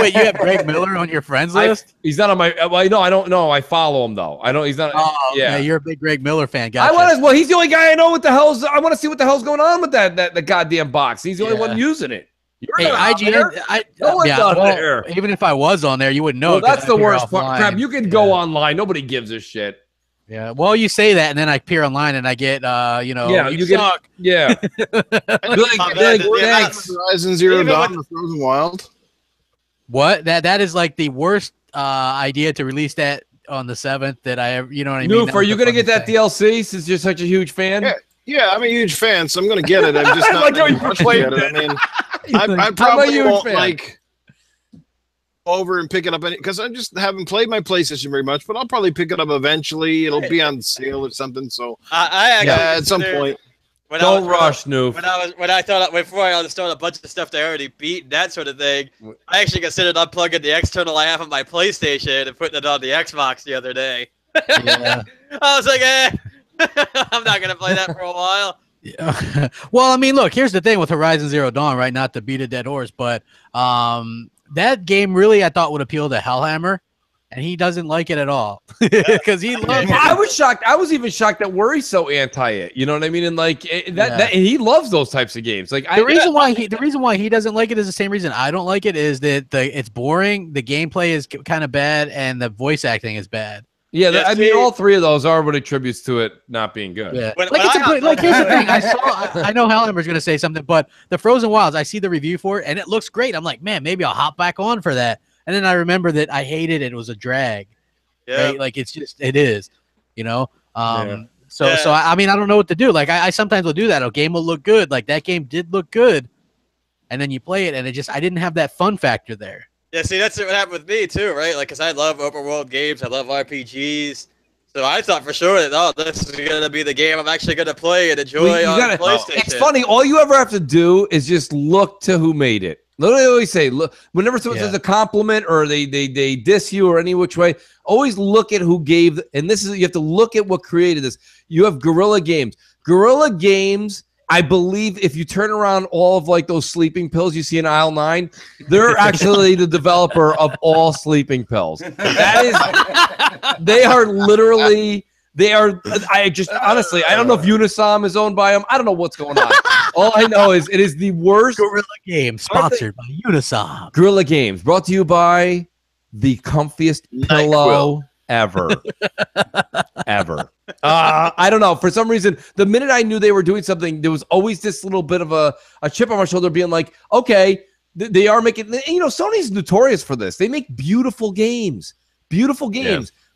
Wait, you have Greg Miller on your friends list? He's not on my. Well, no, I don't know. I follow him though. I don't. He's not. Oh, yeah, you're a big Greg Miller fan. Gotcha. Well, he's the only guy I know. What the hell's? I want to see what the hell's going on with that goddamn box. He's the only one using it. You're Hey, not on there. IGN, No one's on well, there. even if I was on there, you wouldn't know. Well, that's the worst part. offline. Crap, you can go online. Nobody gives a shit. Yeah. Well, you say that, and then I appear online, and I get, you know, Yeah, you suck. Yeah. Thanks. Horizon Zero Even Dawn, with- the Frozen Wild. What? That is like the worst idea to release that on the 7th that I ever, you know what I mean? Noof, That are was you the going to get that funniest DLC since you're such a huge fan? Yeah, I'm a huge fan, so I'm going to get it. I'm just I not like how you rushing played to get it. I mean, I I'm a probably huge won't fan. like over and pick it up any because I just haven't played my PlayStation very much, but I'll probably pick it up eventually. It'll be on sale or something. So I actually at some considered- point. when Don't I was, rush, Noof. When I thought before I installed a bunch of stuff that I already beat and that sort of thing, I actually considered unplugging the external I have on my PlayStation and putting it on the Xbox the other day. Yeah. I was like, I'm not gonna play that for a while. Yeah. Well, I mean, look, here's the thing with Horizon Zero Dawn, right? Not to beat a dead horse, but that game really I thought would appeal to Hellhammer, and he doesn't like it at all because he loves. I was shocked. I was even shocked that Worry's so anti it. You know what I mean? And like that and he loves those types of games. Like The reason why he doesn't like it is the same reason I don't like it is that it's boring, the gameplay is kind of bad, and the voice acting is bad. Yeah, Yes, I mean, he- all three of those are what attributes to it not being good. Yeah, When- like when it's I- a like here's the thing. I know Hellhammer's gonna say something, but the Frozen Wilds, I see the review for it and it looks great. I'm like, man, maybe I'll hop back on for that. And then I remember that I hated it. It was a drag. Yeah. Right? Like it is, you know. Yeah. So I mean, I don't know what to do. Like I sometimes will do that. A game will look good. Like that game did look good, and then you play it, and I didn't have that fun factor there. Yeah, see, that's what happened with me too, right? Like, cause I love open world games, I love RPGs. So I thought for sure that this is gonna be the game I'm actually gonna play and enjoy Well, you on gotta- PlayStation. It's funny. All you ever have to do is just look to who made it. Literally, always say, look. Whenever someone says a compliment or they diss you or any which way, always look at who gave. And this is you have to look at what created this. You have Guerrilla Games. Guerrilla Games. I believe if you turn around all of like those sleeping pills you see in aisle 9, they're actually the developer of all sleeping pills. That is, they are literally. They are. I just honestly, I don't know if Unisom is owned by them. I don't know what's going on. All I know is it is the worst. Gorilla Games, sponsored by Unisom. Guerrilla Games, brought to you by the comfiest pillow ever. Ever. I don't know. For some reason, the minute I knew they were doing something, there was always this little bit of a chip on my shoulder being like, okay, they are making, you know, Sony's notorious for this. They make beautiful games,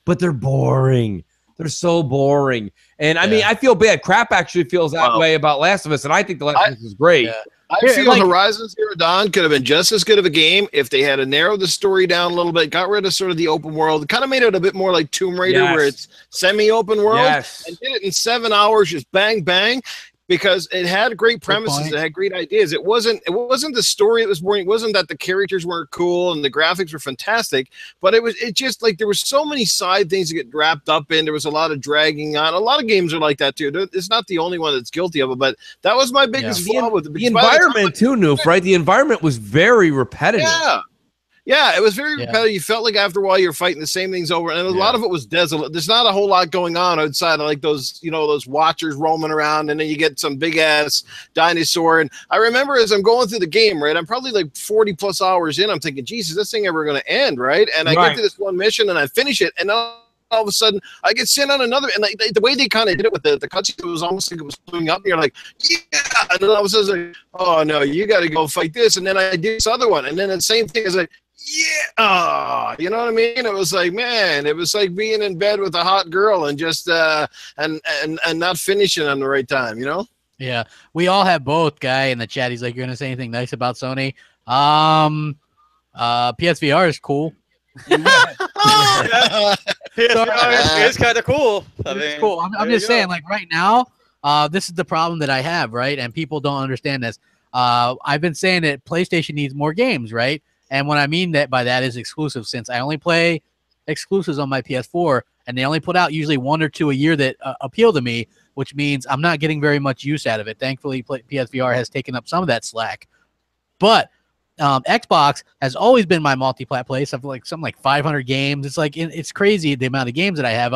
but they're boring. They're so boring. And I mean, I feel bad. Crap actually feels that way about Last of Us, and I think The Last of Us is great. Yeah. I feel Horizon Zero Dawn could have been just as good of a game if they had to narrow the story down a little bit, got rid of sort of the open world, kind of made it a bit more like Tomb Raider, where it's semi-open world, and did it in 7 hours, just bang, bang. Because it had great premises, it had great ideas. It wasn't the story that was boring. It wasn't that the characters weren't cool and the graphics were fantastic, but it just like there were so many side things to get wrapped up in. There was a lot of dragging on. A lot of games are like that too. It's not the only one that's guilty of it, but that was my biggest flaw with it. The environment too, Noof, right? The environment was very repetitive. Yeah, it was very repetitive. You felt like after a while you're fighting the same things over, and a lot of it was desolate. There's not a whole lot going on outside of like those, you know, those watchers roaming around, and then you get some big ass dinosaur. And I remember as I'm going through the game, right, I'm probably like 40 plus hours in. I'm thinking, Jesus, this thing ever going to end, right? And I get to this one mission and I finish it, and all of a sudden I get sent on another, and like the way they kind of did it with the cutscene, it was almost like it was moving up, and you're like, yeah, and then all of a sudden, like, oh no, you got to go fight this, and then I did this other one, and then the same thing is like, you know what I mean? It was like, man, it was like being in bed with a hot girl and just and not finishing on the right time, you know? Yeah, we all have both. Guy in the chat, he's like, "You're gonna say anything nice about Sony?" PSVR is cool. It's kind of cool. I mean, It's cool. I'm just saying, like right now, this is the problem that I have, right? And people don't understand this. I've been saying that PlayStation needs more games, right? And what I mean by that is exclusive, since I only play exclusives on my PS4, and they only put out usually 1 or 2 a year that appeal to me, which means I'm not getting very much use out of it. Thankfully, PSVR has taken up some of that slack. But Xbox has always been my multi-plat place. I've like something like 500 games. It's like it's crazy the amount of games that I have.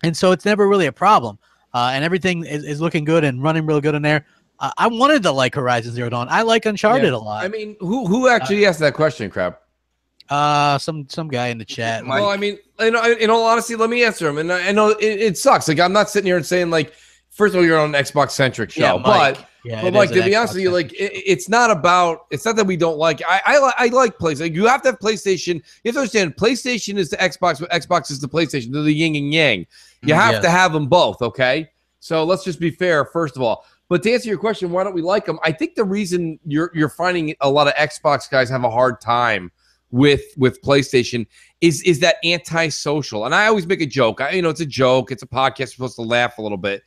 And so it's never really a problem. And everything is looking good and running real good in there. I wanted to like Horizon Zero Dawn. I like Uncharted a lot. I mean, who actually asked that question, Crap? Some guy in the chat. Well, I mean, in all honesty, let me answer him. And I know it sucks. Like, I'm not sitting here and saying, like, first of all, you're on an Xbox centric show, but like, to be honest with you, like, it's not that we don't like. I like PlayStation. Like, you have to have PlayStation. You have to understand, PlayStation is the Xbox, but Xbox is the PlayStation. They're the yin and yang. You have to have them both. Okay, so let's just be fair, first of all. But to answer your question, why don't we like them? I think the reason you're finding a lot of Xbox guys have a hard time with PlayStation is that antisocial. And I always make a joke. It's a joke. It's a podcast. You're supposed to laugh a little bit.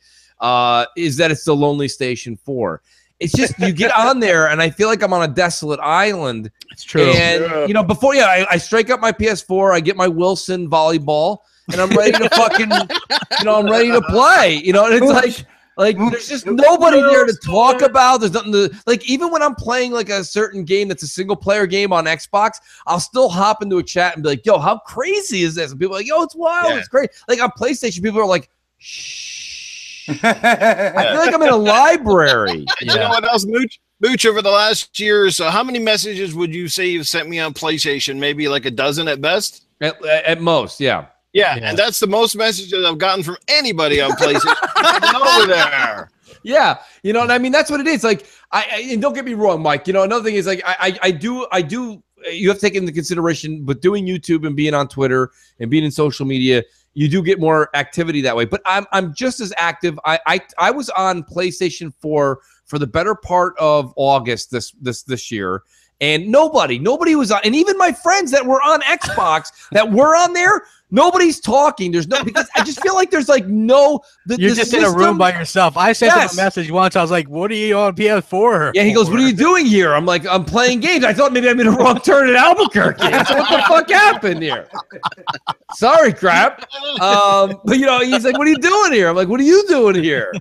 Is that it's the Lonely Station 4. It's just you get on there, and I feel like I'm on a desolate island. It's true. And, before, I strike up my PS4, I get my Wilson volleyball, and I'm ready to fucking, I'm ready to play. And it's like there's just nobody there to talk about. There's nothing to, like, even when I'm playing like a certain game that's a single player game on Xbox, I'll still hop into a chat and be like, yo, how crazy is this? And people are like, yo, it's wild, it's great. Like on PlayStation, people are like, shh. I feel like I'm in a library. You know what else, Mooch, over the last year or so, how many messages would you say you've sent me on PlayStation? Maybe like a dozen at best? At most, yeah. Yeah, and that's the most messages I've gotten from anybody on PlayStation over there. Yeah, and I mean, that's what it is. Like, and don't get me wrong, Mike. Another thing is, like, I do. You have to take into consideration, but doing YouTube and being on Twitter and being in social media, you do get more activity that way. But I'm just as active. I was on PlayStation 4 for the better part of August this year. And nobody was on, and even my friends that were on Xbox that were on there, nobody's talking. There's no, because I just feel like there's like no. You're just in a room by yourself. I sent him a message once. I was like, "What are you on PS4?" Yeah, he goes, "What are you doing here?" I'm like, "I'm playing games." I thought maybe I made a wrong turn in Albuquerque. So what the fuck happened here? Sorry, Crap. But he's like, "What are you doing here?" I'm like, "What are you doing here?"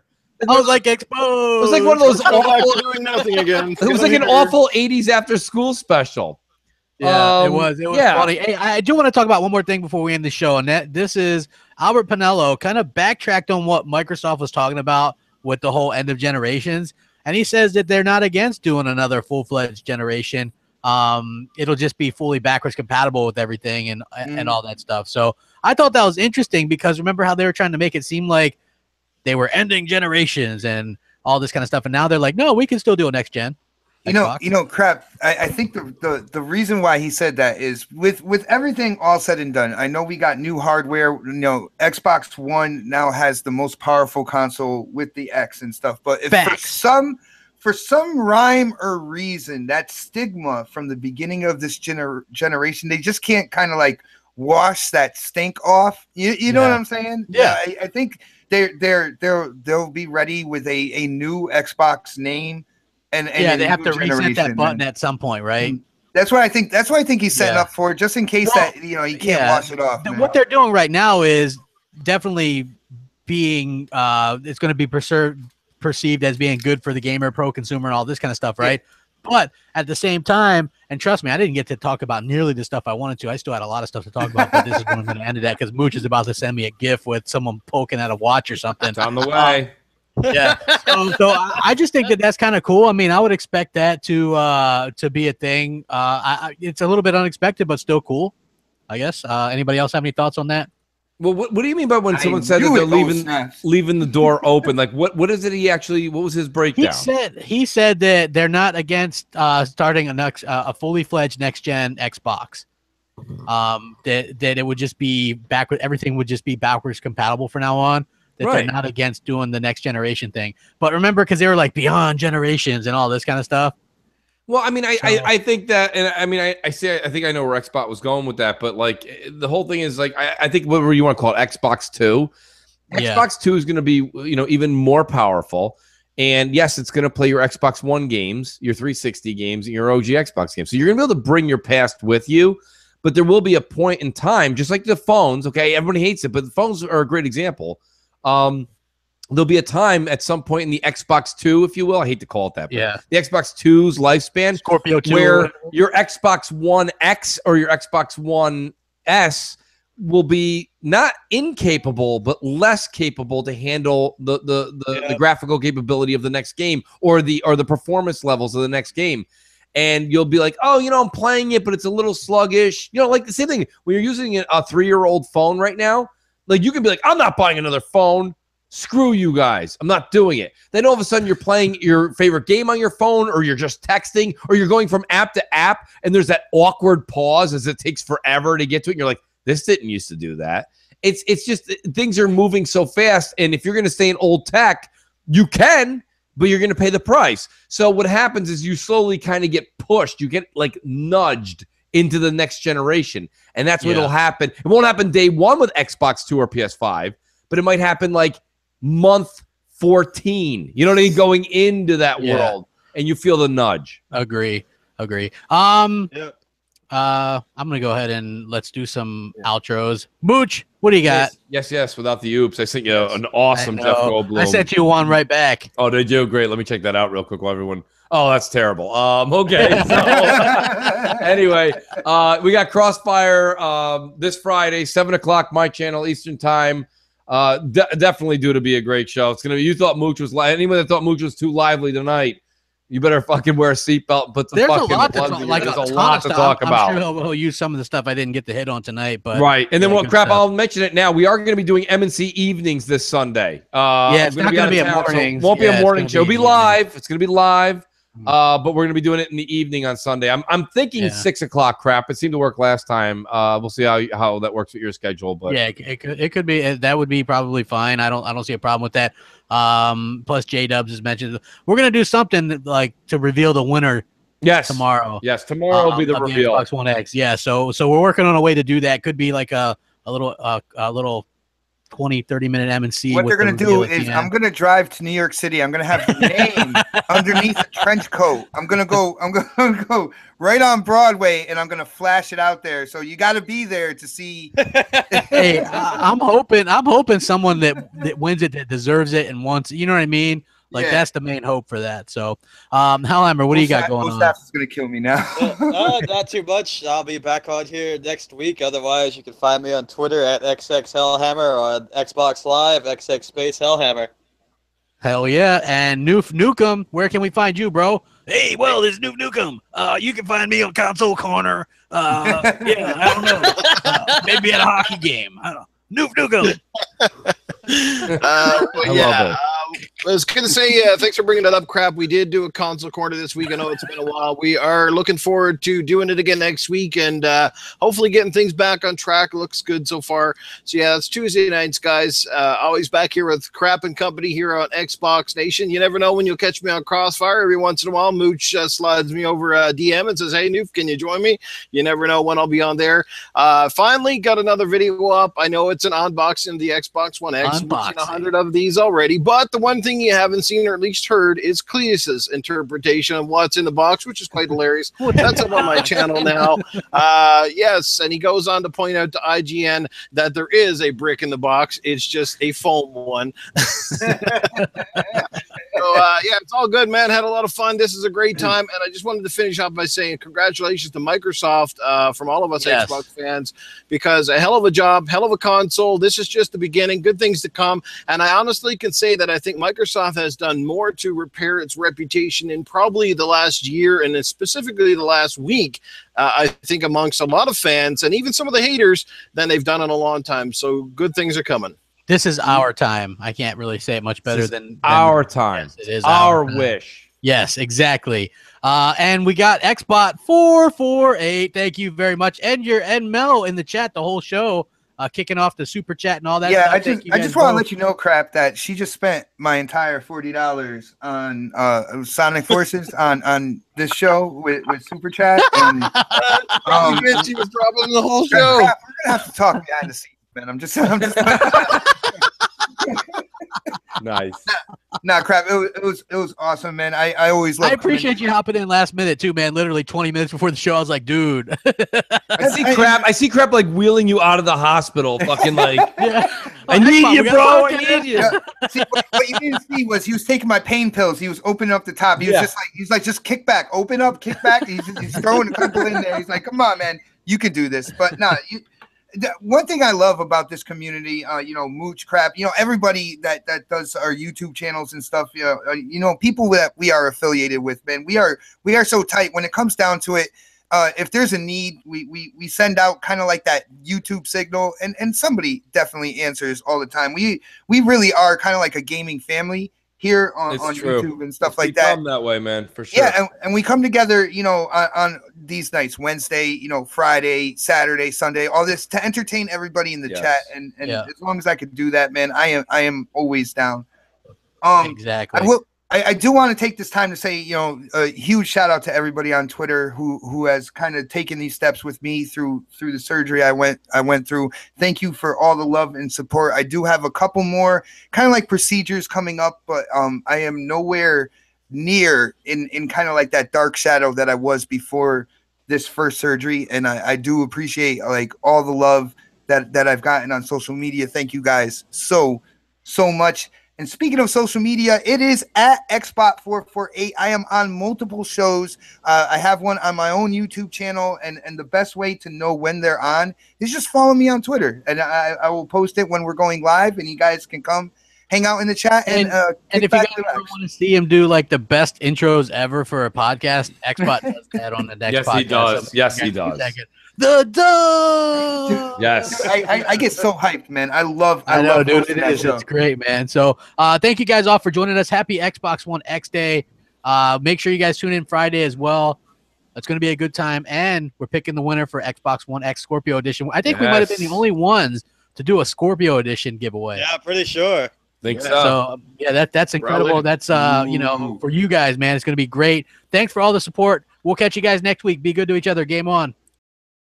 I was like, exposed. It was like one of those awful, doing nothing again. It was like an awful 80s after school special. Yeah, it was funny. Hey, I do want to talk about one more thing before we end the show, and this is Albert Pinello kind of backtracked on what Microsoft was talking about with the whole end of generations, and he says that they're not against doing another full-fledged generation. It'll just be fully backwards compatible with everything and all that stuff. So I thought that was interesting because remember how they were trying to make it seem like they were ending generations and all this kind of stuff, and now they're like, no, we can still do a next gen. Crap. I think the reason why he said that is with everything all said and done. I know we got new hardware. Xbox One now has the most powerful console with the X and stuff. But if for some rhyme or reason, that stigma from the beginning of this generation, they just can't kind of like wash that stink off. You know what I'm saying? Yeah. I think they'll be ready with a new Xbox name. And they have to reset that button at some point, right? That's what I think. That's what I think he's setting up for, just in case that he can't wash it off. What they're doing right now is definitely being it's going to be perceived as being good for the gamer, pro consumer, and all this kind of stuff, right? Yeah. But at the same time, and trust me, I didn't get to talk about nearly the stuff I wanted to. I still had a lot of stuff to talk about, but this is when I'm going to end it at because Mooch is about to send me a GIF with someone poking at a watch or something. It's on the way. Yeah, so I just think that's kind of cool. I mean, I would expect that to be a thing. It's a little bit unexpected, but still cool, I guess. Anybody else have any thoughts on that? Well, what do you mean by when someone said that they're leaving the door open? Like, what is it? What was his breakdown? He said that they're not against starting a fully fledged next gen Xbox. That it would just be backward. Everything would just be backwards compatible from now on. That they're not against doing the next generation thing. But remember, because they were like beyond generations and all this kind of stuff. Well, I mean, I think that, and I mean, I think I know where Xbox was going with that, but like the whole thing is like, I think whatever you want to call it, Xbox 2. Xbox 2 is going to be, even more powerful. And yes, it's going to play your Xbox One games, your 360 games, and your OG Xbox games. So you're going to be able to bring your past with you, but there will be a point in time, just like the phones. Okay, everybody hates it, but the phones are a great example. There'll be a time at some point in the Xbox 2, if you will. I hate to call it that. But the Xbox 2's lifespan, Scorpio 2, where your Xbox One X or your Xbox One S will be not incapable, but less capable to handle the graphical capability of the next game or the performance levels of the next game. And you'll be like, oh, I'm playing it, but it's a little sluggish. Like the same thing when you're using a 3-year-old phone right now. Like you can be like, I'm not buying another phone. Screw you guys. I'm not doing it. Then all of a sudden you're playing your favorite game on your phone, or you're just texting, or you're going from app to app, and there's that awkward pause as it takes forever to get to it. And you're like, this didn't used to do that. It's just things are moving so fast. And if you're going to stay in old tech, you can, but you're going to pay the price. So what happens is you slowly kind of get pushed. You get like nudged into the next generation. And that's what will happen. It won't happen day one with Xbox 2 or PS5, but it might happen like month 14. You know what I mean? Going into that world, and you feel the nudge. Agree. I'm gonna go ahead and let's do some outros. Mooch, what do you got? Yes. Without the oops, I sent you an awesome Jeff Goldblum. I sent you one right back. Oh, did you? Great. Let me check that out real quick while everyone. Oh, that's terrible. Okay. So, anyway, we got Crossfire this Friday, 7:00 my channel Eastern time. Definitely due to be a great show. It's gonna be. You thought Mooch was anyone that thought Mooch was too lively tonight, you better fucking wear a seatbelt and put the fucking There's a lot to talk about. I'm sure he'll use some of the stuff I didn't get to hit on tonight, but right. And then I'll mention it now. We are going to be doing M&C evenings this Sunday. It's not going to be a morning. So it won't be a morning show. It'll be live. It's going to be live. But we're going to be doing it in the evening on Sunday. I'm thinking 6:00 crap. It seemed to work last time. We'll see how that works with your schedule. But yeah, it could be. That would be probably fine. I don't see a problem with that. Plus J-Dubs has mentioned we're going to do something like to reveal the winner. Yes, tomorrow. Yes, tomorrow will be the reveal. Xbox One X. Yeah, so we're working on a way to do that. Could be like a little 20-30 minute M&C. What they're going to do is I'm going to drive to New York City. I'm going to have the name underneath a trench coat. I'm going to go right on Broadway, and I'm going to flash it out there. So you got to be there to see. Hey, I'm hoping someone that wins it, that deserves it and wants, you know what I mean? Like that's the main hope for that. So, Hellhammer, what do you got going on? Staff is going to kill me now. Not too much. I'll be back on here next week. Otherwise, you can find me on Twitter at XXHellhammer or on Xbox Live, XX_Hellhammer. Hell yeah. And Nukem, where can we find you, bro? Hey, well, this is Nukem. You can find me on Console Corner. I don't know. Maybe at a hockey game. I don't know. Nukem. I was going to say, thanks for bringing that up, Crap. We did do a console corner this week. I know it's been a while. We are looking forward to doing it again next week and hopefully getting things back on track. Looks good so far. So, yeah, it's Tuesday nights, guys. Always back here with Crap and Company here on Xbox Nation. You never know when you'll catch me on Crossfire. Every once in a while, Mooch slides me over DM and says, hey, Noof, can you join me? You never know when I'll be on there. Finally, got another video up. I know it's an unboxing of the Xbox One X. We've seen 100 of these already, but the one thing you haven't seen or at least heard is Cleus's interpretation of what's in the box, which is quite hilarious. That's up on my channel now. Yes, and he goes on to point out to IGN that there is a brick in the box. It's just a foam one. So, yeah, it's all good, man. Had a lot of fun. This is a great time, and I just wanted to finish off by saying congratulations to Microsoft from all of us Xbox fans, because a hell of a job, hell of a console. This is just the beginning. Good things to come, and I honestly can say that I think Microsoft has done more to repair its reputation in probably the last year, and specifically the last week, I think amongst a lot of fans and even some of the haters, than they've done in a long time. So good things are coming. This is our time. I can't really say it much better than our time. Yes, it is our wish. Yes, exactly. And we got Xbot 448. Thank you very much. And Mel in the chat the whole show, kicking off the super chat and all that. Yeah, stuff. I just want to let you know, Crap, that she just spent my entire $40 on Sonic Forces on this show with super chat. And she was dropping the whole show. Crap, we're gonna have to talk behind the scenes. Man, I'm just nice. Nah, Crap. It was awesome, man. I always love. I appreciate you hopping in last minute too, man. Literally 20 minutes before the show, I was like, dude. I see Crap like wheeling you out of the hospital, fucking like. I need you, bro. I need you. See, what you didn't see was he was taking my pain pills. He was opening up the top. He was just kick back, open up, kick back. He's throwing a couple in there. He's like, come on, man, you can do this. But no, one thing I love about this community, you know, MOH Crap, you know, everybody that does our YouTube channels and stuff, you know, people that we are affiliated with, man, we are so tight. When it comes down to it, if there's a need, we send out kind of like that YouTube signal, and somebody definitely answers all the time. We really are kind of like a gaming family here on YouTube and stuff like that. That way, man, for sure. Yeah, and we come together, you know, on these nights, Wednesday, you know, Friday, Saturday, Sunday, all this to entertain everybody in the chat. And as long as I could do that, man, I am always down. Exactly. I do want to take this time to say, you know, a huge shout out to everybody on Twitter who has kind of taken these steps with me through the surgery I went through. Thank you for all the love and support. I do have a couple more kind of like procedures coming up, but I am nowhere near in kind of like that dark shadow that I was before this first surgery. And I do appreciate like all the love that I've gotten on social media. Thank you guys so much. And speaking of social media, it is at Xbot448. I am on multiple shows. I have one on my own YouTube channel, and the best way to know when they're on is just follow me on Twitter, and I will post it when we're going live, and you guys can come hang out in the chat. And if you guys want to see him do like the best intros ever for a podcast, Xbot does that on the next podcast. He does. Yes, he does. The dog. Yes. I get so hyped, man. I love dude. It is. It's great, man. So thank you guys all for joining us. Happy Xbox One X Day. Make sure you guys tune in Friday as well. It's going to be a good time. And we're picking the winner for Xbox One X Scorpio Edition. I think we might have been the only ones to do a Scorpio Edition giveaway. Yeah, pretty sure. Think so. So yeah, that's incredible. That's you know, for you guys, man, it's going to be great. Thanks for all the support. We'll catch you guys next week. Be good to each other. Game on.